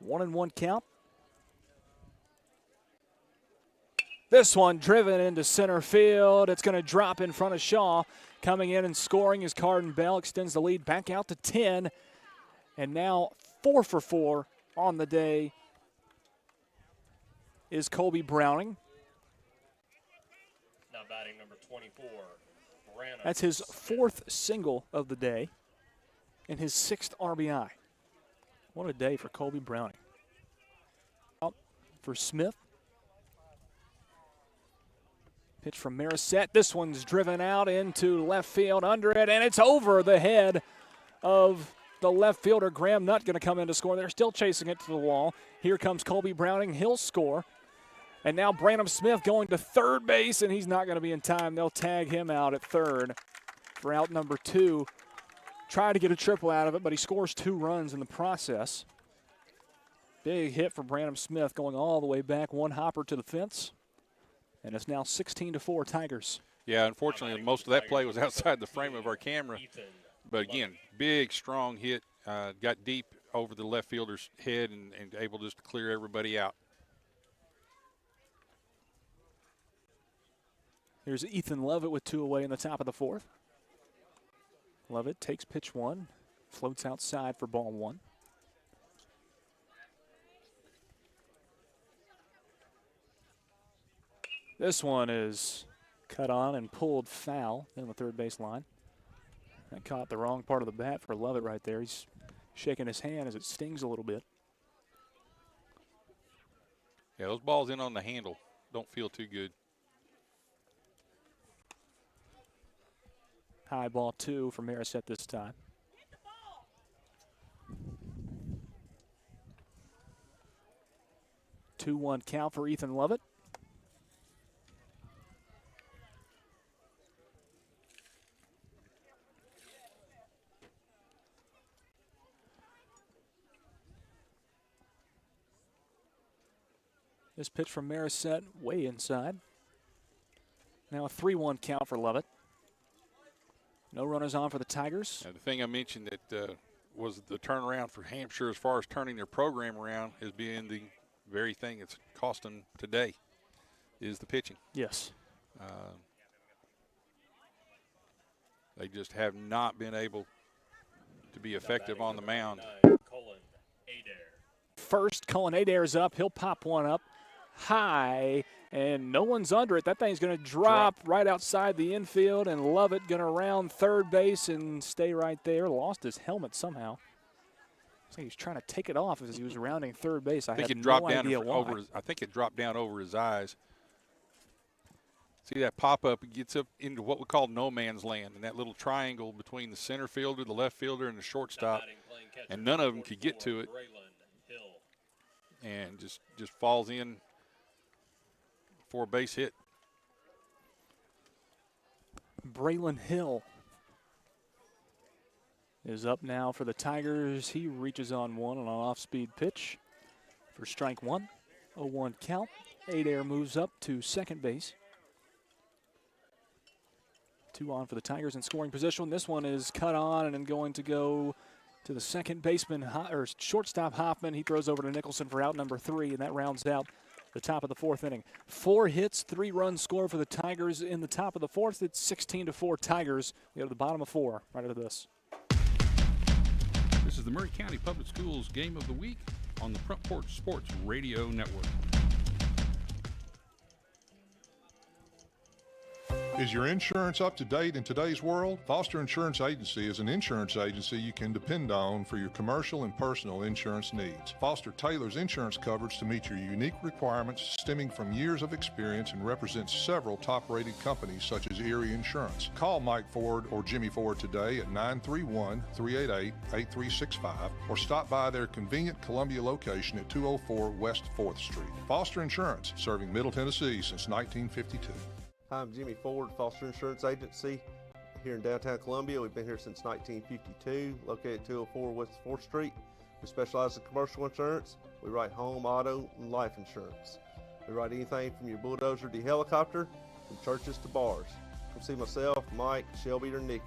1-1 count. This one driven into center field. It's going to drop in front of Shaw. Coming in and scoring is Carden Bell. Extends the lead back out to 10. And now 4 for 4 on the day is Colby Browning. Now batting number 24, Brandon. That's his 4th single of the day and his 6th RBI. What a day for Colby Browning. Out for Smith. Pitch from Marisette. This one's driven out into left field, under it, and it's over the head of the left fielder. Graham Nutt going to come in to score. They're still chasing it to the wall. Here comes Colby Browning. He'll score. And now Brandon Smith going to third base, and he's not going to be in time. They'll tag him out at third for out number 2. Try to get a triple out of it, but he scores 2 runs in the process. Big hit for Brandon Smith going all the way back. 1 hopper to the fence. And it's now 16-4 Tigers. Yeah, unfortunately, most of that play was outside the frame of our camera. But again, big, strong hit. Got deep over the left fielder's head and able just to clear everybody out. Here's Ethan Lovett with 2 away in the top of the 4th. Lovett takes pitch 1, floats outside for ball 1. This one is cut on and pulled foul in the third base line. That caught the wrong part of the bat for Lovett right there. He's shaking his hand as it stings a little bit. Yeah, those balls in on the handle don't feel too good. High ball 2 for Marisette this time. Two 2-1 count for Ethan Lovett. This pitch from Marisette way inside. Now a 3-1 count for Lovett. No runners on for the Tigers. Now, the thing I mentioned that was the turnaround for Hampshire as far as turning their program around is being the very thing that's cost them today is the pitching. Yes. They just have not been able to be effective on the mound. First, Cullen Adair's up. He'll pop one up high, and no one's under it. That thing's going to drop right outside the infield, and Lovett going to round third base and stay right there. Lost his helmet somehow. I think he was trying to take it off as he was rounding third base. I think it dropped down over his, I think it dropped down over his eyes. See that pop up? It gets up into what we call no man's land, and that little triangle between the center fielder, the left fielder, and the shortstop, and none of them could get to it, and just falls in for a base hit. Braylon Hill is up now for the Tigers. He reaches on one on an off-speed pitch for strike one. 0-1 count. Adair moves up to second base. 2 on for the Tigers in scoring position. This one is cut on and then going to go to the second baseman, or shortstop Hoffman. He throws over to Nicholson for out number 3, and that rounds out the top of the 4th inning. 4 hits, 3 runs scored for the Tigers in the top of the 4th. It's 16-4 Tigers. We go to the bottom of 4 right after this. This is the Murray County Public Schools Game of the Week on the Front Porch Sports Radio Network. Is your insurance up to date in today's world? Foster Insurance Agency is an insurance agency you can depend on for your commercial and personal insurance needs. Foster tailors insurance coverage to meet your unique requirements stemming from years of experience and represents several top-rated companies such as Erie Insurance. Call Mike Ford or Jimmy Ford today at 931-388-8365 or stop by their convenient Columbia location at 204 West 4th Street. Foster Insurance, serving Middle Tennessee since 1952. Hi, I'm Jimmy Ford, Foster Insurance Agency here in downtown Columbia. We've been here since 1952, located at 204 West 4th Street. We specialize in commercial insurance. We write home, auto, and life insurance. We write anything from your bulldozer to your helicopter, from churches to bars. Come see myself, Mike, Shelby, or Nikki.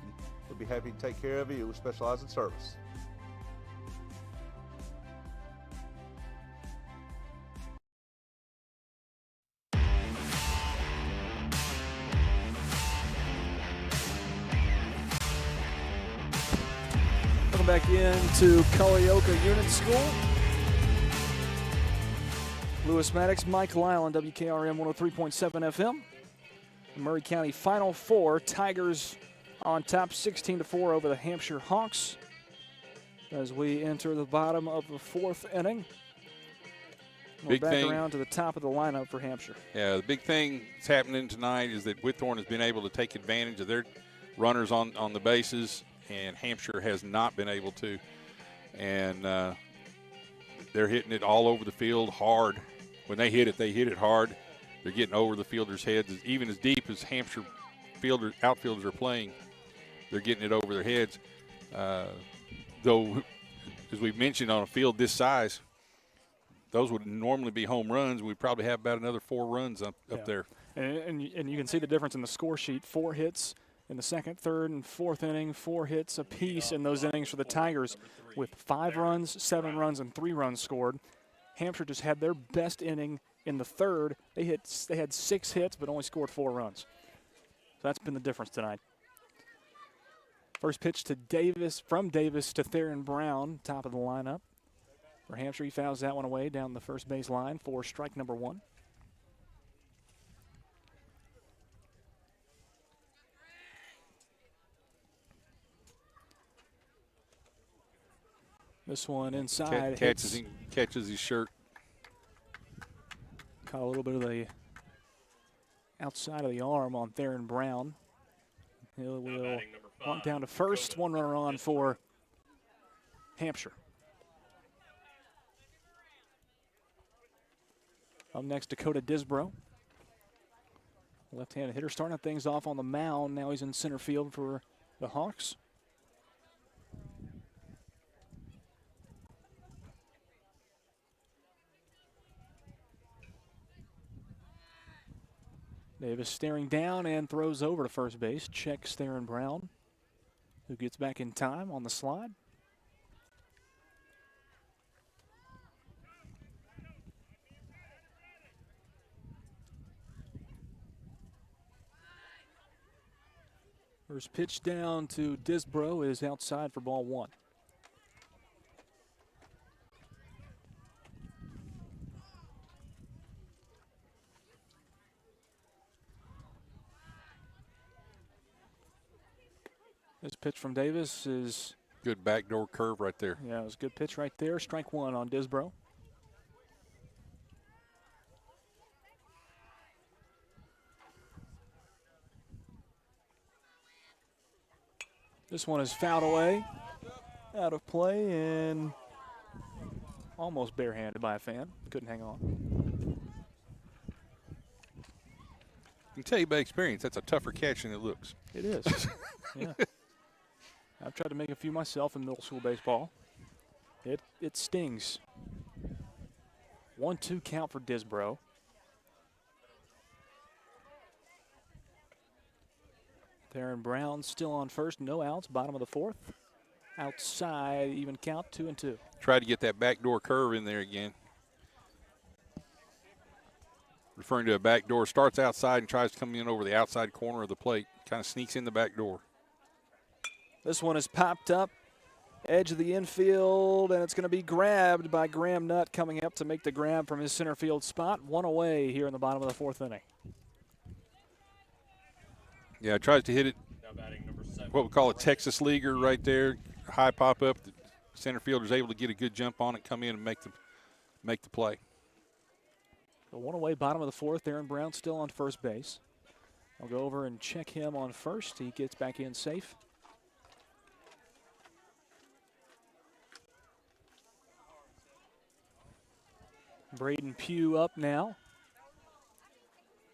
We'll be happy to take care of you. We specialize in service. Back into Culleoka Unit School. Lewis Maddox, Mike Lyle on WKRM 103.7 FM. The Murray County Final Four. Tigers on top 16-4 over the Hampshire Hawks as we enter the bottom of the 4th inning. We're back around to the top of the lineup for Hampshire. Yeah, the big thing that's happening tonight is that Whitthorne has been able to take advantage of their runners on the bases, and Hampshire has not been able to. And they're hitting it all over the field hard. When they hit it hard. They're getting over the fielders' heads. Even as deep as Hampshire outfielders are playing, they're getting it over their heads. Though, as we've mentioned, on a field this size, those would normally be home runs. We'd probably have about another 4 runs up there. And you can see the difference in the score sheet. 4 hits in the 2nd, 3rd, and 4th inning, 4 hits apiece in those innings for the Tigers with 5 runs, 7 runs, and 3 runs scored. Hampshire just had their best inning in the 3rd. They had 6 hits but only scored 4 runs. So that's been the difference tonight. First pitch to from Davis to Theron Brown, top of the lineup. For Hampshire, he fouls that one away down the first base line for strike number 1. This one inside. Catches his shirt. Caught a little bit of the outside of the arm on Theron Brown. He will hunt down to first. One runner on for Hampshire. Up next, Dakota Disbro. Left-handed hitter starting things off on the mound. Now he's in center field for the Hawks. Davis staring down and throws over to first base. Checks Theron Brown, who gets back in time on the slide. First pitch down to Disbro is outside for ball one. This pitch from Davis is... Good backdoor curve right there. Yeah, it was a good pitch right there. Strike one on Disbro. This one is fouled away, out of play, and almost barehanded by a fan. Couldn't hang on. I can tell you by experience, that's a tougher catch than it looks. It is. Yeah. I've tried to make a few myself in middle school baseball. It stings. 1-2 count for Disbro. Theron Brown still on first, no outs, bottom of the fourth. Outside, even count, 2-2. Try to get that backdoor curve in there again. Referring to a backdoor, starts outside and tries to come in over the outside corner of the plate. Kind of sneaks in the back door. This one is popped up, edge of the infield, and it's going to be grabbed by Graham Nutt coming up to make the grab from his center field spot. One away here in the bottom of the fourth inning. Yeah, tries to hit it, what we call a Texas leaguer right there. High pop up. The center fielder's able to get a good jump on it, come in and make the play. So one away, bottom of the fourth. Theron Brown still on first base. I'll go over and check him on first. He gets back in safe. Braden Pugh up now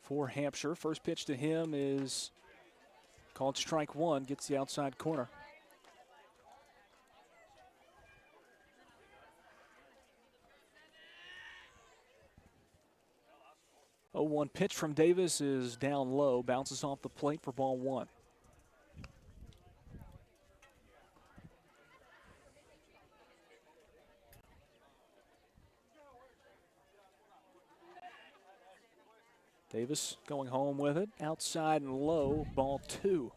for Hampshire. First pitch to him is called strike one, gets the outside corner. Oh, 1 pitch from Davis is down low, bounces off the plate for ball one. Davis going home with it, outside and low, ball two.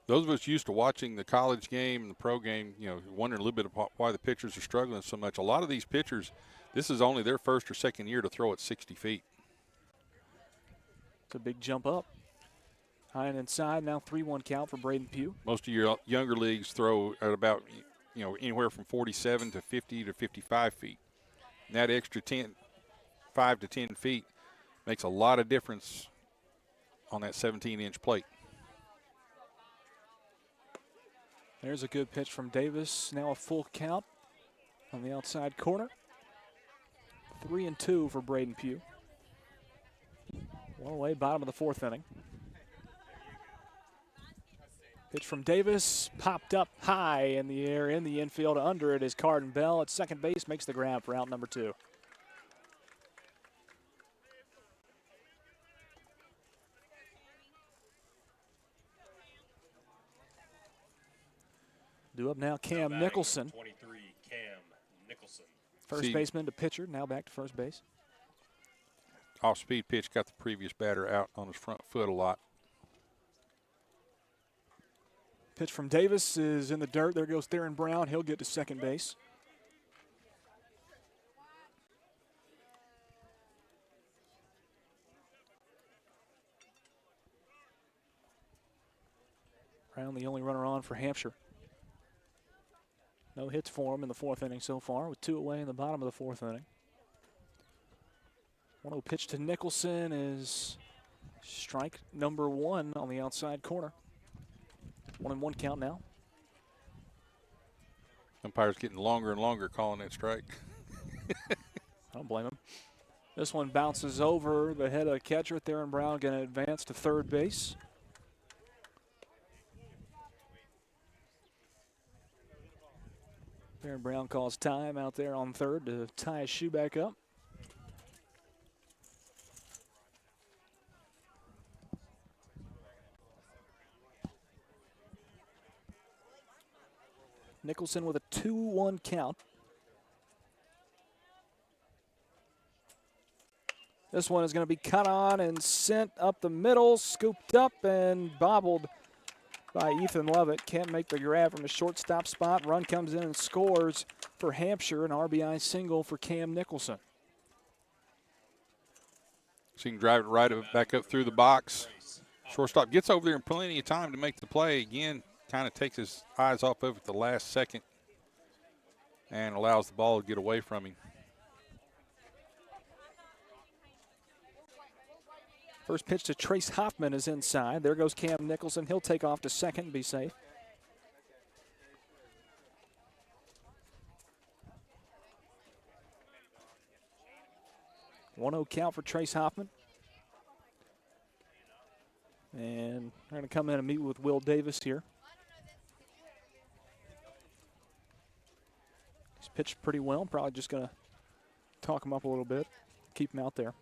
Those of us used to watching the college game and the pro game, wondering a little bit about why the pitchers are struggling so much. A lot of these pitchers, this is only their first or second year to throw at 60 feet. It's a big jump up. High and inside, now 3-1 count for Braden Pugh. Most of your younger leagues throw at about, anywhere from 47 to 50 to 55 feet. And that extra 5 to 10 feet makes a lot of difference on that 17-inch plate. There's a good pitch from Davis. Now a full count on the outside corner. 3-2 for Braden Pugh. One away, bottom of the fourth inning. Pitch from Davis, popped up high in the air, in the infield. Under it is Carden Bell at second base, makes the grab for out number two. Due up now, Cam Nicholson. 23, Cam Nicholson. First baseman to pitcher, now back to first base. Off-speed pitch got the previous batter out on his front foot a lot. Pitch from Davis is in the dirt. There goes Theron Brown. He'll get to second base. Brown the only runner on for Hampshire. No hits for him in the fourth inning so far, with 2 away in the bottom of the fourth inning. 1-0 pitch to Nicholson is strike number 1 on the outside corner. 1-1 count now. Umpire's getting longer and longer calling that strike. I don't blame him. This one bounces over the head of the catcher. Theron Brown going to advance to third base. Theron Brown calls time out there on third to tie his shoe back up. Nicholson with a 2-1 count. This one is going to be cut on and sent up the middle, scooped up and bobbled by Ethan Lovett. Can't make the grab from a shortstop spot. Run comes in and scores for Hampshire, an RBI single for Cam Nicholson. So you can drive it right back up through the box. Shortstop gets over there in plenty of time to make the play. Again, kind of takes his eyes off of it the last second and allows the ball to get away from him. First pitch to Trace Hoffman is inside. There goes Cam Nicholson. He'll take off to second and be safe. One-0 count for Trace Hoffman. And we're going to come in and meet with Will Davis here. He's pitched pretty well. Probably just going to talk him up a little bit, keep him out there.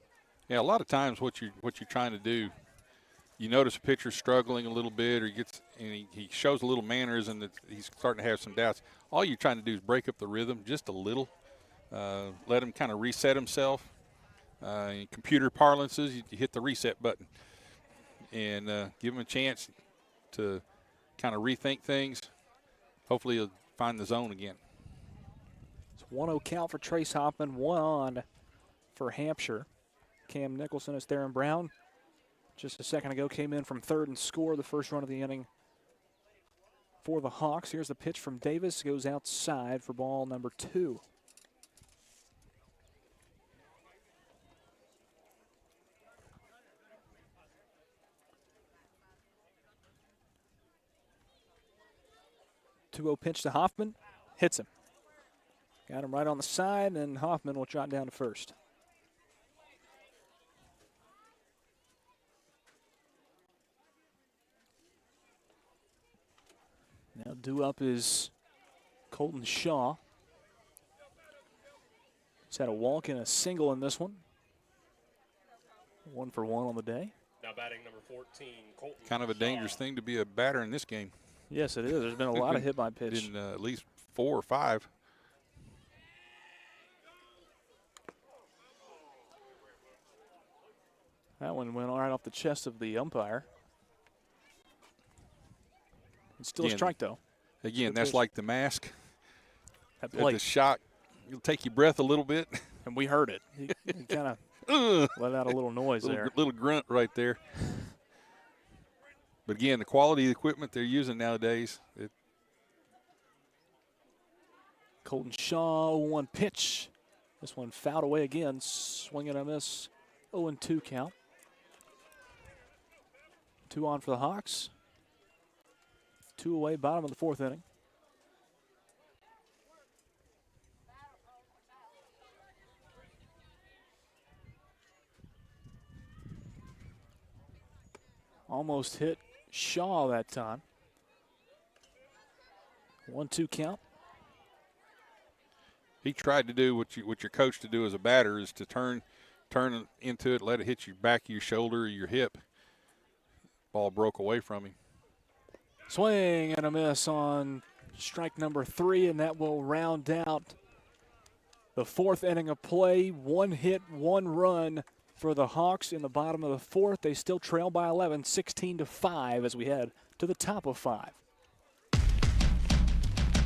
Yeah, a lot of times what you're trying to do, you notice a pitcher's struggling a little bit, or he shows a little mannerism that he's starting to have some doubts. All you're trying to do is break up the rhythm just a little, let him kind of reset himself. In computer parlances, you hit the reset button and give him a chance to kind of rethink things. Hopefully he'll find the zone again. It's 1-0 count for Trace Hoffman, 1 on for Hampshire. Cam Nicholson is Theron Brown. Just a second ago came in from third and scored the first run of the inning for the Hawks. Here's the pitch from Davis. Goes outside for ball number 2. Two-0 pitch to Hoffman. Hits him. Got him right on the side, and Hoffman will trot down to first. Now due up is Colton Shaw. He's had a walk and a single in this one. 1 for 1 on the day. Now batting number 14, Colton Kind of a dangerous thing to be a batter in this game. Yes, it is. There's been a lot of hit by pitch. Been at least 4 or 5. That one went right off the chest of the umpire. It's still a strike, though. Again, that's like the mask. At the shot, you'll take your breath a little bit. And we heard it. He kind of let out a little noise there. Little grunt right there. But again, the quality of the equipment they're using nowadays. Colton Shaw, 1 pitch. This one fouled away again. Swing and a miss. 0-2 count. 2 on for the Hawks. 2 away, bottom of the 4th inning. Almost hit Shaw that time. 1-2 count. He tried to do what your coach to do as a batter is to turn into it, let it hit your back of your shoulder or your hip. Ball broke away from him. Swing and a miss on strike number 3, and that will round out the 4th inning of play. 1 hit, 1 run for the Hawks in the bottom of the 4th. They still trail by 11, 16-5 as we head to the top of 5.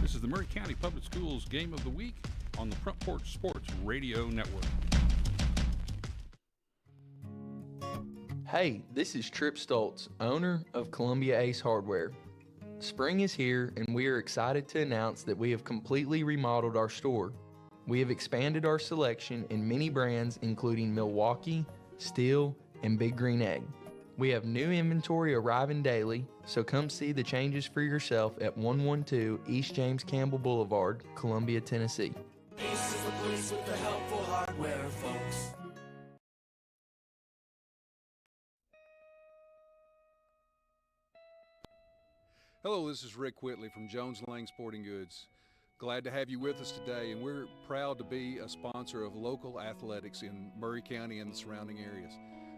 This is the Maury County Public Schools Game of the Week on the Front Porch Sports Radio Network. Hey, this is Trip Stoltz, owner of Columbia Ace Hardware. Spring is here, and we are excited to announce that we have completely remodeled our store. We have expanded our selection in many brands, including Milwaukee, Steel, and Big Green Egg. We have new inventory arriving daily, so come see the changes for yourself at 112 East James Campbell Boulevard, Columbia, Tennessee. Ace is the place with the helpful hardware, folks. Hello, this is Rick Whitley from Jones Lang Sporting Goods. Glad to have you with us today, and we're proud to be a sponsor of local athletics in Murray County and the surrounding areas.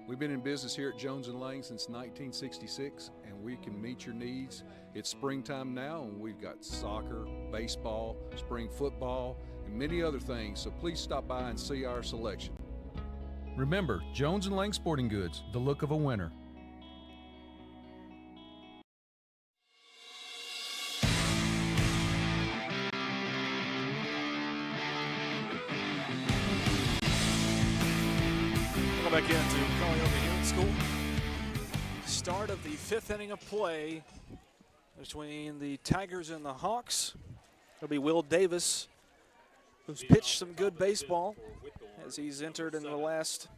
We've been in business here at Jones & Lang since 1966, and we can meet your needs. It's springtime now, and we've got soccer, baseball, spring football, and many other things, so please stop by and see our selection. Remember, Jones & Lang Sporting Goods, the look of a winner. Back into Culleoka Unit School. Start of the 5th inning of play between the Tigers and the Hawks. It'll be Will Davis, who's pitched some good baseball as he's entered in the last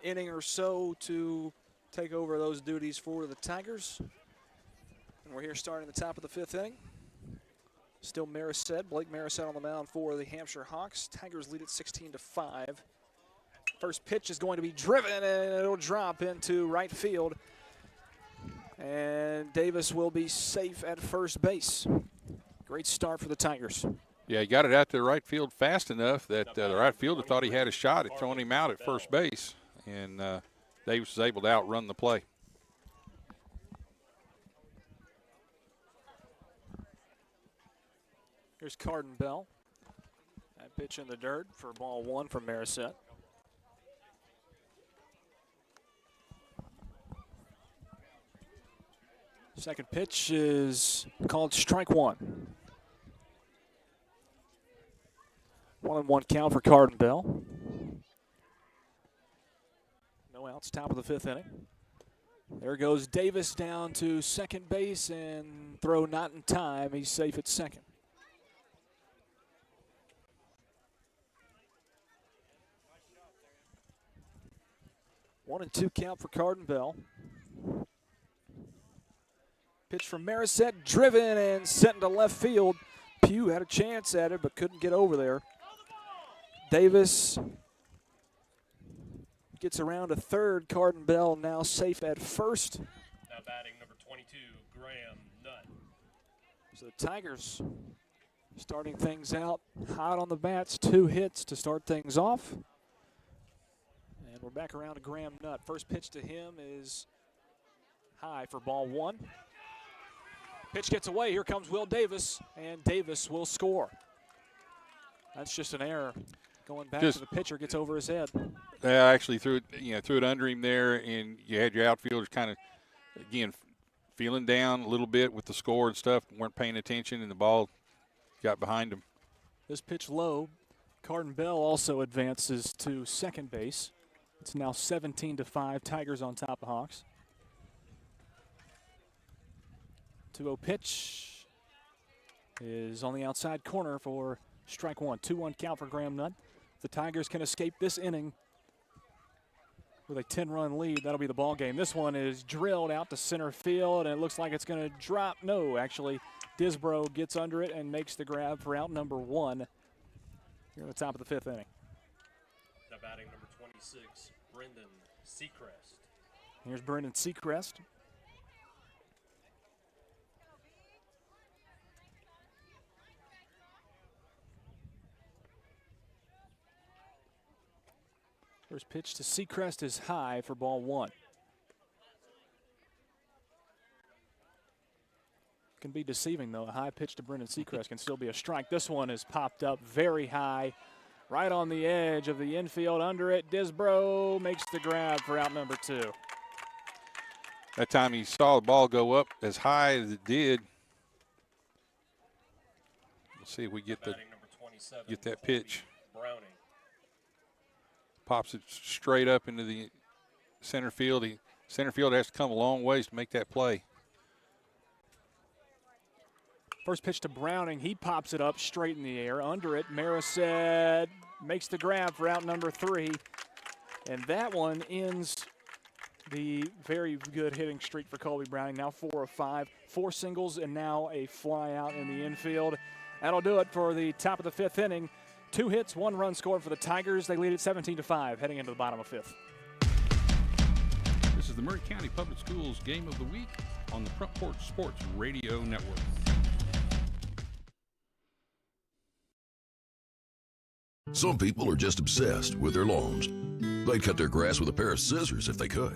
inning or so to take over those duties for the Tigers. And we're here starting the top of the 5th inning. Still Blake Marisette on the mound for the Hampshire Hawks. Tigers lead it 16-5. First pitch is going to be driven, and it'll drop into right field. And Davis will be safe at first base. Great start for the Tigers. Yeah, he got it out to the right field fast enough that the right fielder thought he had a shot at throwing him out at first base, and Davis was able to outrun the play. Here's Carden Bell. That pitch in the dirt for ball 1 from Marisette. Second pitch is called strike 1. 1-1 count for Carden Bell. No outs, top of the 5th inning. There goes Davis down to second base, and throw not in time. He's safe at second. One and 2 count for Carden Bell. Pitch from Marisette, driven and sent into left field. Pugh had a chance at it, but couldn't get over there. Davis gets around to third. Carden Bell now safe at first. Now batting number 22, Graham Nutt. So the Tigers starting things out hot on the bats. 2 hits to start things off. And we're back around to Graham Nutt. First pitch to him is high for ball 1. Pitch gets away. Here comes Will Davis, and Davis will score. That's just an error. Going back to the pitcher, gets over his head. Yeah, actually threw it under him there, and you had your outfielders kind of, again, feeling down a little bit with the score and stuff, weren't paying attention, and the ball got behind him. This pitch low. Carden Bell also advances to second base. It's now 17-5. Tigers on top of Hawks. 2-0 pitch is on the outside corner for strike 1. 2-1 count for Graham Nutt. The Tigers can escape this inning with a 10-run lead. That'll be the ball game. This one is drilled out to center field, and it looks like it's going to drop. No, actually, Disbro gets under it and makes the grab for out number 1 here at the top of the 5th inning. Now batting number 26, Brendan Seacrest. Here's Brendan Seacrest. First pitch to Seacrest is high for ball 1. Can be deceiving, though. A high pitch to Brendan Seacrest can still be a strike. This one is popped up very high, right on the edge of the infield. Under it, Disbro makes the grab for out number 2. That time he saw the ball go up as high as it did. We'll see if we get that pitch. Browning. Pops it straight up into the center field. Center field has to come a long ways to make that play. First pitch to Browning. He pops it up straight in the air. Under it, Marisette makes the grab for out number 3. And that one ends the very good hitting streak for Colby Browning. Now 4 of 5, 4 singles, and now a fly out in the infield. That'll do it for the top of the 5th inning. 2 hits, 1 run scored for the Tigers. They lead at 17-5 heading into the bottom of 5th. This is the Maury County Public Schools Game of the Week on the Front Porch Sports Radio Network. Some people are just obsessed with their lawns. They'd cut their grass with a pair of scissors if they could.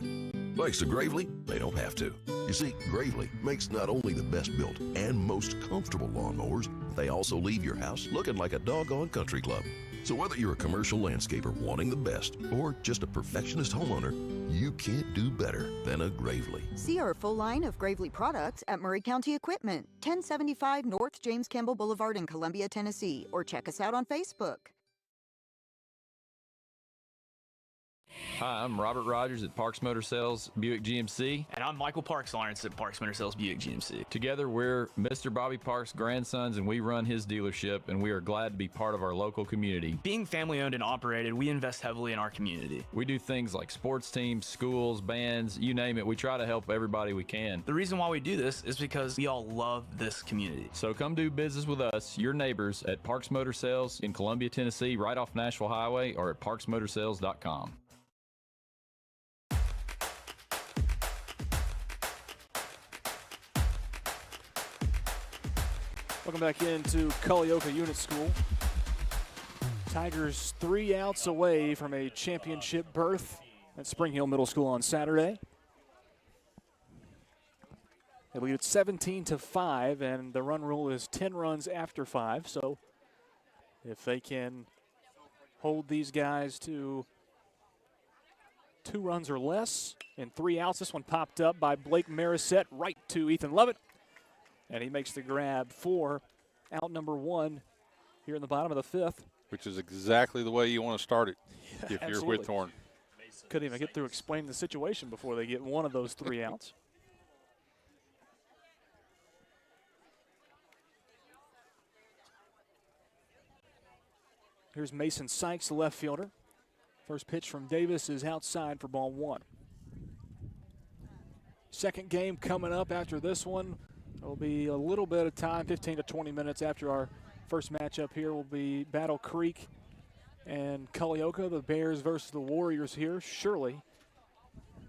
Thanks to Gravely, they don't have to. You see, Gravely makes not only the best built and most comfortable lawnmowers, they also leave your house looking like a doggone country club. So whether you're a commercial landscaper wanting the best or just a perfectionist homeowner, you can't do better than a Gravely. See our full line of Gravely products at Maury County Equipment, 1075 North James Campbell Boulevard in Columbia, Tennessee, or check us out on Facebook. Hi, I'm Robert Rogers at Parks Motor Sales Buick GMC. And I'm Michael Parks Lawrence at Parks Motor Sales Buick GMC. Together, we're Mr. Bobby Parks' grandsons, and we run his dealership, and we are glad to be part of our local community. Being family owned and operated, we invest heavily in our community. We do things like sports teams, schools, bands, you name it. We try to help everybody we can. The reason why we do this is because we all love this community. So come do business with us, your neighbors, at Parks Motor Sales in Columbia, Tennessee, right off Nashville Highway, or at parksmotorsales.com. Welcome back into Culleoka Unit School. Tigers 3 outs away from a championship berth at Spring Hill Middle School on Saturday. They lead at 17-5, and the run rule is 10 runs after 5. So if they can hold these guys to 2 runs or less and 3 outs, this one popped up by Blake Marisette right to Ethan Lovett. And he makes the grab for out number 1 here in the bottom of the 5th. Which is exactly the way you want to start it if Absolutely. you're Whitthorne. Couldn't even get through explaining the situation before they get one of those 3 outs. Here's Mason Sykes, the left fielder. First pitch from Davis is outside for ball 1. Second game coming up after this one. It'll be a little bit of time, 15 to 20 minutes after our first matchup here will be Battle Creek and Culleoka, the Bears versus the Warriors here. Surely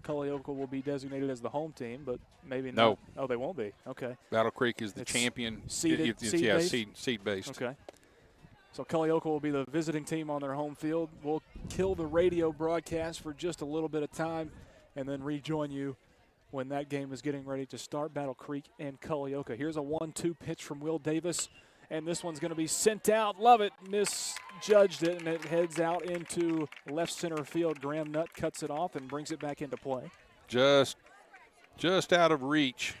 Culleoka will be designated as the home team, but maybe no. not. Oh, they won't be. Okay. Battle Creek is the It's champion. Seeded, Seed based. Okay. So Culleoka will be the visiting team on their home field. We'll kill the radio broadcast for just a little bit of time and then rejoin you when that game is getting ready to start. Battle Creek and Culleoka. Here's a 1-2 pitch from Will Davis, and this one's going to be sent out. Love it. Misjudged it, and it heads out into left center field. Graham Nutt cuts it off and brings it back into play. Just out of reach.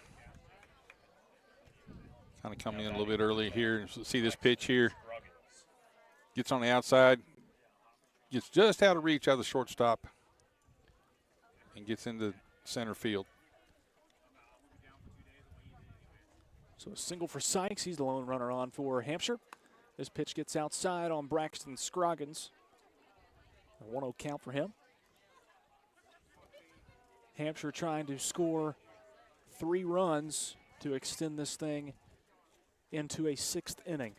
Kind of coming in a little bit early here. See this pitch here. Gets on the outside. Gets just out of reach out of the shortstop and gets into center field. So a single for Sykes. He's the lone runner on for Hampshire. This pitch gets outside on Braxton Scroggins. A 1-0 count for him. Hampshire trying to score 3 runs to extend this thing into a 6th inning.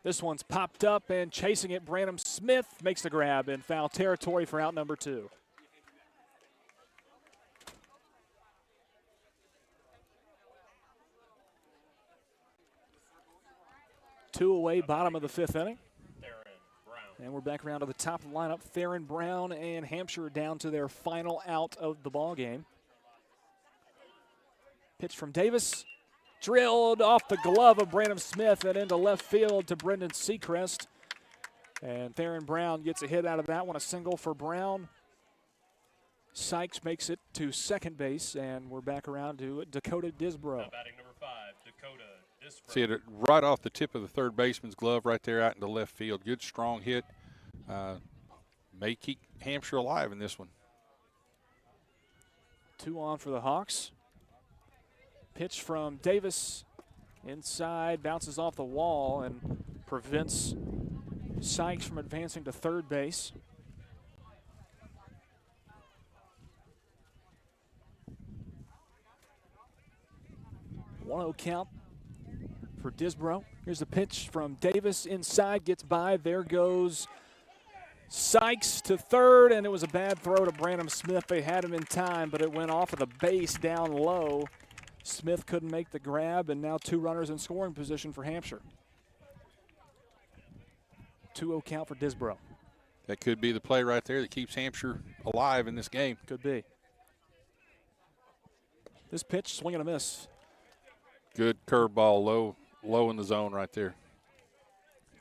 This one's popped up, and chasing it, Branham Smith makes the grab in foul territory for out number 2. Two away, bottom of the 5th inning. And we're back around to the top of the lineup. Theron Brown and Hampshire down to their final out of the ball game. Pitch from Davis. Drilled off the glove of Branham Smith and into left field to Brendan Seacrest. And Theron Brown gets a hit out of that one, a single for Brown. Sykes makes it to second base, and we're back around to Dakota Disbrow. Now batting number 5, Dakota Disbrow. See it right off the tip of the third baseman's glove right there out into left field. Good, strong hit. May keep Hampshire alive in this one. 2 on for the Hawks. Pitch from Davis Inside, bounces off the wall and prevents Sykes from advancing to third base. One-0 count for Disbro. Here's the pitch from Davis inside, gets by. There goes Sykes to third, and it was a bad throw to Branham Smith. They had him in time, but it went off of the base down low. Smith couldn't make the grab, and now 2 runners in scoring position for Hampshire. 2-0 count for Disbro. That could be the play right there that keeps Hampshire alive in this game. Could be. This pitch, swing and a miss. Good curveball, low in the zone right there.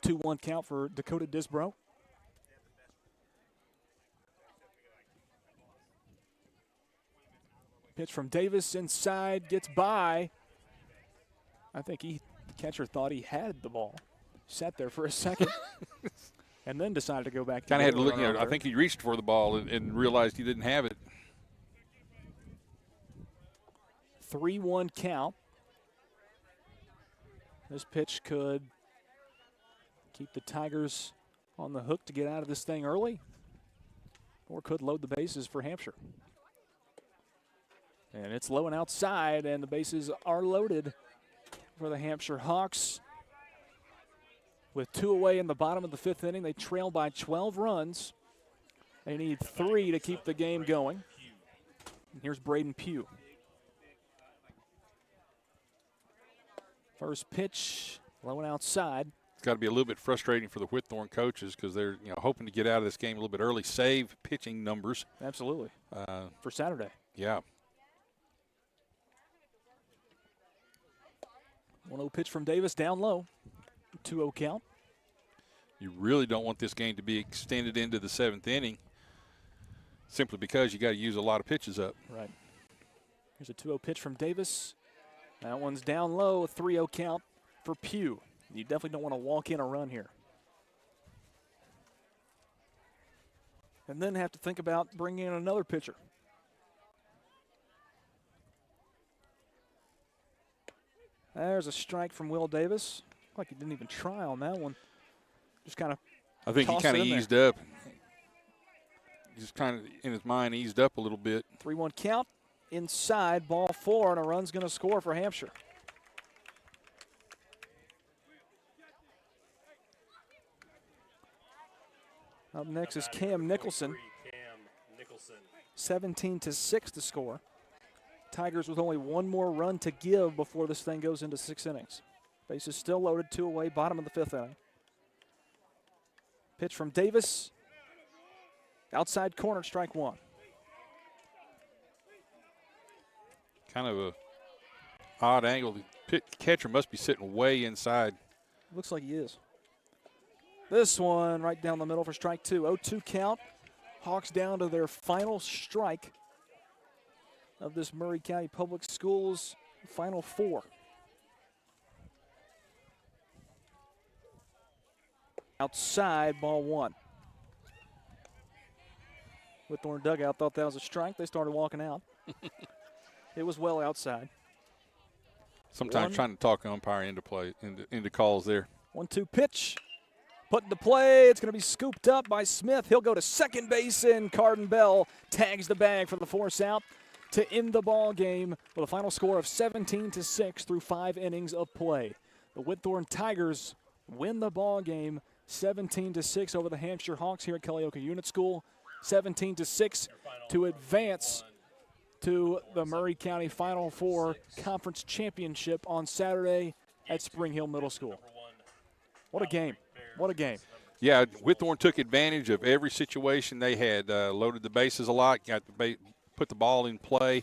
2-1 count for Dakota Disbro. Pitch from Davis inside, gets by. I think the catcher thought he had the ball. Sat there for a second and then decided to go back. Kind of had to look, I think he reached for the ball and realized he didn't have it. 3-1 count. This pitch could keep the Tigers on the hook to get out of this thing early, or could load the bases for Hampshire. And it's low and outside, and the bases are loaded for the Hampshire Hawks. With 2 away in the bottom of the 5th inning, they trail by 12 runs. They need 3 to keep the game going. And here's Braden Pugh. First pitch, low and outside. It's got to be a little bit frustrating for the Whitthorne coaches because they're hoping to get out of this game a little bit early, save pitching numbers. Absolutely. For Saturday. Yeah. 1-0 pitch from Davis, down low. 2-0 count. You really don't want this game to be extended into the 7th inning simply because you got to use a lot of pitches up. Right. Here's a 2-0 pitch from Davis. That one's down low, a 3-0 count for Pugh. You definitely don't want to walk in a run here. And then have to think about bringing in another pitcher. There's a strike from Will Davis. Like he didn't even try on that one. Just kind of I think he kind of eased up. Just kind of, in his mind, eased up a little bit. 3-1 count. Inside, ball 4, and a run's going to score for Hampshire. Up next is Cam Nicholson. 17-6 to score. Tigers with only 1 more run to give before this thing goes into 6 innings. Bases still loaded, 2 away, bottom of the 5th inning. Pitch from Davis. Outside corner, strike 1. Kind of a odd angle. The catcher must be sitting way inside. Looks like he is. This one right down the middle for strike 2. 0-2 count. Hawks down to their final strike of this Maury County Public Schools Final 4. Outside, ball 1. Whitthorne dugout thought that was a strike. They started walking out. It was well outside. Sometimes trying to talk umpire into calls there. 1-2 pitch. Put into play. It's going to be scooped up by Smith. He'll go to second base, and Carden Bell tags the bag for the force out to end the ball game with a final score of 17-6 through 5 innings of play. The Whitthorne Tigers win the ball game 17-6 over the Hampshire Hawks here at Culleoka Unit School. 17-6 to advance to the Maury County Final 4 Conference Championship on Saturday at Spring Hill Middle School. What a game. What a game. Yeah, Whitthorne took advantage of every situation they had. Loaded the bases a lot, put the ball in play.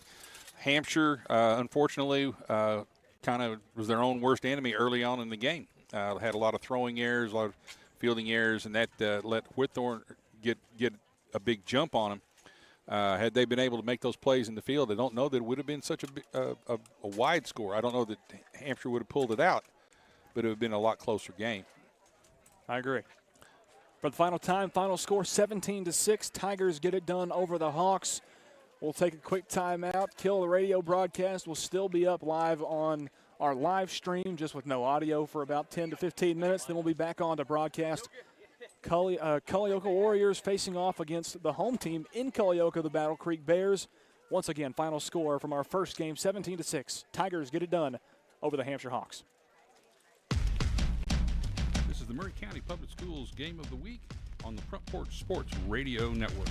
Hampshire, unfortunately, kind of was their own worst enemy early on in the game. Had a lot of throwing errors, a lot of fielding errors, and that let Whitthorne get a big jump on them. Had they been able to make those plays in the field, I don't know that it would have been such a wide score. I don't know that Hampshire would have pulled it out, but it would have been a lot closer game. I agree. For the final time, final score 17-6. Tigers get it done over the Hawks. We'll take a quick timeout. Kill the radio broadcast will still be up live on our live stream just with no audio for about 10 to 15 minutes. Then we'll be back on to broadcast Culleoka Warriors facing off against the home team in Culleoka, the Battle Creek Bears. Once again, final score from our first game, 17-6. Tigers get it done over the Hampshire Hawks. This is the Maury County Public Schools Game of the Week on the Front Porch Sports Radio Network.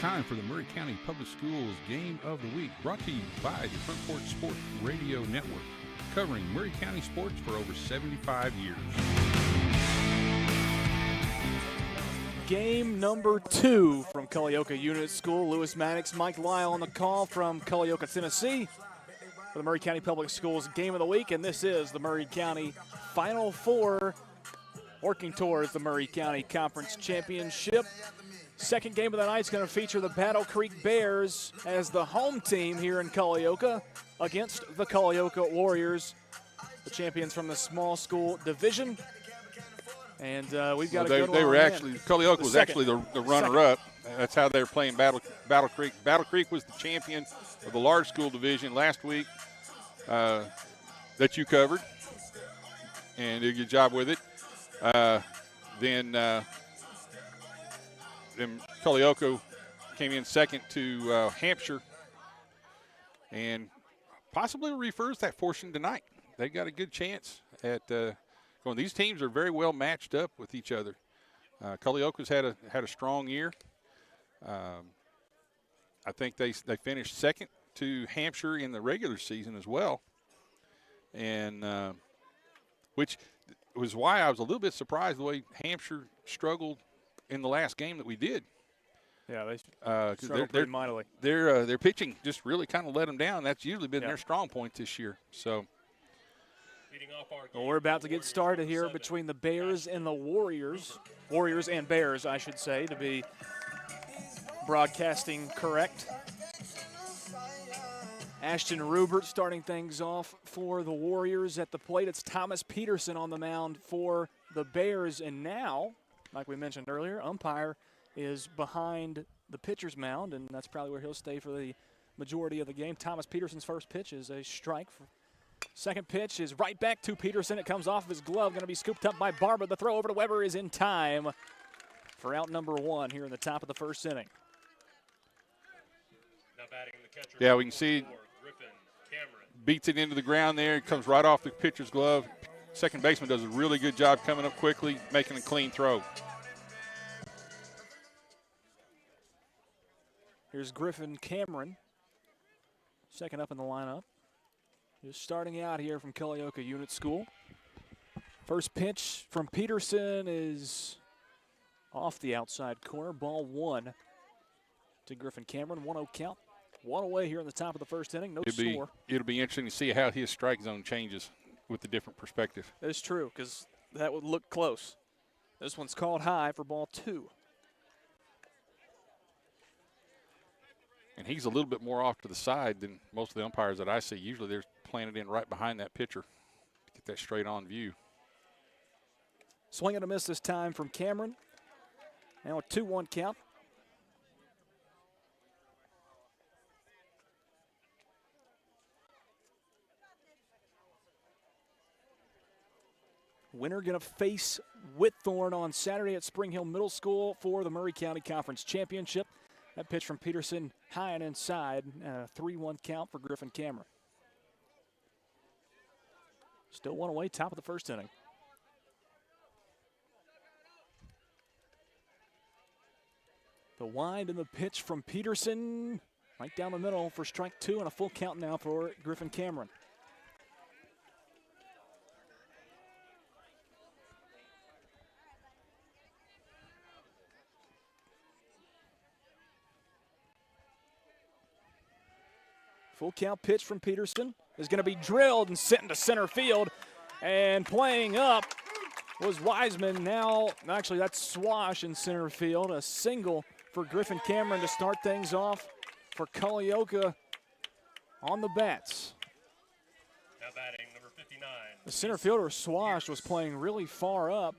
time for the Maury County Public Schools Game of the Week, brought to you by the Front Porch Sports Radio Network, covering Maury County sports for over 75 years. Game number 2 from Culleoka Unit School. Lewis Maddox, Mike Lyle on the call from Culleoka, Tennessee, for the Maury County Public Schools Game of the Week, and this is the Maury County Final Four, working towards the Maury County Conference Championship. Second game of the night is going to feature the Battle Creek Bears as the home team here in Culleoka against the Culleoka Warriors, the champions from the small school division. And we've got a good one. They were actually, Culleoka was actually the runner-up. That's how they were playing Battle Creek. Battle Creek was the champion of the large school division last week that you covered, and did a good job with it. Then Culleoka came in second to Hampshire, and possibly reverse that fortune tonight. They got a good chance at going. These teams are very well matched up with each other. Culleoka's had a strong year. I think they finished second to Hampshire in the regular season as well, and which was why I was a little bit surprised the way Hampshire struggled in the last game that we did. Yeah, they struggled pretty mightily. Their pitching just really kind of let them down. That's usually been their strong point this year. So. Well, we're about to get started here between the Bears and the Warriors. Warriors and Bears, I should say, to be broadcasting correct. Ashton Rubert starting things off for the Warriors at the plate. It's Thomas Peterson on the mound for the Bears. And now, like we mentioned earlier, umpire is behind the pitcher's mound, and that's probably where he'll stay for the majority of the game. Thomas Peterson's first pitch is a strike. Second pitch is right back to Peterson. It comes off of his glove, going to be scooped up by Barber. The throw over to Weber is in time for out number 1 here in the top of the first inning. Now batting the catcher. Yeah, we can see beats it into the ground there. It comes right off the pitcher's glove. Second baseman does a really good job coming up quickly, making a clean throw. Here's Griffin Cameron, second up in the lineup. Just starting out here from Culleoka Unit School. First pitch from Peterson is off the outside corner. Ball 1 to Griffin Cameron. 1-0 count. 1 away here in the top of the first inning. No score. It'll be interesting to see how his strike zone changes with the different perspective. That's true, because that would look close. This one's called high for ball 2. And he's a little bit more off to the side than most of the umpires that I see. Usually they're planted in right behind that pitcher to get that straight on view. Swing and a miss this time from Cameron. Now a 2-1 count. Winner going to face Whitthorne on Saturday at Spring Hill Middle School for the Maury County Conference Championship. That pitch from Peterson high and inside, and a 3-1 count for Griffin Cameron. Still 1 away, top of the first inning. The wind and the pitch from Peterson, right down the middle for strike 2, and a full count now for Griffin Cameron. Full count pitch from Peterson is going to be drilled and sent into center field. And playing up was Wiseman. Now, actually, that's Swash in center field. A single for Griffin Cameron to start things off for Culleoka on the bats. Now batting number 59. The center fielder, Swash, was playing really far up.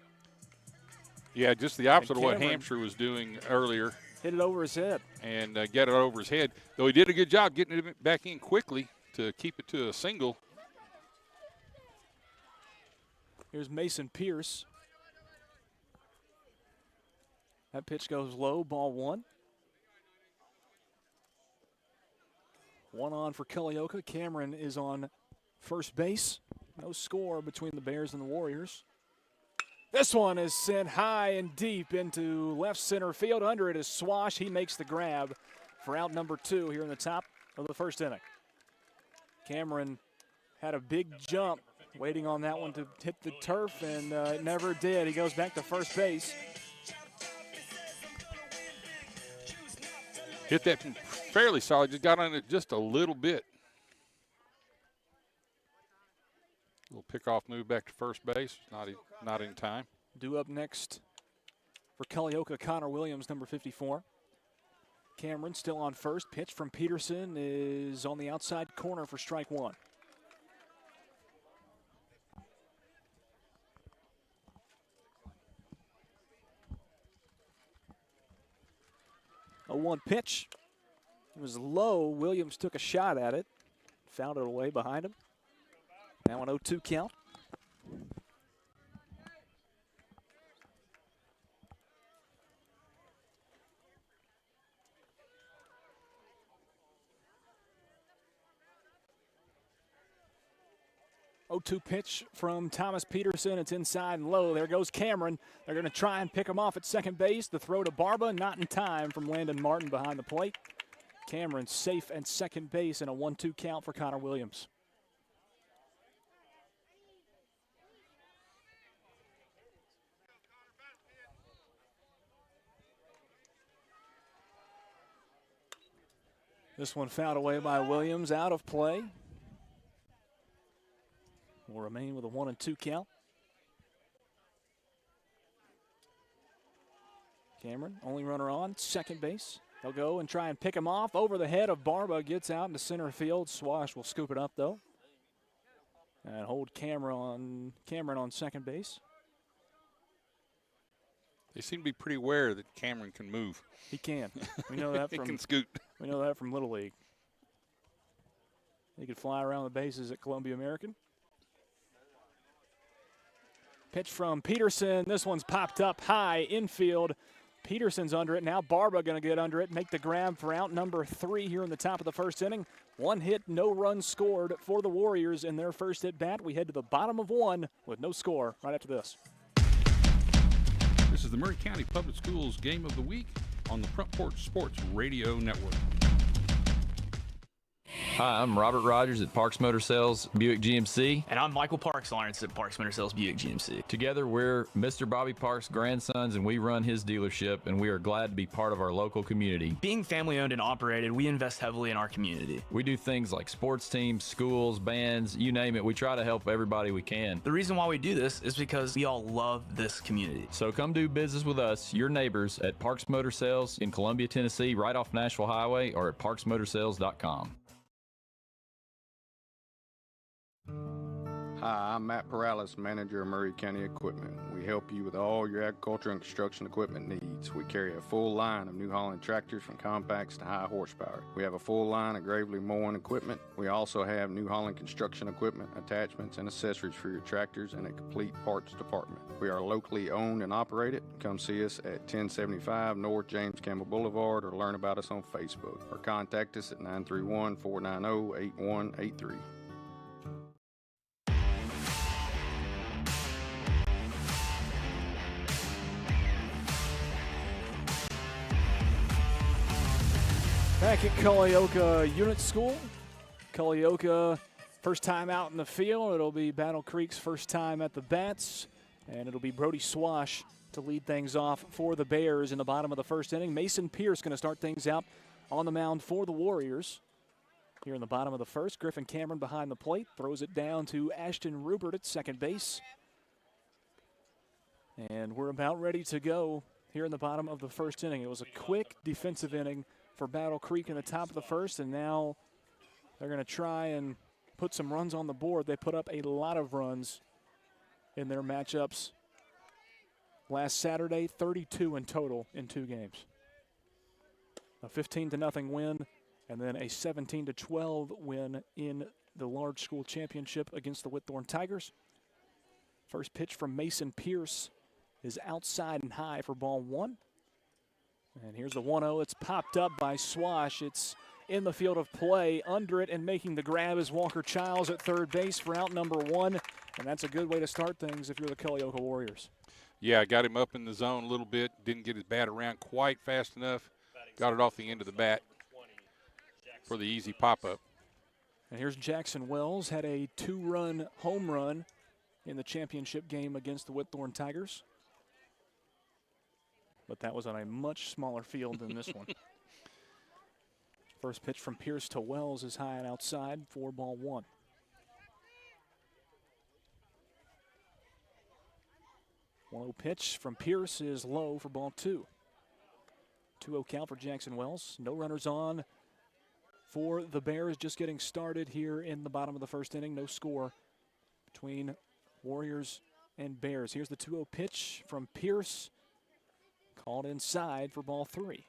Yeah, just the opposite of what Hampshire was doing earlier. Hit it over his head. And get it over his head. Though he did a good job getting it back in quickly to keep it to a single. Here's Mason Pierce. That pitch goes low, ball 1. 1 on for Culleoka. Cameron is on first base. No score between the Bears and the Warriors. This one is sent high and deep into left center field. Under it is Swash. He makes the grab for out number 2 here in the top of the first inning. Cameron had a big jump waiting on that one to hit the turf, and it never did. He goes back to first base. Hit that fairly solid. Just got on it just a little bit. Little pickoff move back to first base. Not in time. Due up next for Culleoka, Connor Williams, number 54. Cameron still on first. Pitch from Peterson is on the outside corner for strike 1. A 1 pitch. It was low. Williams took a shot at it. Fouled it away behind him. Now an 0-2 count. Oh-2 pitch from Thomas Peterson. It's inside and low. There goes Cameron. They're going to try and pick him off at second base. The throw to Barba, not in time from Landon Martin behind the plate. Cameron safe at second base and a 1-2 count for Connor Williams. This one fouled away by Williams, out of play. Will remain with a 1-2 count. Cameron, only runner on, second base. They'll go and try and pick him off over the head of Barba. Gets out into center field. Swash will scoop it up, though. And hold Cameron on second base. They seem to be pretty aware that Cameron can move. He can. We know that he from can scoot. We know that from Little League. He could fly around the bases at Columbia American. Pitch from Peterson. This one's popped up high infield. Peterson's under it. Now Barba going to get under it, make the grab for out number 3 here in the top of the first inning. 1 hit, no runs scored for the Warriors in their first at bat. We head to the bottom of 1 with no score right after this. This is the Murray County Public Schools Game of the Week on the Front Porch Sports Radio Network. Hi, I'm Robert Rogers at Parks Motor Sales Buick GMC. And I'm Michael Parks Lawrence at Parks Motor Sales Buick GMC. Together, we're Mr. Bobby Parks' grandsons, and we run his dealership, and we are glad to be part of our local community. Being family-owned and operated, we invest heavily in our community. We do things like sports teams, schools, bands, you name it. We try to help everybody we can. The reason why we do this is because we all love this community. So come do business with us, your neighbors, at Parks Motor Sales in Columbia, Tennessee, right off Nashville Highway, or at parksmotorsales.com. Hi, I'm Matt Perales, manager of Murray County Equipment. We help you with all your agriculture and construction equipment needs. We carry a full line of New Holland tractors from compacts to high horsepower. We have a full line of Gravely mowing equipment. We also have New Holland construction equipment, attachments, and accessories for your tractors and a complete parts department. We are locally owned and operated. Come see us at 1075 North James Campbell Boulevard or learn about us on Facebook or contact us at 931-490-8183. Back at Culleoka Unit School. Culleoka, first time out in the field. It'll be Battle Creek's first time at the bats. And it'll be Brody Swash to lead things off for the Bears in the bottom of the first inning. Mason Pierce going to start things out on the mound for the Warriors. Here in the bottom of the first, Griffin Cameron behind the plate. Throws it down to Ashton Rupert at second base. And we're about ready to go here in the bottom of the first inning. It was a quick defensive inning for Battle Creek in the top of the first, and now they're going to try and put some runs on the board. They put up a lot of runs in their matchups last Saturday, 32 in total in 2 games. A 15-0 win, and then a 17-12 win in the large school championship against the Whitthorne Tigers. First pitch from Mason Pierce is outside and high for ball 1. And here's the 1-0. It's popped up by Swash. It's in the field of play. Under it and making the grab is Walker Childs at third base for out number 1. And that's a good way to start things if you're the Culleoka Warriors. Yeah, got him up in the zone a little bit. Didn't get his bat around quite fast enough. Got it off the end of the bat for the easy pop-up. And here's Jackson Wells, had a 2-run home run in the championship game against the Whitthorne Tigers. But that was on a much smaller field than this one. First pitch from Pierce to Wells is high and outside for ball 1. One pitch from Pierce is low for ball 2. 2-0 count for Jackson Wells. No runners on for the Bears, just getting started here in the bottom of the first inning. No score between Warriors and Bears. Here's the 2-0 pitch from Pierce. Called inside for ball 3.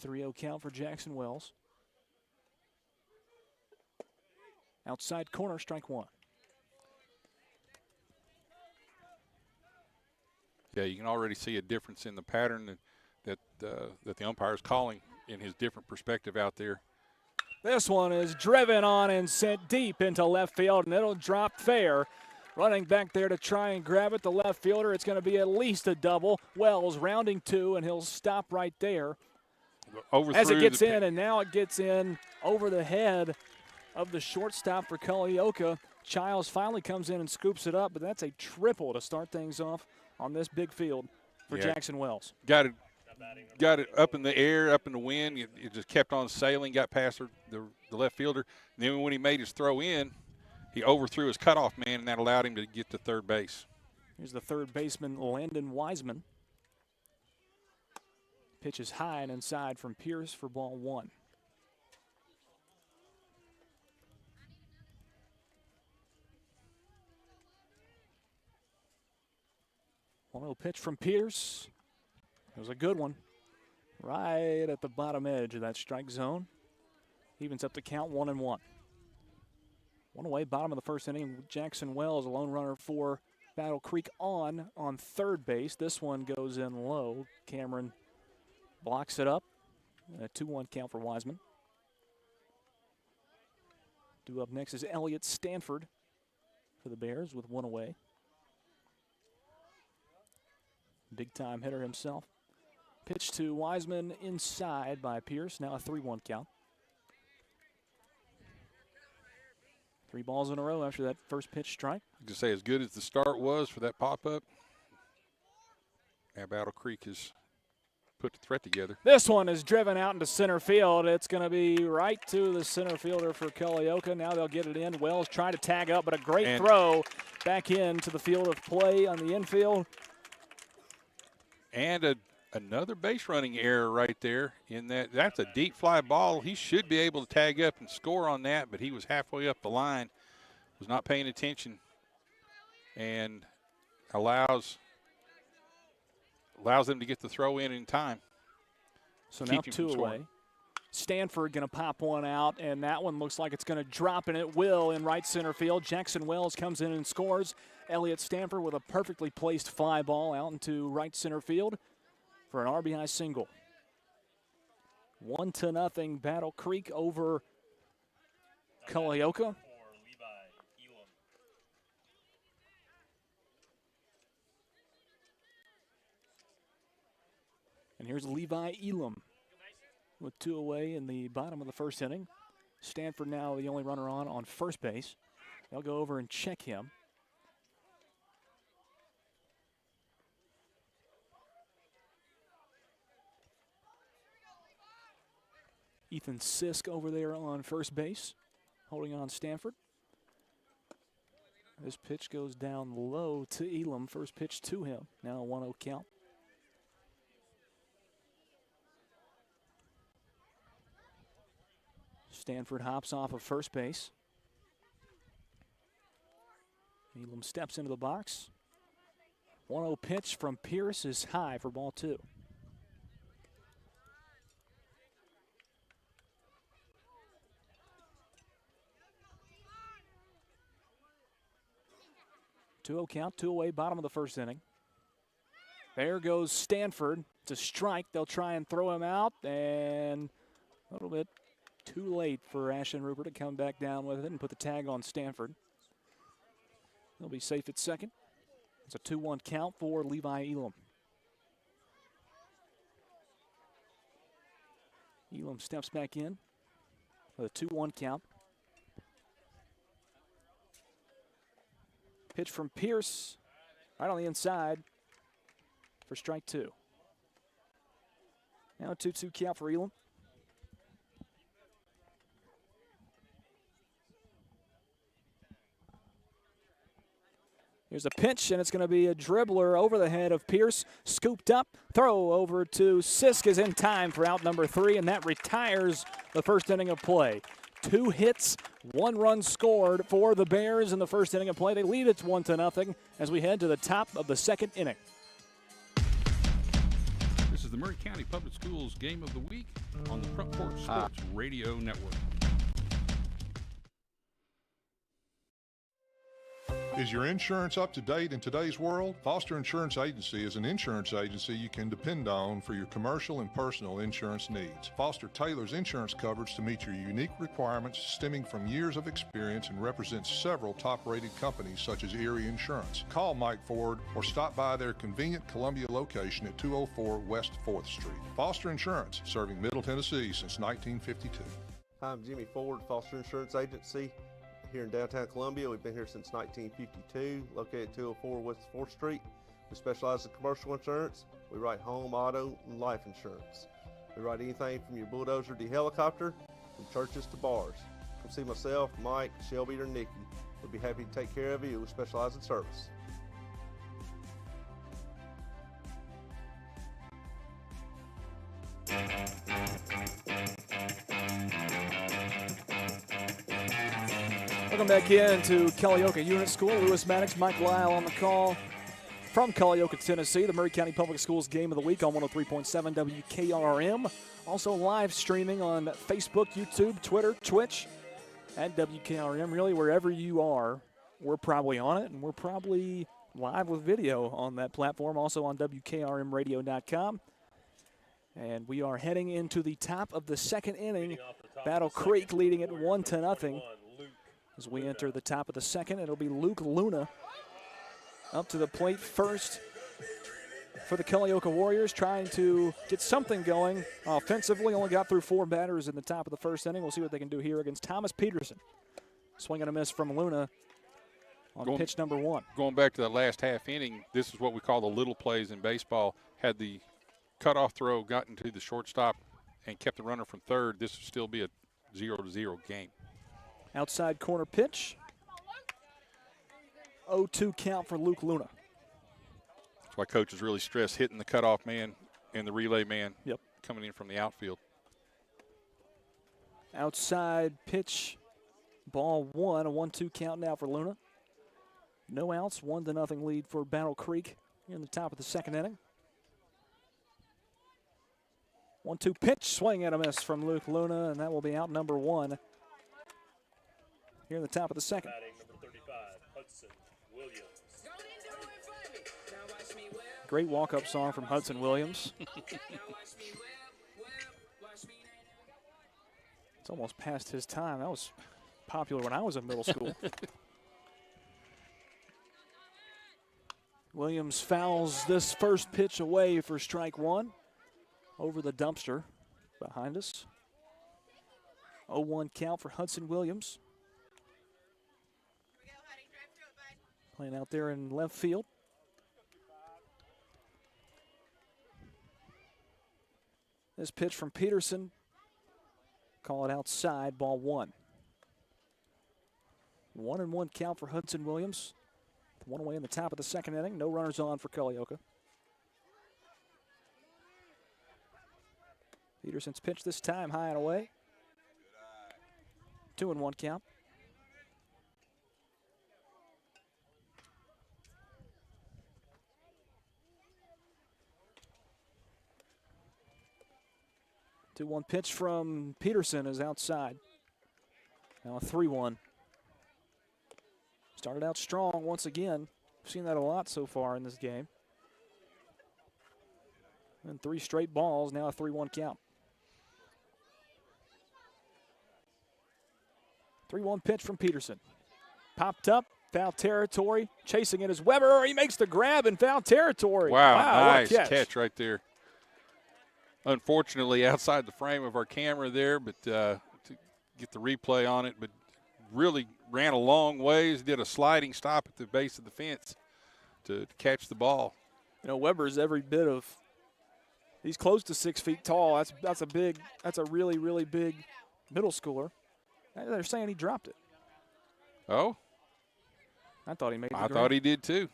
.3-0 count for Jackson Wells. Outside corner, strike 1. Yeah, you can already see a difference in the pattern that the umpire is calling in his different perspective out there. This one is driven on and sent deep into left field, and it'll drop fair. Running back there to try and grab it, the left fielder. It's going to be at least a double. Wells rounding 2, and he'll stop right there. As it gets in, and now it gets in over the head of the shortstop for Culleoka. Childs finally comes in and scoops it up, but that's a triple to start things off on this big field for Jackson Wells. Got it up in the air, up in the wind. It just kept on sailing, got past the left fielder. And then when he made his throw in, he overthrew his cutoff man, and that allowed him to get to third base. Here's the third baseman, Landon Wiseman. Pitch is high and inside from Pierce for ball 1. One-0 pitch from Pierce. It was a good one. Right at the bottom edge of that strike zone. Evens up the count 1-1. One away, bottom of the first inning. Jackson Wells, a lone runner for Battle Creek on third base. This one goes in low. Cameron blocks it up. A 2-1 count for Wiseman. Due up next is Elliott Stanford for the Bears with one away. Big-time hitter himself. Pitch to Wiseman inside by Pierce. Now a 3-1 count. 3 balls in a row after that first pitch strike. Just say, as good as the start was for that pop-up, Battle Creek has put the threat together. This one is driven out into center field. It's going to be right to the center fielder for Culleoka. Now they'll get it in. Wells trying to tag up, but a great throw back into the field of play on the infield. And another base running error right there in that. That's a deep fly ball. He should be able to tag up and score on that, but he was halfway up the line, was not paying attention, and allows them to get the throw in time. So now 2 away. Stanford going to pop one out, and that one looks like it's going to drop, and it will in right center field. Jackson Wells comes in and scores. Elliott Stanford with a perfectly placed fly ball out into right center field for an RBI single. 1-0 Battle Creek over Culleoka. And here's Levi Elam with 2 away in the bottom of the first inning. Stanford now the only runner on first base. They'll go over and check him. Ethan Sisk over there on first base, holding on Stanford. This pitch goes down low to Elam. First pitch to him. Now a 1-0 count. Stanford hops off of first base. Elam steps into the box. 1-0 pitch from Pierce is high for ball 2. 2-0 count, 2 away, bottom of the first inning. There goes Stanford. It's a strike. They'll try and throw him out, and a little bit too late for Ashton Rupert to come back down with it and put the tag on Stanford. He'll be safe at second. It's a 2-1 count for Levi Elam. Elam steps back in with a 2-1 count. Pitch from Pierce, right on the inside for strike 2. Now a 2-2 count for Elam. Here's a pitch, and it's going to be a dribbler over the head of Pierce. Scooped up, throw over to Sisk is in time for out number 3, and that retires the first inning of play. 2 hits, 1 run scored for the Bears in the first inning of play. They lead it 1-0 as we head to the top of the second inning. This is the Maury County Public Schools Game of the Week on the Front Porch Sports Radio Network. Is your insurance up to date in today's world? Foster Insurance Agency is an insurance agency you can depend on for your commercial and personal insurance needs. Foster tailors insurance coverage to meet your unique requirements stemming from years of experience and represents several top-rated companies such as Erie Insurance. Call Mike Ford or stop by their convenient Columbia location at 204 West 4th Street. Foster Insurance, serving Middle Tennessee since 1952. Hi, I'm Jimmy Ford, Foster Insurance Agency. Here in downtown Columbia. We've been here since 1952, located at 204 West 4th Street. We specialize in commercial insurance. We write home, auto, and life insurance. We write anything from your bulldozer to your helicopter, from churches to bars. Come see myself, Mike, Shelby, or Nikki. We'll be happy to take care of you. We specialize in service. Welcome back into Culleoka Unit School. Lewis Maddox, Mike Lyle on the call from Culleoka, Tennessee. The Maury County Public Schools Game of the Week on 103.7 WKRM. Also live streaming on Facebook, YouTube, Twitter, Twitch, at WKRM. Really, wherever you are, we're probably on it, and we're probably live with video on that platform, also on WKRMradio.com. And we are heading into the top of the second inning. Battle Creek leading it 1-0. As we enter the top of the second, it'll be Luke Luna up to the plate first for the Culleoka Warriors, trying to get something going offensively. Only got through 4 batters in the top of the first inning. We'll see what they can do here against Thomas Peterson. Swing and a miss from Luna on pitch number 1. Going back to the last half inning, this is what we call the little plays in baseball. Had the cutoff throw gotten to the shortstop and kept the runner from third, this would still be a 0-0 game. Outside corner pitch. 0-2 count for Luke Luna. That's why coaches really stress hitting the cutoff man and the relay man coming in from the outfield. Outside pitch, ball 1, a 1-2 count now for Luna. No outs, 1-0 lead for Battle Creek in the top of the second inning. 1-2 pitch, swing and a miss from Luke Luna, and that will be out number 1. Here in the top of the second. Batting number 35, Hudson Williams. Great walk-up song from Hudson Williams. It's almost past his time. That was popular when I was in middle school. Williams fouls this first pitch away for strike 1 over the dumpster behind us. 0-1 count for Hudson Williams. Playing out there in left field. This pitch from Peterson. Call it outside, ball 1. 1-1 count for Hudson Williams. 1 away in the top of the second inning. No runners on for Culleoka. Peterson's pitch this time high and away. 2-1 count. The 2-1 pitch from Peterson is outside. Now a 3-1. Started out strong once again We've seen that a lot so far in this game. And 3 straight balls, now a 3-1 count. 3-1 pitch from Peterson. Popped up, foul territory. Chasing it is Weber. He makes the grab in foul territory. Wow, what nice catch right there. Unfortunately, outside the frame of our camera there, but to get the replay on it, but really ran a long ways, did a sliding stop at the base of the fence to catch the ball. You know, Weber's every bit of, he's close to 6 feet tall. That's a really, really big middle schooler. They're saying he dropped it. Oh? I thought he made the I grab. thought he did too.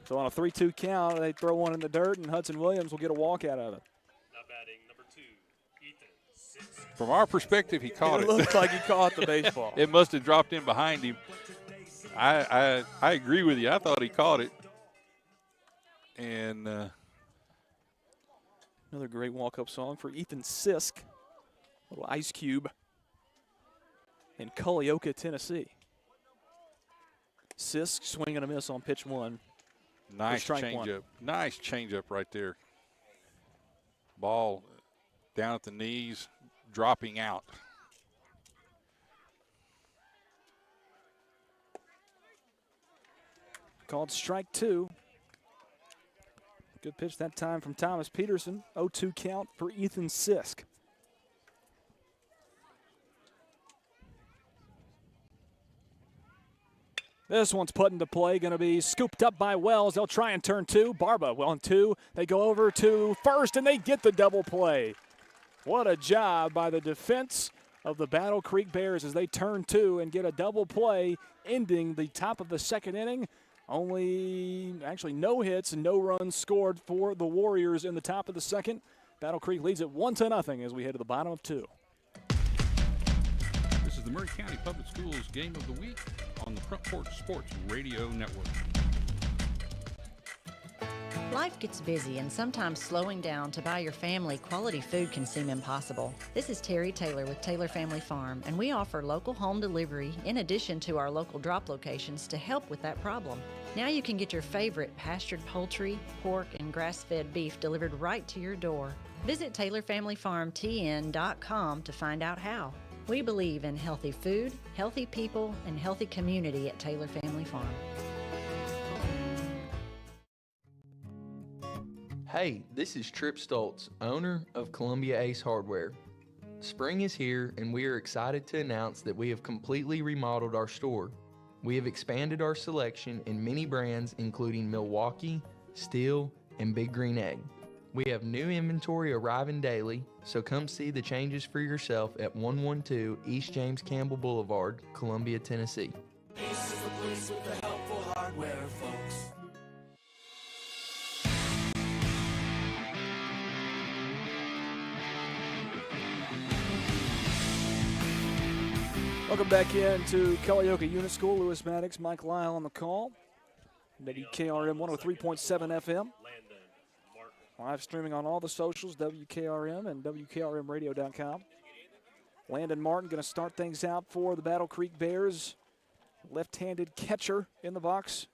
So on a 3-2 count, they throw one in the dirt, and Hudson Williams will get a walk out of it. Now batting number 2, Ethan Sisk. From our perspective, he caught it. It looked like he caught the baseball. It must have dropped in behind him. I agree with you. I thought he caught it. And another great walk-up song for Ethan Sisk, little Ice Cube in Culleoka, Tennessee. Sisk swing and a miss on pitch 1. nice changeup. Nice changeup right there. Ball down at the knees, dropping out. Called strike 2. Good pitch that time from Thomas Peterson. 0-2 count for Ethan Sisk. This one's put into play, going to be scooped up by Wells. They'll try and turn 2. Barba, well, on 2. They go over to first, and they get the double play. What a job by the defense of the Battle Creek Bears as they turn 2 and get a double play, ending the top of the 2nd inning. Actually no hits and no runs scored for the Warriors in the top of the 2nd. Battle Creek leads it 1-0 as we head to the bottom of 2. This is the Murray County Public Schools Game of the Week on the Front Porch Sports Radio Network. Life gets busy, and sometimes slowing down to buy your family quality food can seem impossible. This is Terry Taylor with Taylor Family Farm, and we offer local home delivery in addition to our local drop locations to help with that problem. Now you can get your favorite pastured poultry, pork, and grass-fed beef delivered right to your door. Visit TaylorFamilyFarmTN.com to find out how. We believe in healthy food, healthy people, and healthy community at Taylor Family Farm. Hey, this is Trip Stoltz, owner of Columbia Ace Hardware. Spring is here, and we are excited to announce that we have completely remodeled our store. We have expanded our selection in many brands, including Milwaukee, Steel, and Big Green Egg. We have new inventory arriving daily, so come see the changes for yourself at 112 East James Campbell Boulevard, Columbia, Tennessee. Ace is the place with the helpful hardware, folks. Welcome back into Culleoka Unit School. Lewis Maddox, Mike Lyle on the call. WKRM 103.7 FM. Live streaming on all the socials, WKRM and WKRMradio.com. Landon Martin going to start things out for the Battle Creek Bears. Left-handed catcher in the box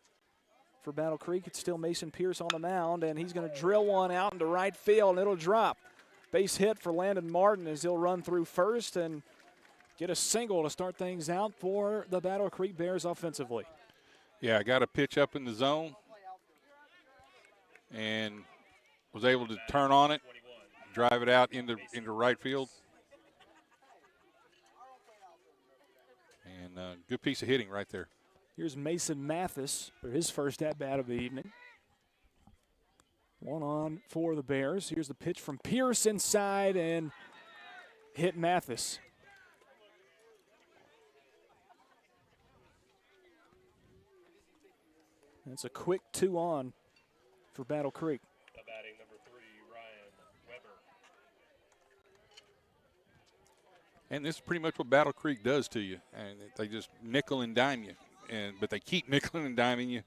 for Battle Creek. It's still Mason Pierce on the mound, and he's going to drill one out into right field, and it'll drop. Base hit for Landon Martin as he'll run through first and get a single to start things out for the Battle Creek Bears offensively. Yeah, I got a pitch up in the zone and was able to turn on it, drive it out into right field. And good piece of hitting right there. Here's Mason Mathis for his first at-bat of the evening. One on for the Bears. Here's the pitch from Pierce inside and hit Mathis. And it's a quick 2-on for Battle Creek. Batting number 3, Ryan Weber. And this is pretty much what Battle Creek does to you. And they just nickel and dime you. But they keep nickel and diming you.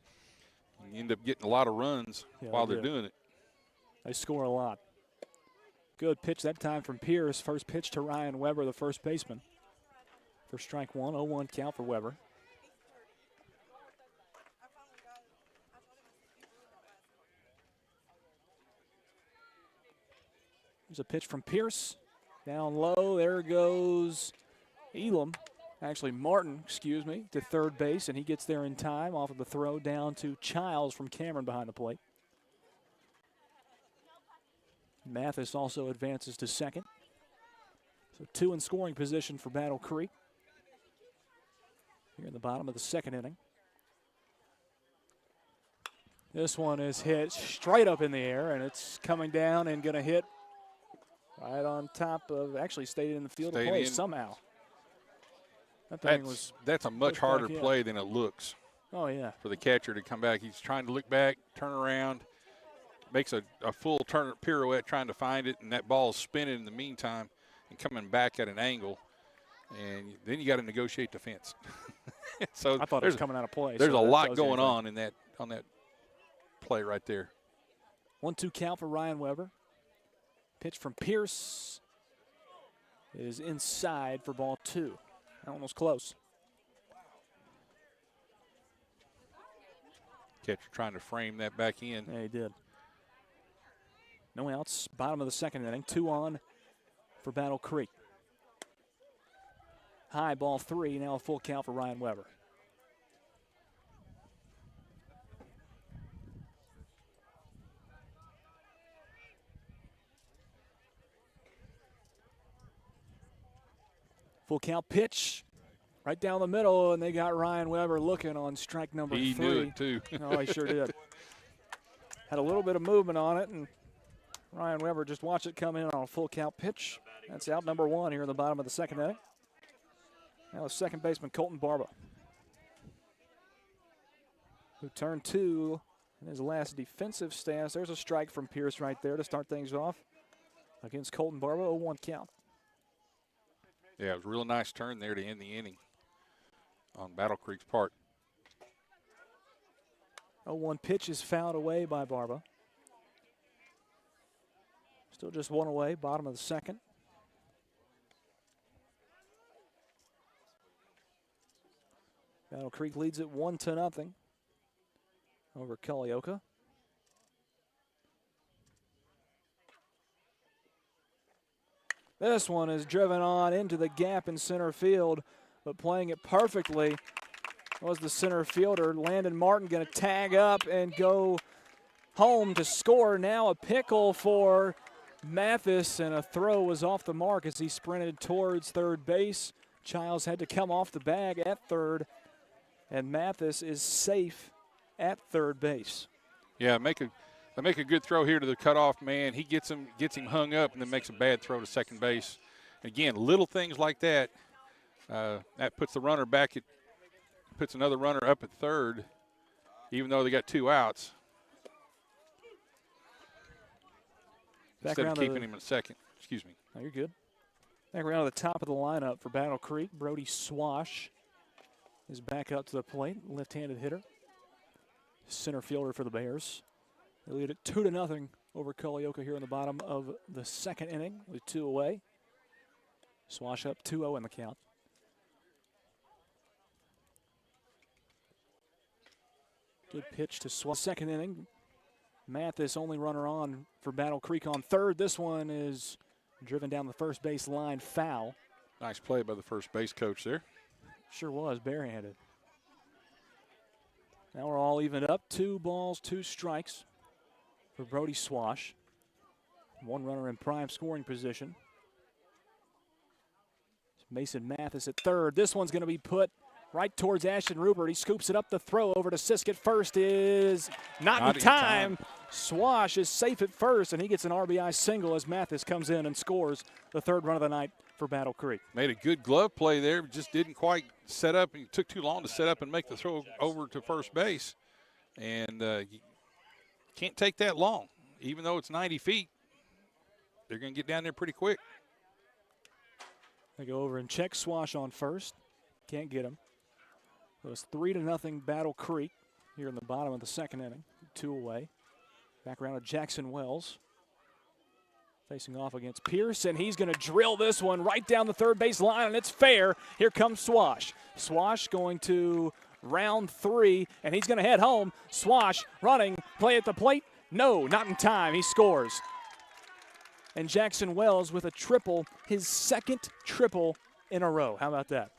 And you end up getting a lot of runs while they're doing it. They score a lot. Good pitch that time from Pierce. First pitch to Ryan Weber, the first baseman. For strike 1, 0-1 count for Weber. There's a pitch from Pierce. Down low, there goes Martin, to third base, and he gets there in time off of the throw down to Childs from Cameron behind the plate. Mathis also advances to second. So 2 in scoring position for Battle Creek here in the bottom of the second inning. This one is hit straight up in the air, and it's coming down and going to hit right on top of, actually stayed in the field of play somehow. That's a much harder play than it looks. Oh, yeah. For the catcher to come back. He's trying to look back, turn around, makes a full turn pirouette trying to find it, and that ball's spinning in the meantime and coming back at an angle. And then you got to negotiate the fence. So I thought it was coming out of play. There's a lot going on in that play right there. 1-2 count for Ryan Weber. Pitch from Pierce is inside for ball 2. That one was close. Catcher trying to frame that back in. Yeah, he did. No outs. Bottom of the second inning. 2 on for Battle Creek. High, ball 3. Now a full count for Ryan Weber. Full count pitch right down the middle, and they got Ryan Weber looking on strike number 3. He knew it, too. Oh, he sure did. Had a little bit of movement on it, and Ryan Weber just watched it come in on a full count pitch. That's out number 1 here in the bottom of the second inning. Now second baseman Colton Barba, who turned 2 in his last defensive stance. There's a strike from Pierce right there to start things off against Colton Barba, 0-1 count. Yeah, it was a real nice turn there to end the inning on Battle Creek's part. 0-1 pitch is fouled away by Barba. Still just 1 away, bottom of the second. Battle Creek leads it 1-0 over Culleoka. This one is driven on into the gap in center field, but playing it perfectly was the center fielder. Landon Martin going to tag up and go home to score. Now a pickle for Mathis, and a throw was off the mark as he sprinted towards third base. Childs had to come off the bag at third, and Mathis is safe at third base. Yeah, make a good throw here to the cutoff man. He gets him hung up and then makes a bad throw to second base. Again, little things like that, that puts the runner back at, puts another runner up at third, even though they got 2 outs. Instead of keeping him in second. Excuse me. No, you're good. Back around to the top of the lineup for Battle Creek. Brody Swash is back up to the plate, left-handed hitter. Center fielder for the Bears. They lead it 2-0 over Culleoka here in the bottom of the second inning with 2 away. Swash up 2-0 in the count. Good pitch to Swash. Second inning. Mathis only runner on for Battle Creek on third. This one is driven down the first base line, foul. Nice play by the first base coach there. Sure was, barehanded. Now we're all evened up. 2 balls, 2 strikes for Brody Swash. 1 runner in prime scoring position. Mason Mathis at third. This one's going to be put right towards Ashton Rupert. He scoops it up. The throw over to Sisk at first is not in time. Swash is safe at first, and he gets an RBI single as Mathis comes in and scores the 3rd run of the night for Battle Creek. Made a good glove play there, but just didn't quite set up. He took too long to set up and make the throw over to first base. And you can't take that long. Even though it's 90 feet, they're going to get down there pretty quick. They go over and check Swash on first. Can't get him. So it's 3-0 Battle Creek here in the bottom of the second inning. 2 away. Back around to Jackson Wells. Facing off against Pierce, and he's going to drill this one right down the third base line, and it's fair. Here comes Swash. Swash going to round 3, and he's going to head home. Swash running, play at the plate. No, not in time. He scores. And Jackson Wells with a triple, his second triple in a row. How about that?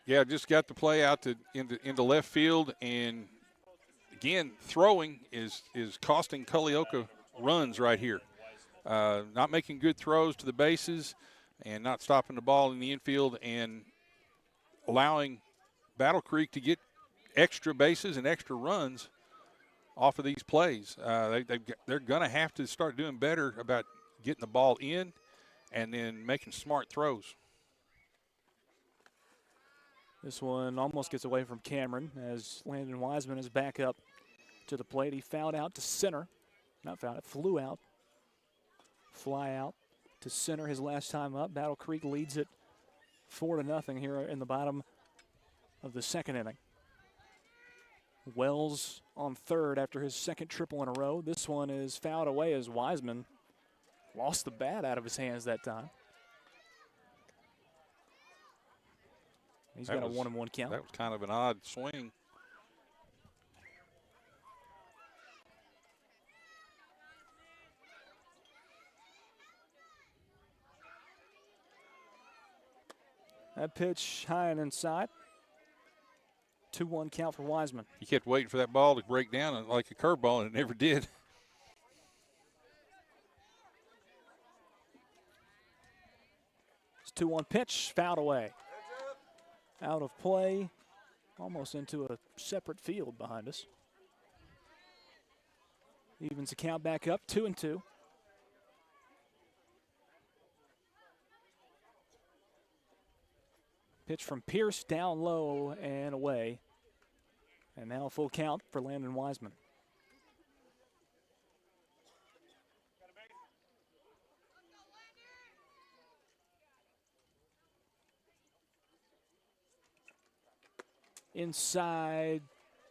Yeah, just got the play out into left field, and again, throwing is costing Culleoka runs right here. Not making good throws to the bases and not stopping the ball in the infield and allowing Battle Creek to get extra bases and extra runs off of these plays. They're going to have to start doing better about getting the ball in and then making smart throws. This one almost gets away from Cameron as Landon Wiseman is back up to the plate. He fouled out to center. Not fouled, it flew out. Fly out to center his last time up. Battle Creek leads it 4-0 here in the bottom of the second inning. Wells on third after his second triple in a row. This one is fouled away as Wiseman lost the bat out of his hands that time. He's got a 1-1 count. That was kind of an odd swing. That pitch high and inside. 2-1 count for Wiseman. He kept waiting for that ball to break down like a curveball, and it never did. It's 2-1 pitch, fouled away. Out of play, almost into a separate field behind us. Evens the count back up, 2-2. Pitch from Pierce, down low and away. And now a full count for Landon Wiseman. Inside,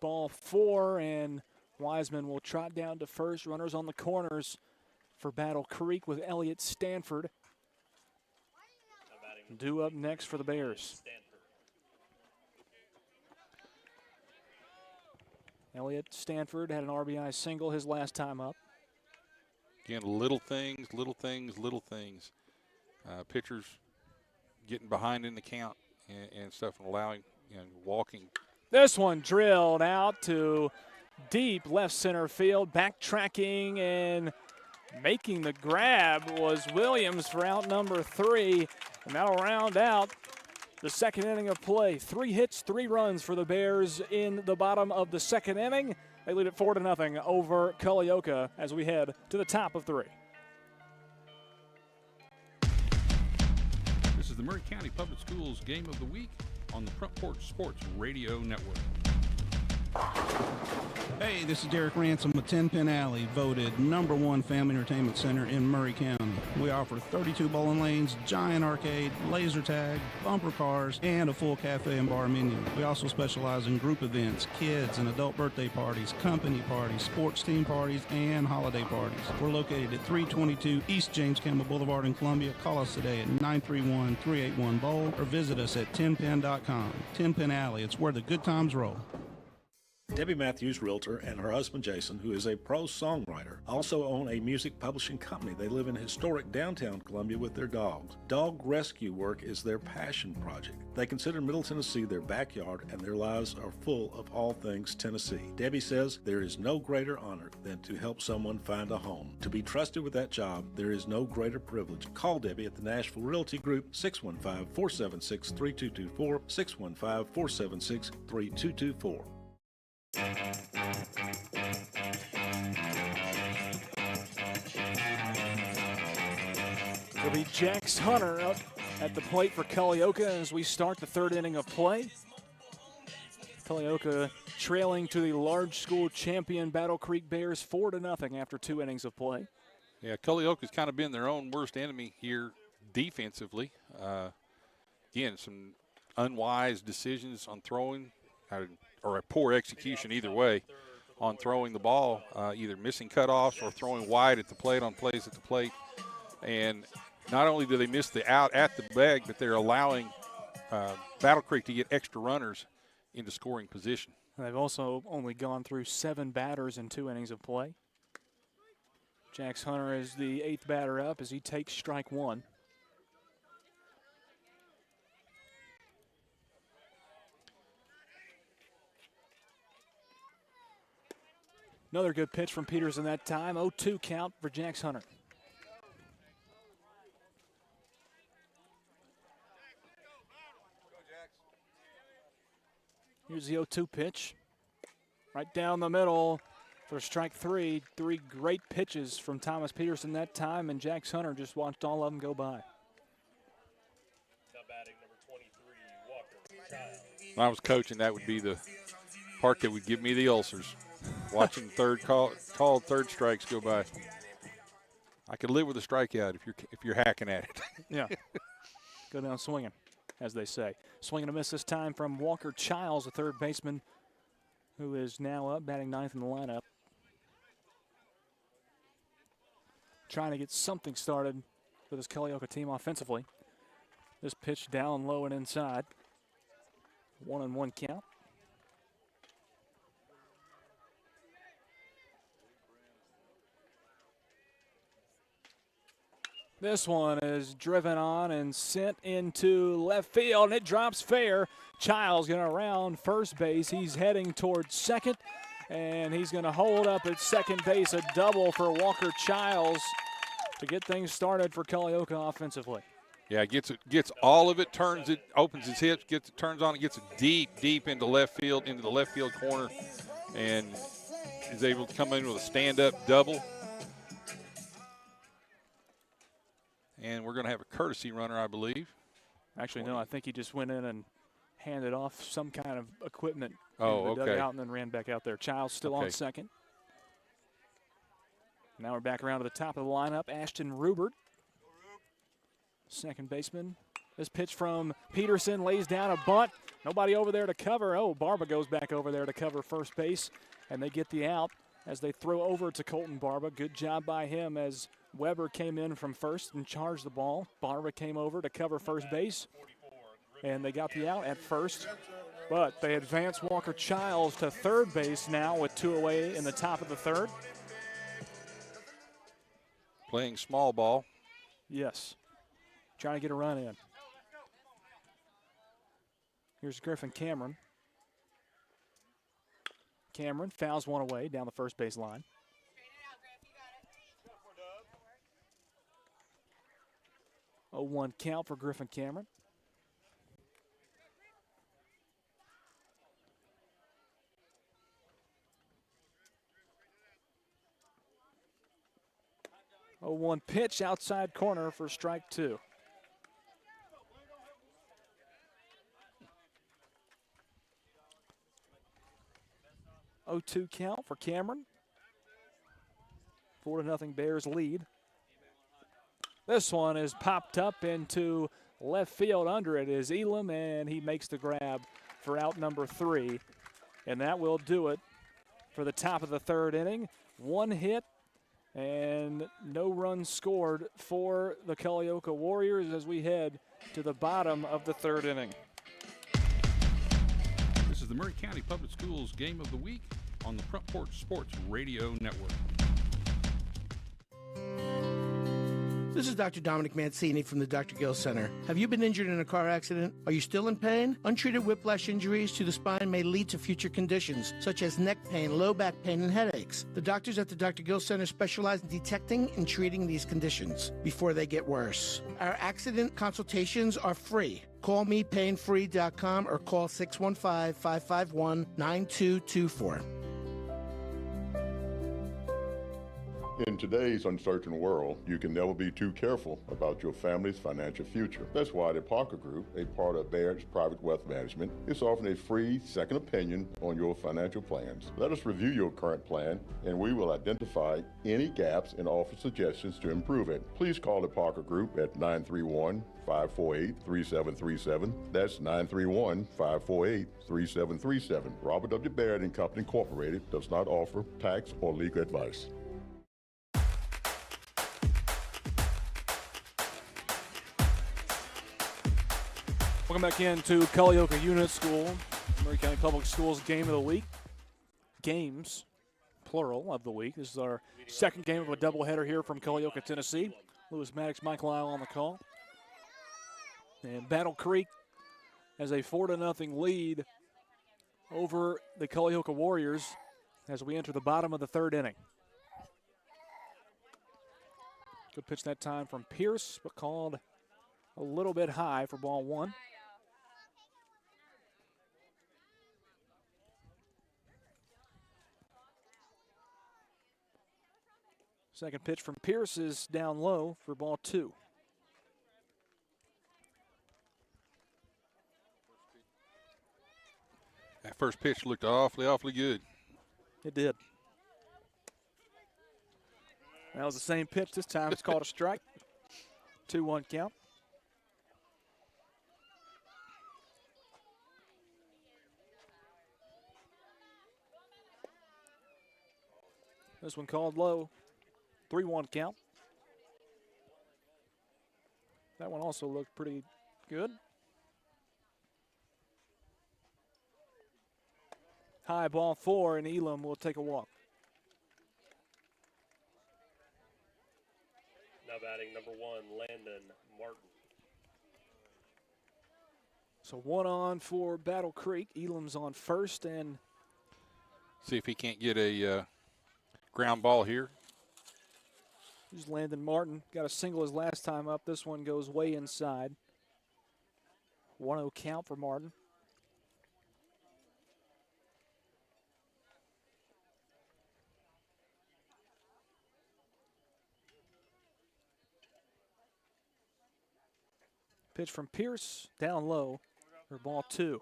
ball 4, and Wiseman will trot down to first. Runners on the corners for Battle Creek with Elliott Stanford. Due up next for the Bears. Elliott Stanford had an RBI single his last time up. Again, little things. Pitchers getting behind in the count and stuff and allowing, walking. This one drilled out to deep left center field, backtracking and making the grab was Williams for out number 3, and that'll round out the second inning of play. 3 hits, 3 runs for the Bears in the bottom of the second inning. They lead it 4-0 over Culleoka as we head to the top of 3. This is the Maury County Public Schools Game of the Week on the Front Porch Sports Radio Network. Hey, this is Derek Ransom with 10 Pin Alley, voted #1 family entertainment center in Maury County. We offer 32 bowling lanes, giant arcade, laser tag, bumper cars, and a full cafe and bar menu. We also specialize in group events, kids and adult birthday parties, company parties, sports team parties, and holiday parties. We're located at 322 East James Campbell Boulevard in Columbia. Call us today at 931-381-BOWL or visit us at 10pin.com. 10 Pin Alley, it's where the good times roll. Debbie Matthews, realtor, and her husband Jason, who is a prose songwriter, also own a music publishing company. They live in historic downtown Columbia with their dogs. Dog rescue work is their passion project. They consider Middle Tennessee their backyard, and their lives are full of all things Tennessee. Debbie says there is no greater honor than to help someone find a home. To be trusted with that job, there is no greater privilege. Call Debbie at the Nashville Realty Group, 615-476-3224, 615-476-3224. It'll be Jax Hunter up at the plate for Culleoka as we start the third inning of play. Culleoka trailing to the large school champion Battle Creek Bears 4-0 after 2 innings of play. Yeah, Culleoka's kind of been their own worst enemy here defensively. Again, some unwise decisions on throwing, or a poor execution either way on throwing the ball, either missing cutoffs or throwing wide at the plate on plays at the plate. And not only do they miss the out at the bag, but they're allowing Battle Creek to get extra runners into scoring position. They've also only gone through 7 batters in 2 innings of play. Jax Hunter is the 8th batter up as he takes strike one. Another good pitch from Peters in that time. 0-2 count for Jax Hunter. Here's the 0-2 pitch. Right down the middle for strike three. 3 great pitches from Thomas Peterson that time, and Jax Hunter just watched all of them go by. Now batting number 23, Walker Child. When I was coaching, that would be the part that would give me the ulcers. Watching called third strikes go by. I could live with a strikeout if you're hacking at it. Yeah. Go down swinging, as they say. Swinging a miss this time from Walker Childs, the third baseman, who is now up, batting 9th in the lineup. Trying to get something started for this Culleoka team offensively. This pitch down low and inside. 1-1 count. This one is driven on and sent into left field, and it drops fair. Childs going to round first base. He's heading towards second, and he's going to hold up at second base. A double for Walker Childs to get things started for Culleoka offensively. Yeah, gets all of it, turns it, opens his hips, turns on it, gets it deep into left field, into the left field corner, and is able to come in with a stand-up double. And we're going to have a courtesy runner, I believe. Actually, no, I think he just went in and handed off some kind of equipment into the dugout and then ran back out there. Childs still on second. Now we're back around to the top of the lineup. Ashton Rubert, second baseman. This pitch from Peterson lays down a bunt. Nobody over there to cover. Oh, Barba goes back over there to cover first base, and they get the out as they throw over to Colton Barba. Good job by him as Weber came in from first and charged the ball. Barba came over to cover first base, and they got the out at first. But they advance Walker Childs to third base now with 2 away in the top of the third. Playing small ball. Yes. Trying to get a run in. Here's Griffin Cameron. Cameron fouls one away down the first base line. A 0-1 count for Griffin Cameron. A 1 pitch outside corner for strike 2. Oh, 2 count for Cameron. 4-0 Bears lead. This one is popped up into left field. Under it is Elam, and he makes the grab for out number 3. And that will do it for the top of the third inning. 1 hit and no runs scored for the Culleoka Warriors as we head to the bottom of the third inning. This is the Murray County Public Schools Game of the Week on the Front Porch Sports Radio Network. This is Dr. Dominic Mancini from the Dr. Gill Center. Have you been injured in a car accident? Are you still in pain? Untreated whiplash injuries to the spine may lead to future conditions, such as neck pain, low back pain, and headaches. The doctors at the Dr. Gill Center specialize in detecting and treating these conditions before they get worse. Our accident consultations are free. Call me painfree.com or call 615-551-9224. In today's uncertain world, you can never be too careful about your family's financial future. That's why the Parker Group, a part of Baird's Private Wealth Management, is offering a free second opinion on your financial plans. Let us review your current plan, and we will identify any gaps and offer suggestions to improve it. Please call the Parker Group at 931-548-3737. That's 931-548-3737. Robert W. Baird and Company Incorporated does not offer tax or legal advice. Welcome back into Culleoka Unit School, Murray County Public Schools Game of the Week. Games plural, of the week. This is our second game of a doubleheader here from Culleoka, Tennessee. Lewis Maddox, Mike Lyle on the call. And Battle Creek has a 4-0 lead over the Culleoka Warriors as we enter the bottom of the third inning. Good pitch that time from Pierce, but called a little bit high for ball one. Second pitch from Pierce is down low for ball two. That first pitch looked awfully good. It did. That was the same pitch this time. It's called a strike. 2-1 count. This one called low. 3-1 count. That one also looked pretty good. High ball four, and Elam will take a walk. Now batting number 1, Landon Martin. So one on for Battle Creek. Elam's on first, and see if he can't get a ground ball here. here's Landon Martin. Got a single his last time up. This one goes way inside. 1-0 count for Martin. Pitch from Pierce, down low for ball two.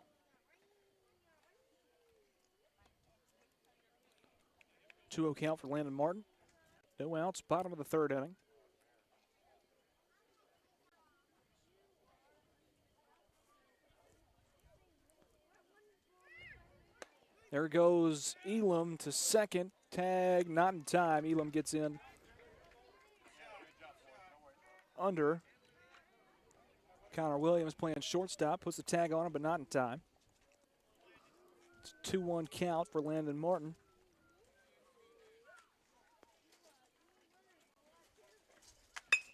Two-0 count for Landon Martin. No outs, bottom of the third inning. There goes Elam to second. Tag, not in time. Elam gets in under. Connor Williams playing shortstop, puts the tag on him, but not in time. It's a 2-1 count for Landon Martin.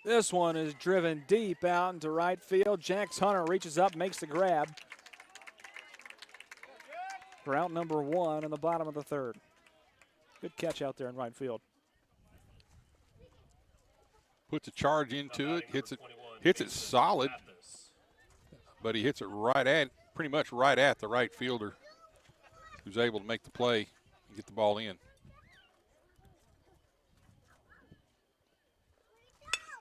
This one is driven deep out into right field. Jax Hunter reaches up, makes the grab for out number 1 in the bottom of the third. Good catch out there in right field. Puts a charge into it, hits it solid. But he hits it pretty much right at the right fielder, who's able to make the play and get the ball in.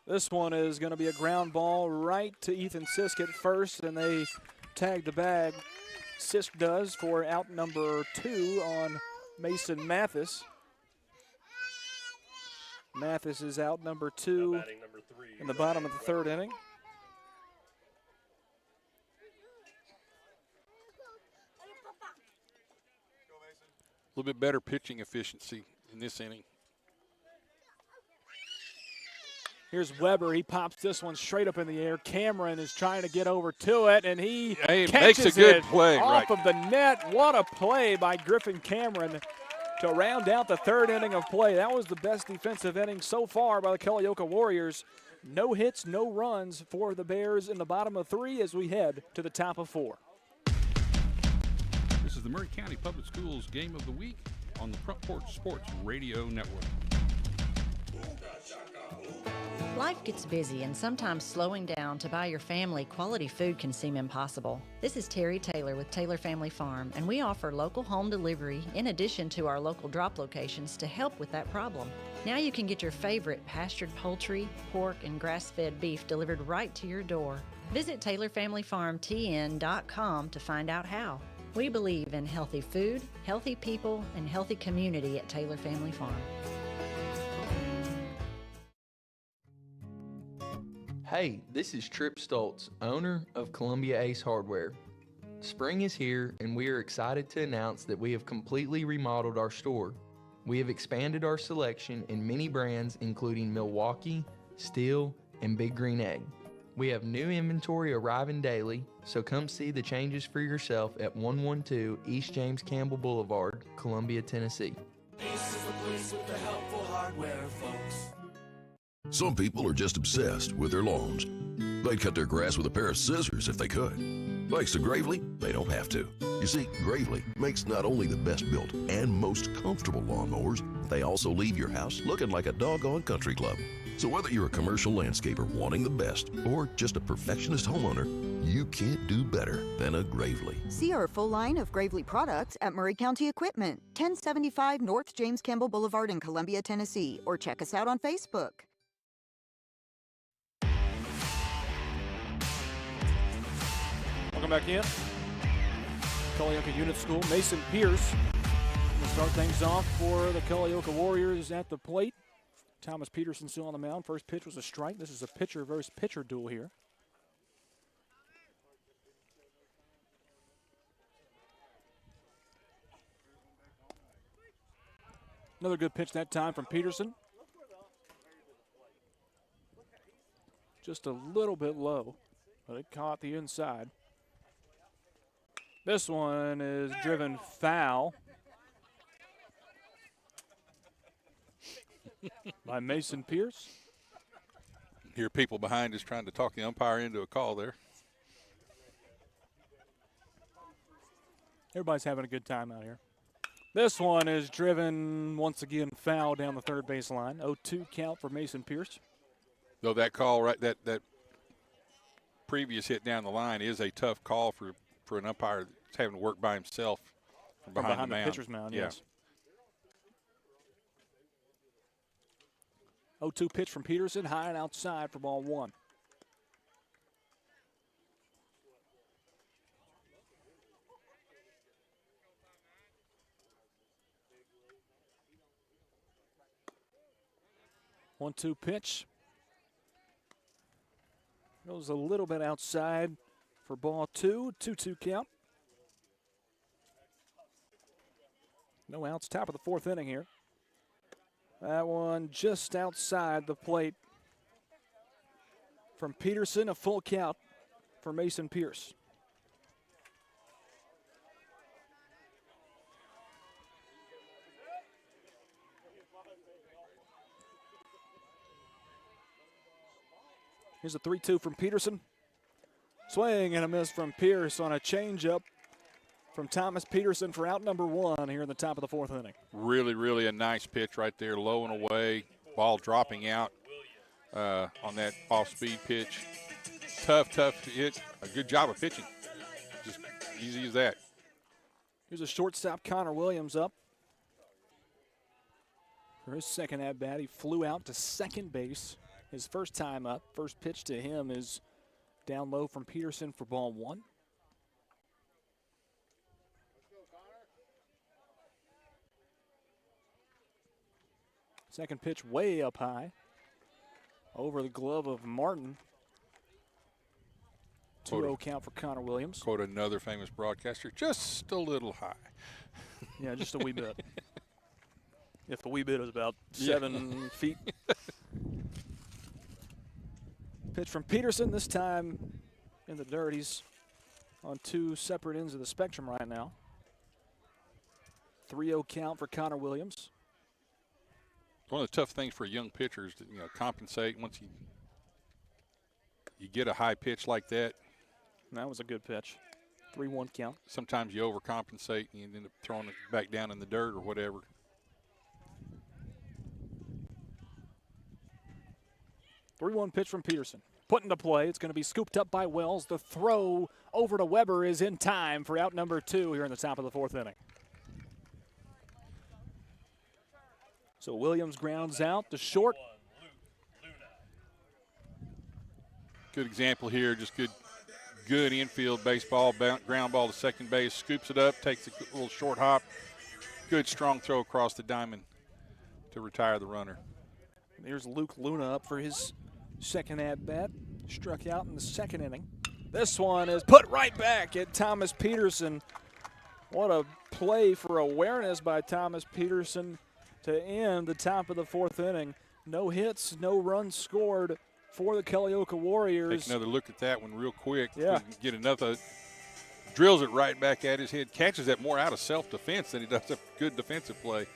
This one is going to be a ground ball right to Ethan Sisk at first, and they tag the bag. Sisk does for out number 2 on Mason Mathis. Mathis is out number 2 in the bottom of the third inning. A little bit better pitching efficiency in this inning. Here's Weber. He pops this one straight up in the air. Cameron is trying to get over to it, and he catches makes a good it play off of the net. What a play by Griffin Cameron to round out the third inning of play. That was the best defensive inning so far by the Culleoka Warriors. No hits, no runs for the Bears in the bottom of 3 as we head to the top of 4. This is the Maury County Public Schools Game of the Week on the Front Porch Sports Radio Network. Life gets busy, and sometimes slowing down to buy your family quality food can seem impossible. This is Terry Taylor with Taylor Family Farm, and we offer local home delivery in addition to our local drop locations to help with that problem. Now you can get your favorite pastured poultry, pork, and grass-fed beef delivered right to your door. Visit TaylorFamilyFarmTN.com to find out how. We believe in healthy food, healthy people, and healthy community at Taylor Family Farm. Hey, this is Trip Stoltz, owner of Columbia Ace Hardware. Spring is here, and we are excited to announce that we have completely remodeled our store. We have expanded our selection in many brands including Milwaukee, Steel, and Big Green Egg. We have new inventory arriving daily, so come see the changes for yourself at 112 East James Campbell Boulevard, Columbia, Tennessee. Ace is the always with the helpful hardware, folks. Some people are just obsessed with their lawns. They'd cut their grass with a pair of scissors if they could. Thanks to Gravely, they don't have to. You see, Gravely makes not only the best built and most comfortable lawnmowers, they also leave your house looking like a doggone country club. So whether you're a commercial landscaper wanting the best or just a perfectionist homeowner, you can't do better than a Gravely. See our full line of Gravely products at Murray County Equipment, 1075 North James Campbell Boulevard in Columbia, Tennessee, or check us out on Facebook. Welcome back in. Culleoka Unit School, Mason Pierce will start things off for the Culleoka Warriors at the plate. Thomas Peterson still on the mound. First pitch was a strike. This is a pitcher versus pitcher duel here. Another good pitch that time from Peterson. Just a little bit low, but it caught the inside. This one is driven foul by Mason Pierce. Hear people behind us trying to talk the umpire into a call there. Everybody's having a good time out here. This one is driven once again foul down the third base line. 0-2 count for Mason Pierce. Though that call, right, that previous hit down the line is a tough call for an umpire that's having to work by himself from behind the mound. The pitcher's mound, yeah. Yes. 0-2 pitch from Peterson, high and outside for ball one. One-two pitch. Goes a little bit outside for ball two. 2-2 count. No outs, top of the fourth inning here. That one just outside the plate from Peterson. A full count for Mason Pierce. Here's a 3-2 from Peterson. Swing and a miss from Pierce on a changeup from Thomas Peterson for out number one here in the top of the fourth inning. Really, really a nice pitch right there, low and away. Ball dropping out on that off-speed pitch. Tough hit. A good job of pitching. Just easy as that. Here's a shortstop, Connor Williams, up for his second at-bat. He flew out to second base his first time up. First pitch to him is down low from Peterson for ball one. Second pitch way up high over the glove of Martin. 2-0 count for Connor Williams. Quote another famous broadcaster, just a little high. Yeah, just a wee bit. If a wee bit is about 7 feet. Pitch from Peterson, this time in the dirt. He's on two separate ends of the spectrum right now. 3-0 count for Connor Williams. One of the tough things for young pitchers to compensate once you get a high pitch like that. That was a good pitch. 3-1 count. Sometimes you overcompensate and you end up throwing it back down in the dirt or whatever. Three-one pitch from Peterson. Put into play. It's going to be scooped up by Wells. The throw over to Weber is in time for out number two here in the top of the fourth inning. So Williams grounds out to short. Good example here. Just good infield baseball. Ground ball to second base. Scoops it up. Takes a little short hop. Good strong throw across the diamond to retire the runner. There's Luke Luna up for his second at-bat. Struck out in the second inning. This one is put right back at Thomas Peterson. What a play for awareness by Thomas Peterson to end the top of the fourth inning. No hits, no runs scored for the Culleoka Warriors. Take another look at that one real quick. Yeah. Get another. Drills it right back at his head. Catches that more out of self-defense than he does a good defensive play.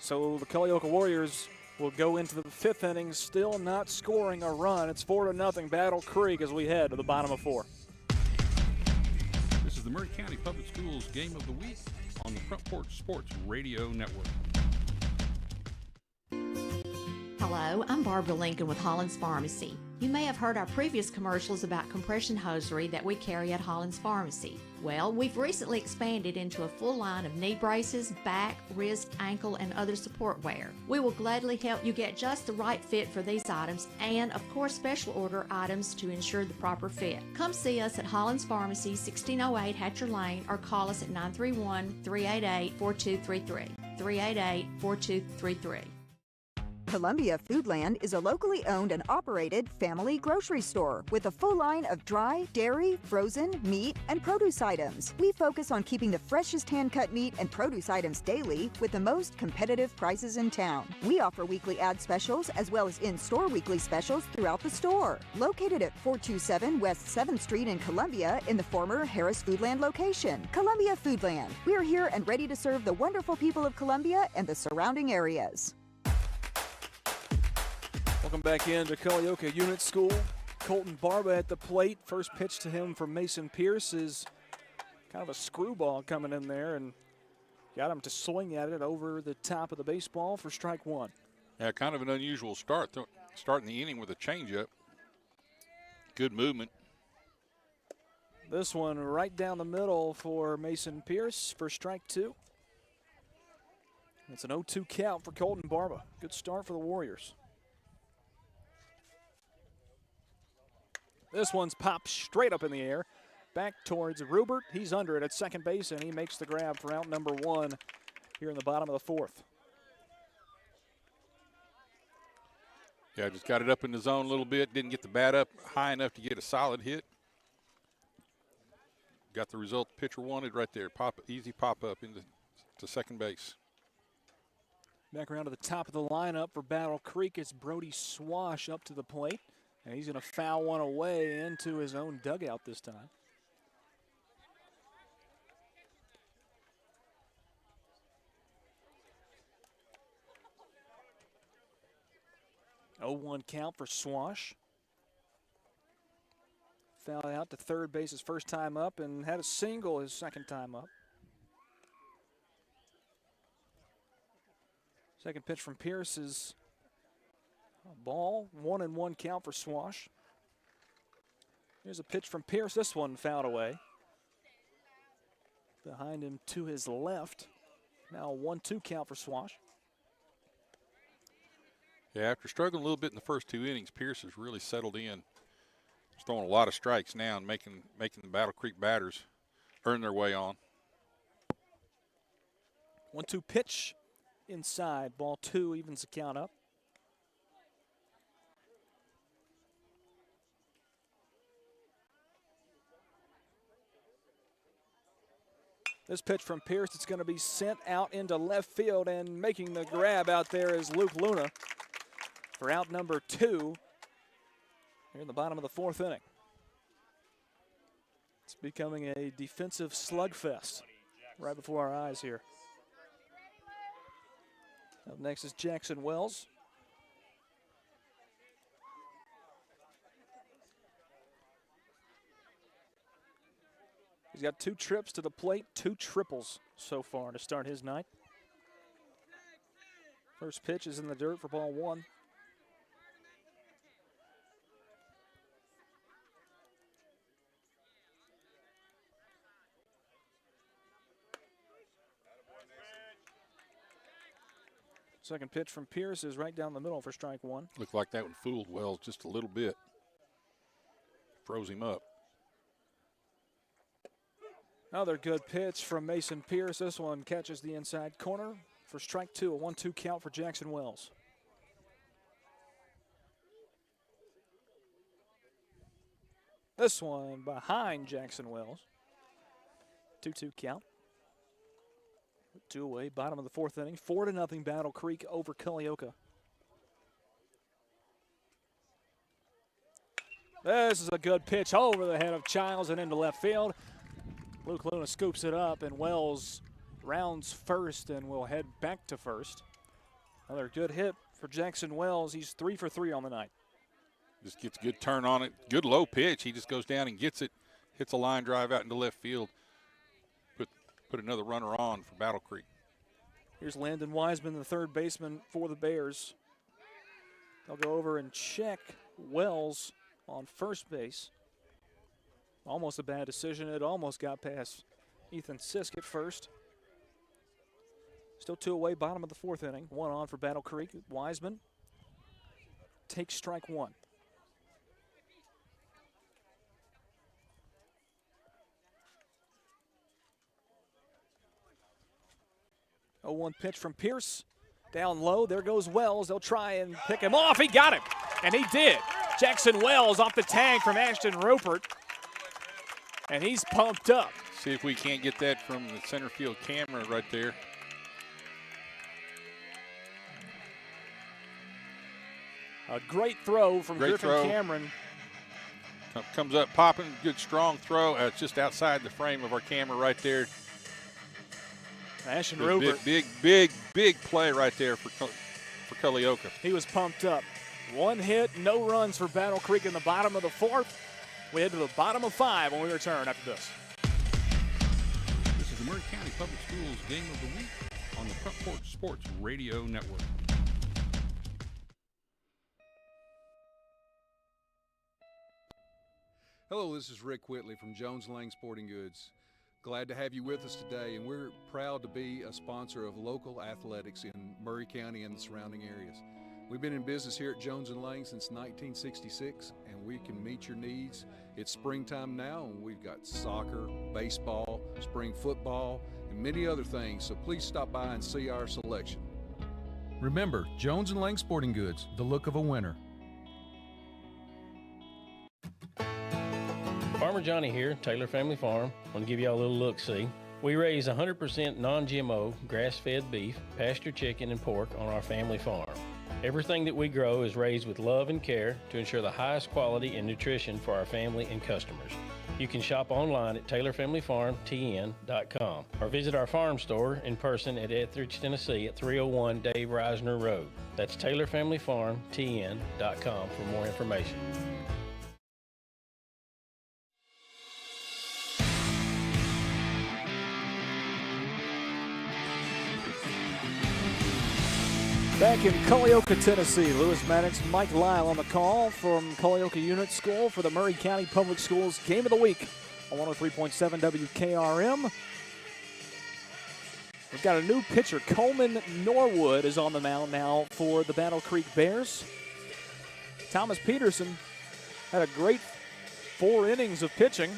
So the Culleoka Warriors will go into the 5th inning still not scoring a run. It's 4-0 Battle Creek as we head to the bottom of 4. This is the Maury County Public Schools Game of the Week on the Front Porch Sports Radio Network. Hello, I'm Barbara Lincoln with Hollins Pharmacy. You may have heard our previous commercials about compression hosiery that we carry at Hollins Pharmacy. Well, we've recently expanded into a full line of knee braces, back, wrist, ankle, and other support wear. We will gladly help you get just the right fit for these items and, of course, special order items to ensure the proper fit. Come see us at Hollins Pharmacy, 1608 Hatcher Lane, or call us at 931-388-4233. 388-4233. Columbia Foodland is a locally owned and operated family grocery store with a full line of dry, dairy, frozen, meat, and produce items. We focus on keeping the freshest hand-cut meat and produce items daily with the most competitive prices in town. We offer weekly ad specials as well as in-store weekly specials throughout the store. Located at 427 West 7th Street in Columbia in the former Harris Foodland location. Columbia Foodland. We are here and ready to serve the wonderful people of Columbia and the surrounding areas. Welcome back into Culleoka Unit School. Colton Barba at the plate. First pitch to him from Mason Pierce is kind of a screwball coming in there and got him to swing at it over the top of the baseball for strike 1. Yeah, kind of an unusual start. Starting the inning with a changeup. Good movement. This one right down the middle for Mason Pierce for strike 2. It's an 0-2 count for Colton Barba. Good start for the Warriors. This one's popped straight up in the air, back towards Rubert. He's under it at second base, and he makes the grab for out number 1 here in the bottom of the 4th. Yeah, just got it up in the zone a little bit. Didn't get the bat up high enough to get a solid hit. Got the result the pitcher wanted right there. Easy pop up into second base. Back around to the top of the lineup for Battle Creek. It's Brody Swash up to the plate. And he's going to foul one away into his own dugout this time. Oh, 0-1 count for Swash. Fouled out to third base his first time up and had a single his second time up. Second pitch from Pierce is a ball. 1-1 count for Swash. Here's a pitch from Pierce. This one fouled away. Behind him to his left. Now a 1-2 count for Swash. Yeah, after struggling a little bit in the first 2 innings, Pierce has really settled in. He's throwing a lot of strikes now and making the Battle Creek batters earn their way on. 1-2 pitch inside. Ball 2 evens the count up. This pitch from Pierce, it's going to be sent out into left field, and making the grab out there is Luke Luna for out number 2 here in the bottom of the 4th inning. It's becoming a defensive slugfest right before our eyes here. Up next is Jackson Wells. He's got 2 trips to the plate, 2 triples so far to start his night. First pitch is in the dirt for ball 1. Second pitch from Pierce is right down the middle for strike 1. Looked like that one fooled Wells just a little bit. Froze him up. Another good pitch from Mason Pierce. This one catches the inside corner for strike 2, a 1-2 count for Jackson Wells. This one behind Jackson Wells. 2-2 count. 2 away, bottom of the 4th inning. 4-0 Battle Creek over Culleoka. This is a good pitch over the head of Childs and into left field. Luke Luna scoops it up, and Wells rounds first and will head back to first. Another good hit for Jackson Wells. He's 3 for 3 on the night. Just gets a good turn on it. Good low pitch. He just goes down and gets it, hits a line drive out into left field. Put another runner on for Battle Creek. Here's Landon Wiseman, the third baseman for the Bears. They'll go over and check Wells on first base. Almost a bad decision. It almost got past Ethan Sisk at first. Still 2 away, bottom of the 4th inning. 1 on for Battle Creek. Wiseman takes strike 1. A 1 pitch from Pierce. Down low, there goes Wells. They'll try and pick him off. He got him, and he did. Jackson Wells off the tag from Ashton Rupert, and he's pumped up. See if we can't get that from the center field camera right there. A great throw from Griffin Cameron. Comes up popping, good strong throw. It's just outside the frame of our camera right there. Ashton Rupert. Big play right there for Culleoka. He was pumped up. 1 hit, no runs for Battle Creek in the bottom of the 4th. We head to the bottom of 5 when we return after this. This is the Maury County Public Schools Game of the Week on the Front Porch Sports Radio Network. Hello, this is Rick Whitley from Jones Lang Sporting Goods. Glad to have you with us today, and we're proud to be a sponsor of local athletics in Maury County and the surrounding areas. We've been in business here at Jones & Lang since 1966, and we can meet your needs. It's springtime now, and we've got soccer, baseball, spring football, and many other things, so please stop by and see our selection. Remember, Jones & Lang Sporting Goods, the look of a winner. Farmer Johnny here, Taylor Family Farm. I want to give y'all a little look-see. We raise 100% non-GMO, grass-fed beef, pasture chicken, and pork on our family farm. Everything that we grow is raised with love and care to ensure the highest quality and nutrition for our family and customers. You can shop online at TaylorFamilyFarmTN.com or visit our farm store in person at Etheridge, Tennessee at 301 Dave Reisner Road. That's TaylorFamilyFarmTN.com for more information. Back in Culleoka, Tennessee, Lewis Maddox, Mike Lyle on the call from Culleoka Unit School for the Maury County Public Schools Game of the Week on 103.7 WKRM. We've got a new pitcher. Coleman Norwood is on the mound now for the Battle Creek Bears. Thomas Peterson had a great 4 innings of pitching.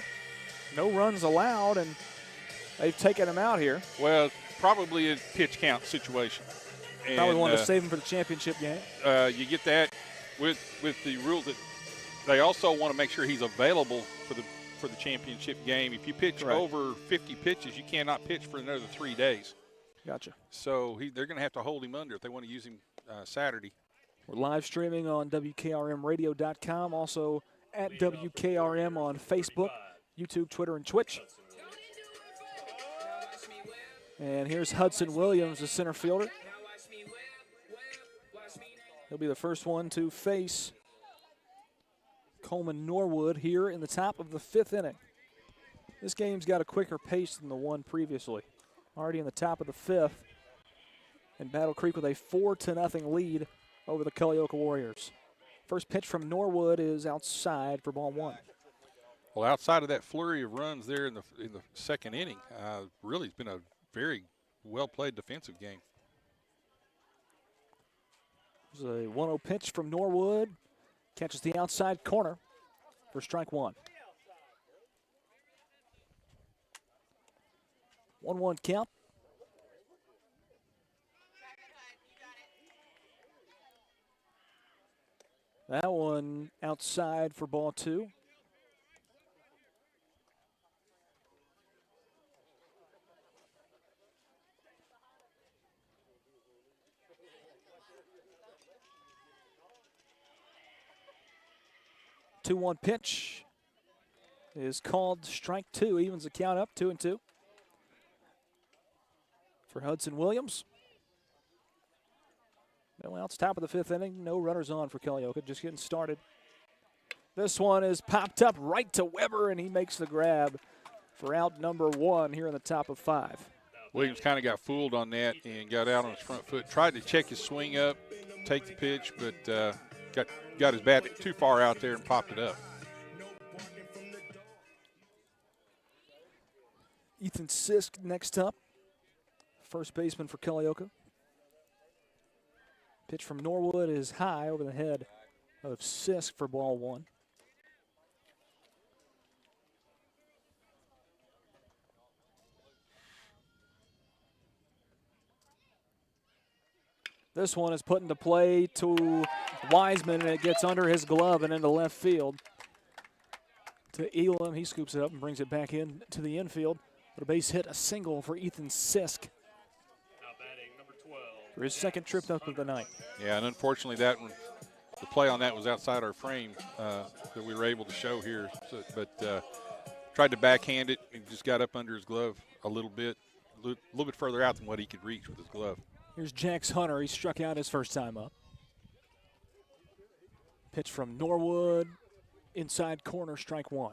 No runs allowed, and they've taken him out here. Well, probably a pitch count situation. Probably wanted to save him for the championship game. You get that with the rule that they also want to make sure he's available for the championship game. If you pitch over 50 pitches, you cannot pitch for another 3 days. Gotcha. So they're going to have to hold him under if they want to use him Saturday. We're live streaming on WKRMradio.com, also at WKRM on Facebook, YouTube, Twitter, and Twitch. And here's Hudson Williams, the center fielder. He'll be the first one to face Coleman Norwood here in the top of the 5th inning. This game's got a quicker pace than the one previously. Already in the top of the 5th. And Battle Creek with a 4-0 lead over the Culleoka Warriors. First pitch from Norwood is outside for ball 1. Well, outside of that flurry of runs there in the 2nd inning, really it's been a very well-played defensive game. There's a 1-0 pitch from Norwood. Catches the outside corner for strike 1. 1-1 count. That one outside for ball 2. The 2-1 pitch is called strike 2. Evens the count up, 2-2 for Hudson Williams. Well, it's top of the 5th inning. No runners on for Culleoka, just getting started. This one is popped up right to Weber, and he makes the grab for out number 1 here in the top of 5. Williams kind of got fooled on that and got out on his front foot. Tried to check his swing up, take the pitch, but got his bat too far out there and popped it up. Ethan Sisk next up, first baseman for Culleoka. Pitch from Norwood is high over the head of Sisk for ball 1. This one is put into play to Wiseman, and it gets under his glove and into left field. To Elam, he scoops it up and brings it back in to the infield. But a base hit, a single for Ethan Sisk for his second trip up of the night. Yeah, and unfortunately that one, the play on that was outside our frame that we were able to show here. So, but tried to backhand it and just got up under his glove a little bit further out than what he could reach with his glove. Here's Jax Hunter. He struck out his first time up. Pitch from Norwood, inside corner, strike 1.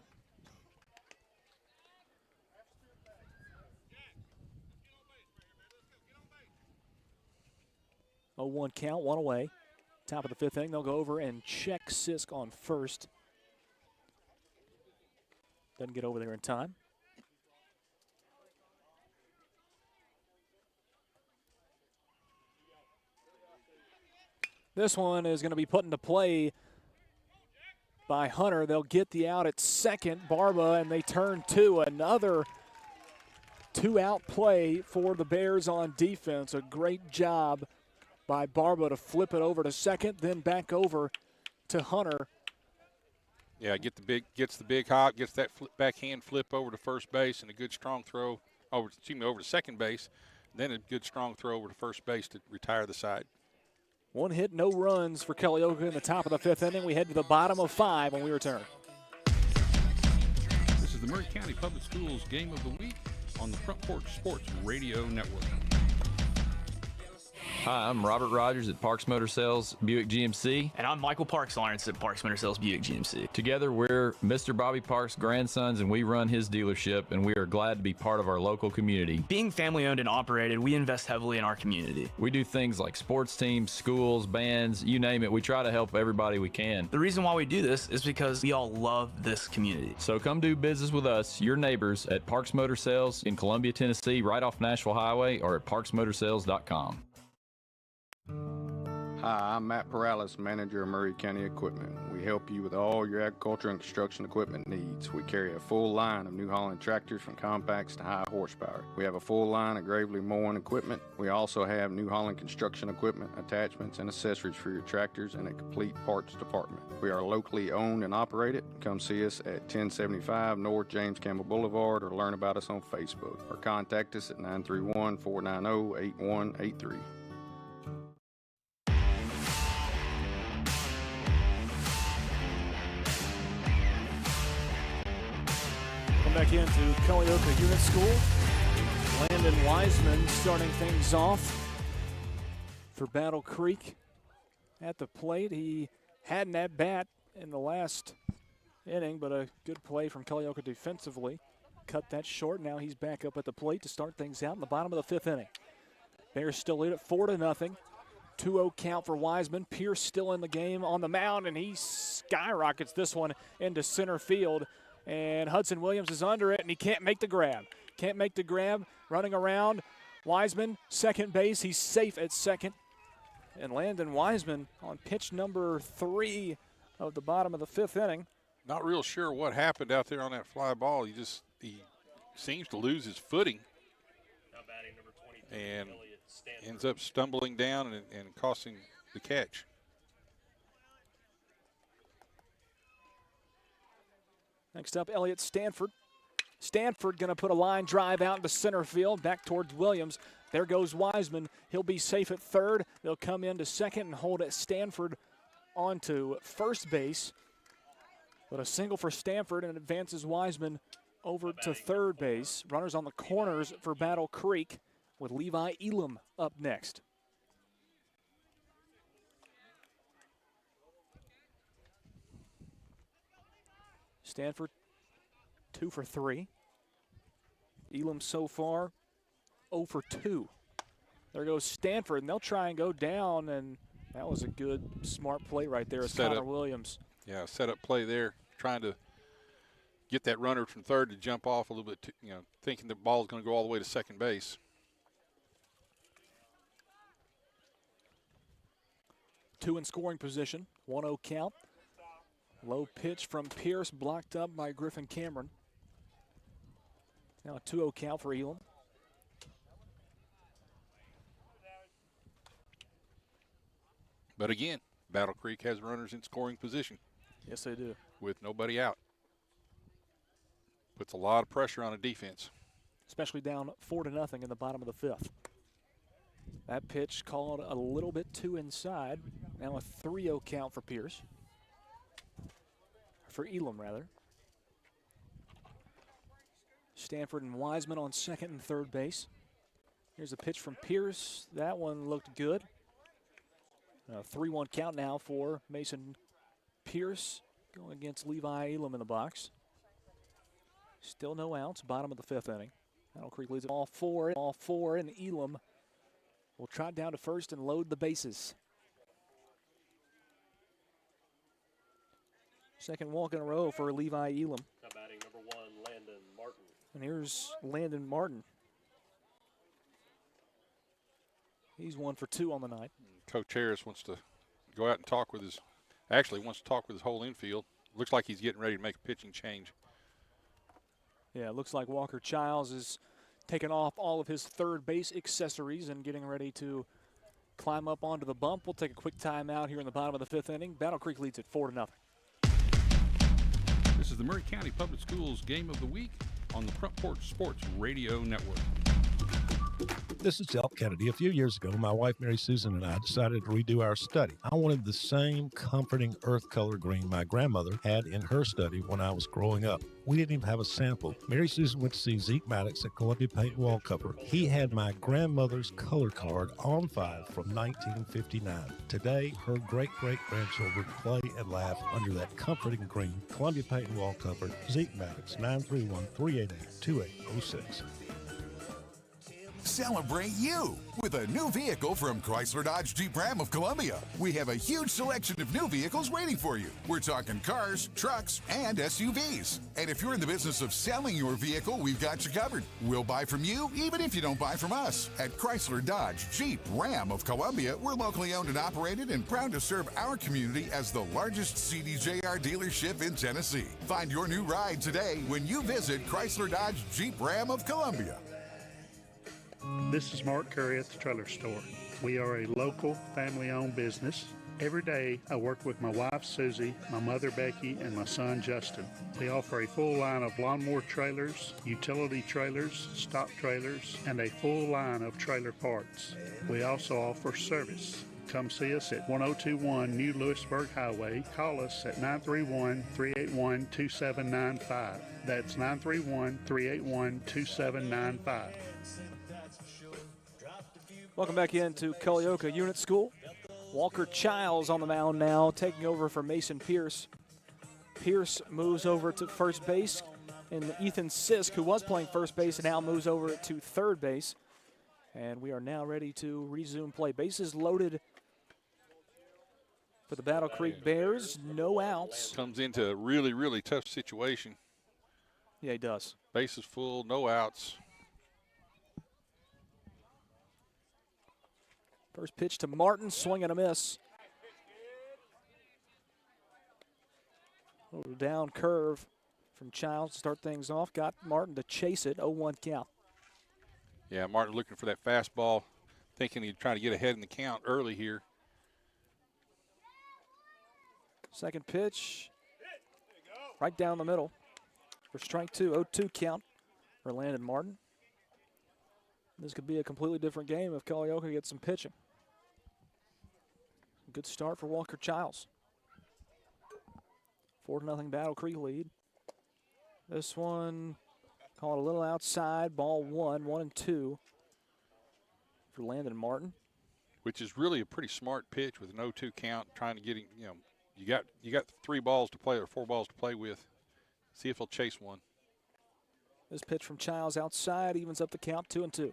Oh, 1 count, 1 away. Top of the 5th inning, they'll go over and check Sisk on first. Doesn't get over there in time. This one is going to be put into play by Hunter. They'll get the out at second, Barba, and they turn to another 2-out play for the Bears on defense. A great job by Barba to flip it over to second, then back over to Hunter. Yeah, gets the big hop, gets that backhand flip over to first base, and a good strong throw over to second base, then a good strong throw over to first base to retire the side. 1 hit, no runs for Culleoka in the top of the 5th inning. We head to the bottom of 5 when we return. This is the Maury County Public Schools Game of the Week on the Front Porch Sports Radio Network. Hi, I'm Robert Rogers at Parks Motor Sales Buick GMC. And I'm Michael Parks Lawrence at Parks Motor Sales Buick GMC. Together, we're Mr. Bobby Parks' grandsons, and we run his dealership, and we are glad to be part of our local community. Being family owned and operated, we invest heavily in our community. We do things like sports teams, schools, bands, you name it. We try to help everybody we can. The reason why we do this is because we all love this community. So come do business with us, your neighbors, at Parks Motor Sales in Columbia, Tennessee, right off Nashville Highway, or at parksmotorsales.com. Hi, I'm Matt Perales, manager of Maury County Equipment. We help you with all your agriculture and construction equipment needs. We carry a full line of New Holland tractors from compacts to high horsepower. We have a full line of Gravely mowing equipment. We also have New Holland construction equipment, attachments, and accessories for your tractors and a complete parts department. We are locally owned and operated. Come see us at 1075 North James Campbell Boulevard or learn about us on Facebook or contact us at 931-490-8183. Back into Culleoka Unit School. Landon Wiseman starting things off for Battle Creek at the plate. He had an at-bat in the last inning, but a good play from Culleoka defensively. Cut that short. Now he's back up at the plate to start things out in the bottom of the 5th inning. Bears still lead at 4-0. 2-0 count for Wiseman. Pierce still in the game on the mound, and he skyrockets this one into center field. And Hudson Williams is under it, and he can't make the grab. Can't make the grab. Running around. Wiseman, second base. He's safe at second. And Landon Wiseman on pitch number 3 of the bottom of the 5th inning. Not real sure what happened out there on that fly ball. He seems to lose his footing and ends up stumbling down and costing the catch. Next up, Elliott Stanford. Stanford going to put a line drive out into center field, back towards Williams. There goes Wiseman. He'll be safe at third. They'll come into second and hold Stanford onto first base. But a single for Stanford and advances Wiseman over to third base. Runners on the corners for Battle Creek with Levi Elam up next. Stanford 2 for 3. Elam so far 0 for 2. There goes Stanford, and they'll try and go down, and that was a good, smart play right there as Connor Williams. Yeah, set up play there, trying to get that runner from third to jump off a little bit, thinking the ball is going to go all the way to second base. Two in scoring position, 1-0 count. Low pitch from Pierce, blocked up by Griffin Cameron. Now a 2-0 count for Elam. But again, Battle Creek has runners in scoring position. Yes, they do. With nobody out. Puts a lot of pressure on a defense. Especially down 4-0 in the bottom of the fifth. That pitch called a little bit too inside. Now a 3-0 count for Pierce. For Elam, rather. Stanford and Wiseman on second and third base. Here's a pitch from Pierce. That one looked good. 3-1 count now for Mason Pierce going against Levi Elam in the box. Still no outs, bottom of the fifth inning. Battle Creek leads it all four, and Elam will trot down to first and load the bases. Second walk in a row for Levi Elam. Now batting number 1, Landon Martin. And here's Landon Martin. He's 1 for 2 on the night. Coach Harris wants to go out and talk with his whole infield. Looks like he's getting ready to make a pitching change. Yeah, it looks like Walker Childs is taking off all of his third base accessories and getting ready to climb up onto the bump. We'll take a quick timeout here in the bottom of the fifth inning. Battle Creek leads it 4-0. This is the Murray County Public Schools Game of the Week on the Front Porch Sports Radio Network. This is Elk Kennedy. A few years ago, my wife, Mary Susan, and I decided to redo our study. I wanted the same comforting earth color green my grandmother had in her study when I was growing up. We didn't even have a sample. Mary Susan went to see Zeke Maddox at Columbia Paint and Wallcover. He had my grandmother's color card on file from 1959. Today, her great-great-grandchildren play and laugh under that comforting green. Columbia Paint and Wallcover, Zeke Maddox, 931-388-2806. Celebrate you with a new vehicle from Chrysler Dodge Jeep Ram of Columbia. We have a huge selection of new vehicles waiting for you. We're talking cars, trucks, and SUVs. And if you're in the business of selling your vehicle, we've got you covered. We'll buy from you even if you don't buy from us. At Chrysler Dodge Jeep Ram of Columbia, we're locally owned and operated and proud to serve our community as the largest CDJR dealership in Tennessee. Find your new ride today when you visit Chrysler Dodge Jeep Ram of Columbia. This is Mark Curry at the Trailer Store. We are a local family-owned business. Every day I work with my wife Susie, my mother Becky, and my son Justin. We offer a full line of lawnmower trailers, utility trailers, stock trailers, and a full line of trailer parts. We also offer service. Come see us at 1021 New Lewisburg Highway. Call us at 931-381-2795. That's 931-381-2795. Welcome back into Culleoka Unit School. Walker Childs on the mound now, taking over for Mason Pierce. Pierce moves over to first base, and Ethan Sisk, who was playing first base, now moves over to third base. And we are now ready to resume play. Bases loaded for the Battle Creek Bears. No outs. Comes into a really, really tough situation. Yeah, he does. Bases full, no outs. First pitch to Martin, swing and a miss. A little down curve from Childs to start things off. Got Martin to chase it, 0-1 count. Yeah, Martin looking for that fastball, thinking he'd try to get ahead in the count early here. Second pitch, right down the middle for strike two, 0-2 count for Landon Martin. This could be a completely different game if Culleoka gets some pitching. Good start for Walker Childs. 4-0 Battle Creek lead. This one called a little outside, ball 1-2 for Landon Martin. Which is really a pretty smart pitch with an 0-2 count, trying to get him, you got 3 balls to play or 4 balls to play with. See if he'll chase one. This pitch from Childs outside evens up the count, 2-2.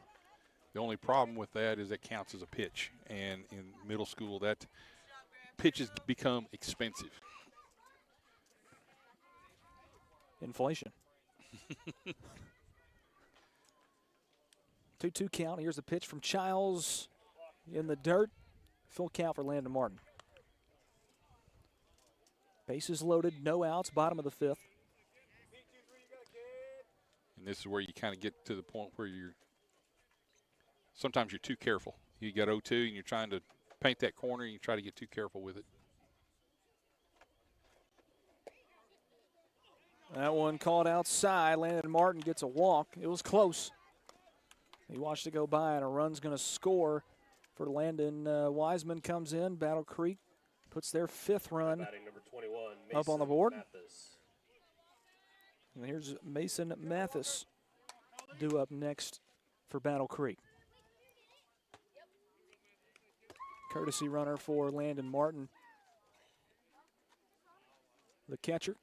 The only problem with that is it counts as a pitch. And in middle school, that pitches become expensive. Inflation. 2-2 count. Here's the pitch from Childs in the dirt. Full count for Landon Martin. Bases loaded, no outs, bottom of the fifth. And this is where you kind of get to the point where sometimes you're too careful. You got 0-2 and you're trying to paint that corner and you try to get too careful with it. That one called outside. Landon Martin gets a walk. It was close. He watched it go by, and a run's going to score for Landon. Wiseman comes in. Battle Creek puts their 5th run Number 21, up on the board. Mathis. And here's Mason Mathis due up next for Battle Creek. Courtesy runner for Landon Martin, the catcher.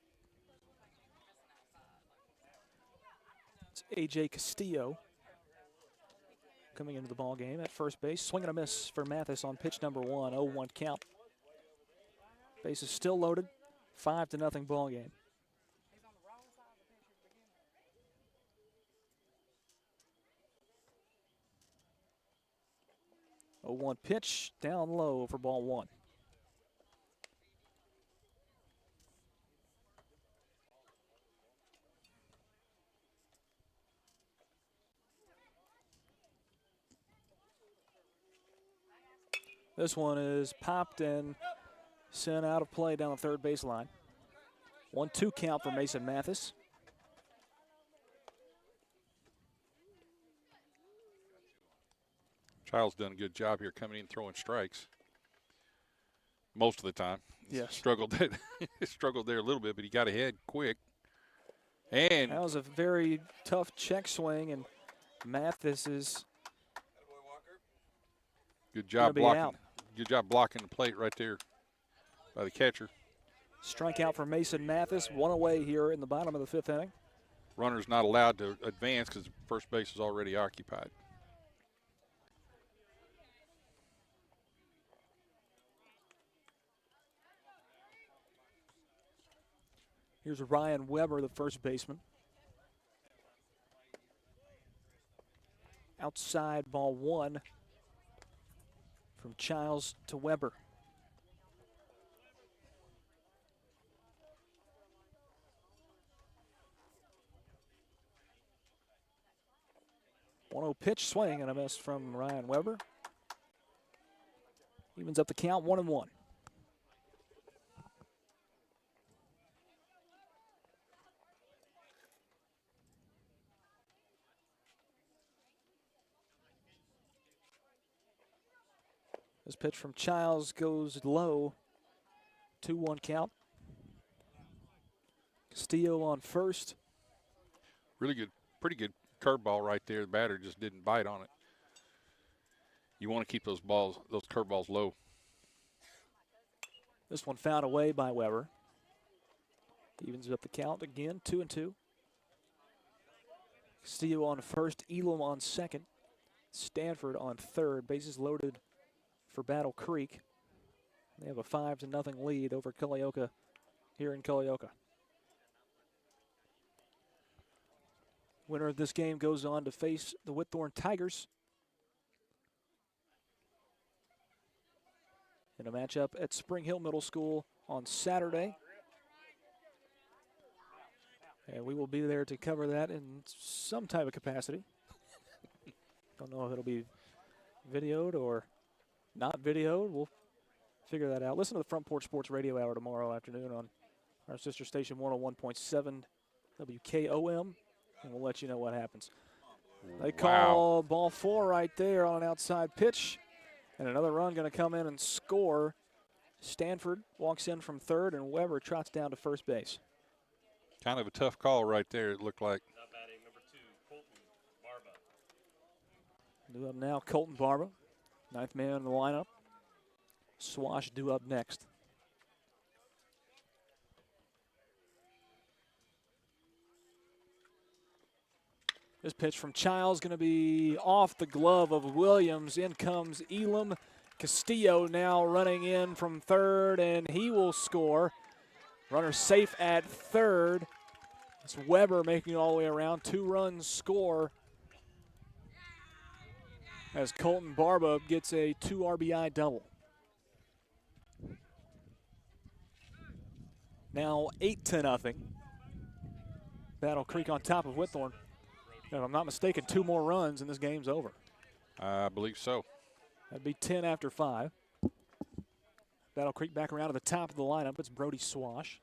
It's A.J. Castillo coming into the ball game at first base. Swing and a miss for Mathis on pitch number 1, 0-1 count. Base is still loaded, 5-0 ball game. A 0-1 pitch down low for ball 1. This one is popped and sent out of play down the third baseline. 1-2 count for Mason Mathis. Child's done a good job here coming in throwing strikes most of the time. Yes. Struggled there a little bit, but he got ahead quick. And that was a very tough check swing, and Mathis is good job blocking. Out. Good job blocking the plate right there by the catcher. Strikeout for Mason Mathis, 1 away here in the bottom of the 5th inning. Runner's not allowed to advance because first base is already occupied. Here's Ryan Weber, the first baseman. Outside ball 1 from Childs to Weber. One-0 pitch, swing and a miss from Ryan Weber. Evens up the count, 1-1. This pitch from Childs goes low, 2-1 count. Castillo on first. Really good, pretty good curveball right there. The batter just didn't bite on it. You want to keep those curveballs low. This one fouled away by Weber. Evens up the count again, 2-2. Castillo on first, Elam on second, Stanford on third. Bases loaded for Battle Creek. They have a 5-0 lead over Culleoka here in Culleoka. Winner of this game goes on to face the Whitthorne Tigers in a matchup at Spring Hill Middle School on Saturday. And we will be there to cover that in some type of capacity. Don't know if it'll be videoed or not videoed. We'll figure that out. Listen to the Front Porch Sports Radio Hour tomorrow afternoon on our sister station 101.7 WKOM, and we'll let you know what happens. They call ball 4 right there on an outside pitch, and another run going to come in and score. Stanford walks in from third, and Weber trots down to first base. Kind of a tough call right there, it looked like. Now batting number 2, Colton Barba. Due up now, Colton Barba. 9th man in the lineup. Swash due up next. This pitch from Childs going to be off the glove of Williams. In comes Elam. Castillo now running in from third, and he will score. Runner safe at third. It's Weber making it all the way around. 2 runs score as Colton Barba gets a 2 RBI double. Now 8-0. Battle Creek on top of Whitthorne. If I'm not mistaken, 2 more runs and this game's over. I believe so. That'd be 10 after 5. Battle Creek back around to the top of the lineup. It's Brody Swash.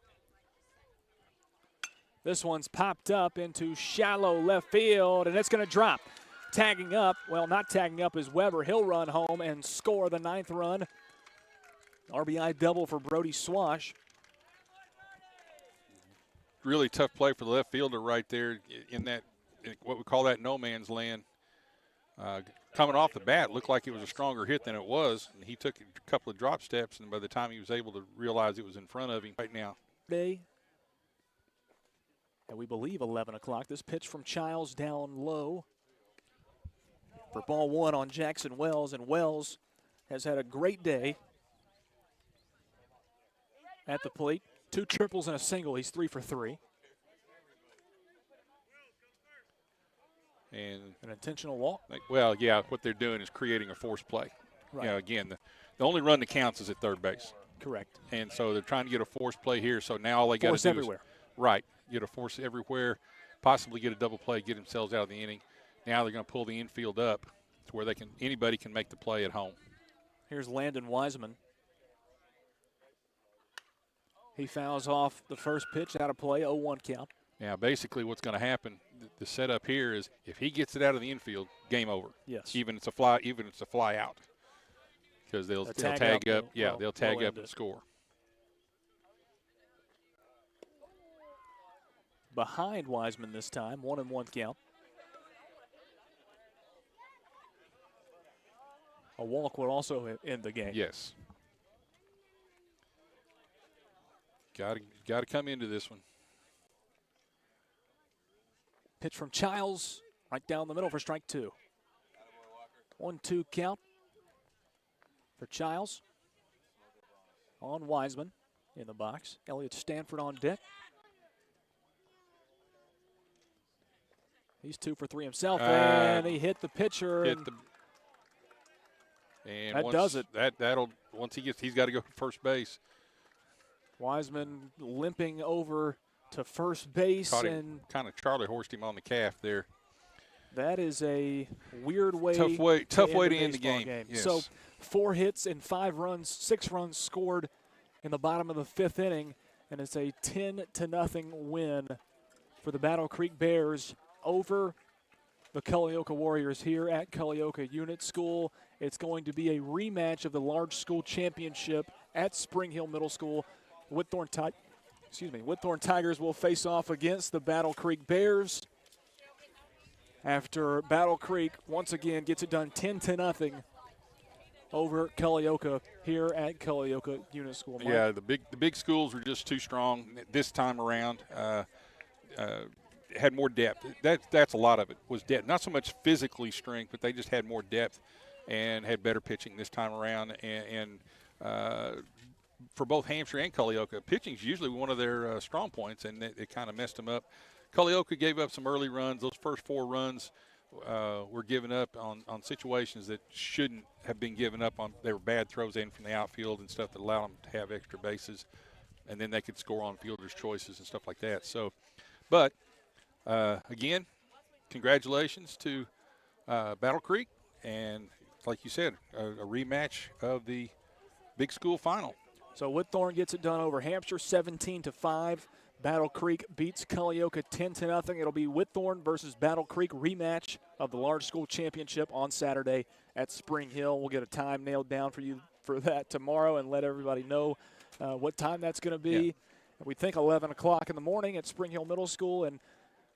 This one's popped up into shallow left field, and it's going to drop. Tagging up, well, not tagging up is Weber. He'll run home and score the 9th run. RBI double for Brody Swash. Really tough play for the left fielder right there in that, what we call that no man's land. Coming off the bat, looked like it was a stronger hit than it was. And he took a couple of drop steps, and by the time he was able to realize it was in front of him right now. And we believe 11 o'clock. This pitch from Childs down low for ball 1 on Jackson Wells, and Wells has had a great day at the plate. 2 triples and a single. He's 3 for 3. And an intentional walk. Well, yeah, what they're doing is creating a force play. Right. You know, again, the only run that counts is at third base. Correct. And so they're trying to get a force play here. So now all they got to do everywhere. Right, get a force everywhere, possibly get a double play, get themselves out of the inning. Now they're going to pull the infield up to where anybody can make the play at home. Here's Landon Wiseman. He fouls off the first pitch out of play, 0-1 count. Now, basically what's going to happen, the setup here is if he gets it out of the infield, game over. Yes. Even it's a fly out. Because they'll tag up. Yeah, they'll tag up and score. Behind Wiseman this time, 1-1 count. A walk will also end the game. Yes. Got to come into this one. Pitch from Childs, right down the middle for strike 2. 1-2 count for Childs. On Wiseman in the box. Elliott Stanford on deck. He's 2 for 3 himself, and he hit the pitcher. And that does it. Once he's got to go to first base. Wiseman limping over to first base, and kind of Charlie horsed him on the calf there. That is a weird way. Tough way to end the game. Yes. So 4 hits and 5 runs, 6 runs scored in the bottom of the 5th inning, and it's a 10-0 win for the Battle Creek Bears over the Culleoka Warriors here at Culleoka Unit School. It's going to be a rematch of the large school championship at Spring Hill Middle School. Whitthorne Tigers will face off against the Battle Creek Bears after Battle Creek once again gets it done 10-0 over Culleoka here at Culleoka Unit School. Mike. Yeah, the big schools were just too strong this time around. Had more depth. That's a lot of it was depth. Not so much physically strength, but they just had more depth and had better pitching this time around. And for both Hampshire and Culleoka, pitching is usually one of their strong points, and it kind of messed them up. Culleoka gave up some early runs. Those first 4 runs were given up on situations that shouldn't have been given up on. They were bad throws in from the outfield and stuff that allowed them to have extra bases, and then they could score on fielders' choices and stuff like that. So, but again, congratulations to Battle Creek, and like you said, a rematch of the big school final. So Whitthorne gets it done over Hampshire 17-5. Battle Creek beats Culleoka 10-0. It'll be Whitthorne versus Battle Creek rematch of the large school championship on Saturday at Spring Hill. We'll get a time nailed down for you for that tomorrow and let everybody know what time that's going to be. Yeah. We think 11 o'clock in the morning at Spring Hill Middle School, and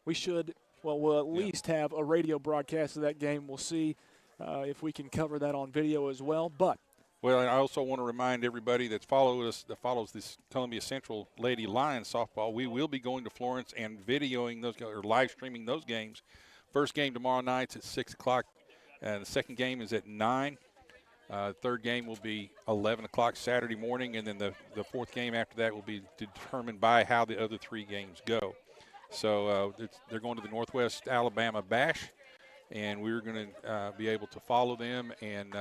we should, we'll at least have a radio broadcast of that game. We'll see if we can cover that on video as well. But well, I also want to remind everybody that follows this Columbia Central Lady Lions softball. We will be going to Florence and videoing those or live streaming those games First game tomorrow night's at 6 o'clock. The second game is at 9. Third game will be 11 o'clock Saturday morning, and then the fourth game after that will be determined by how the other 3 games go. So they're going to the Northwest Alabama Bash, and we're going to be able to follow them and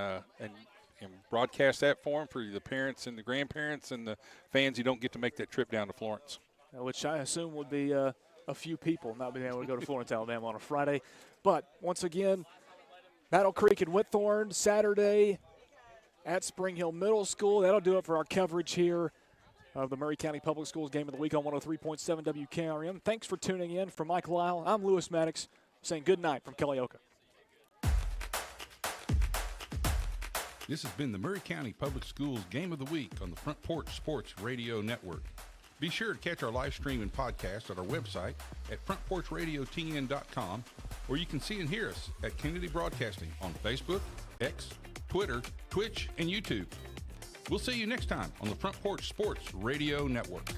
broadcast that for them for the parents and the grandparents and the fans who don't get to make that trip down to Florence. Which I assume would be a few people not being able to go to Florence, Alabama on a Friday. But once again, Battle Creek and Whitthorne Saturday at Spring Hill Middle School. That'll do it for our coverage here of the Murray County Public Schools Game of the Week on 103.7 WKRM. Thanks for tuning in. For Mike Lyle, I'm Lewis Maddox saying good night from Culleoka. This has been the Murray County Public Schools Game of the Week on the Front Porch Sports Radio Network. Be sure to catch our live stream and podcast at our website at frontporchradiotn.com, or you can see and hear us at Kennedy Broadcasting on Facebook, X, Twitter, Twitch, and YouTube. We'll see you next time on the Front Porch Sports Radio Network.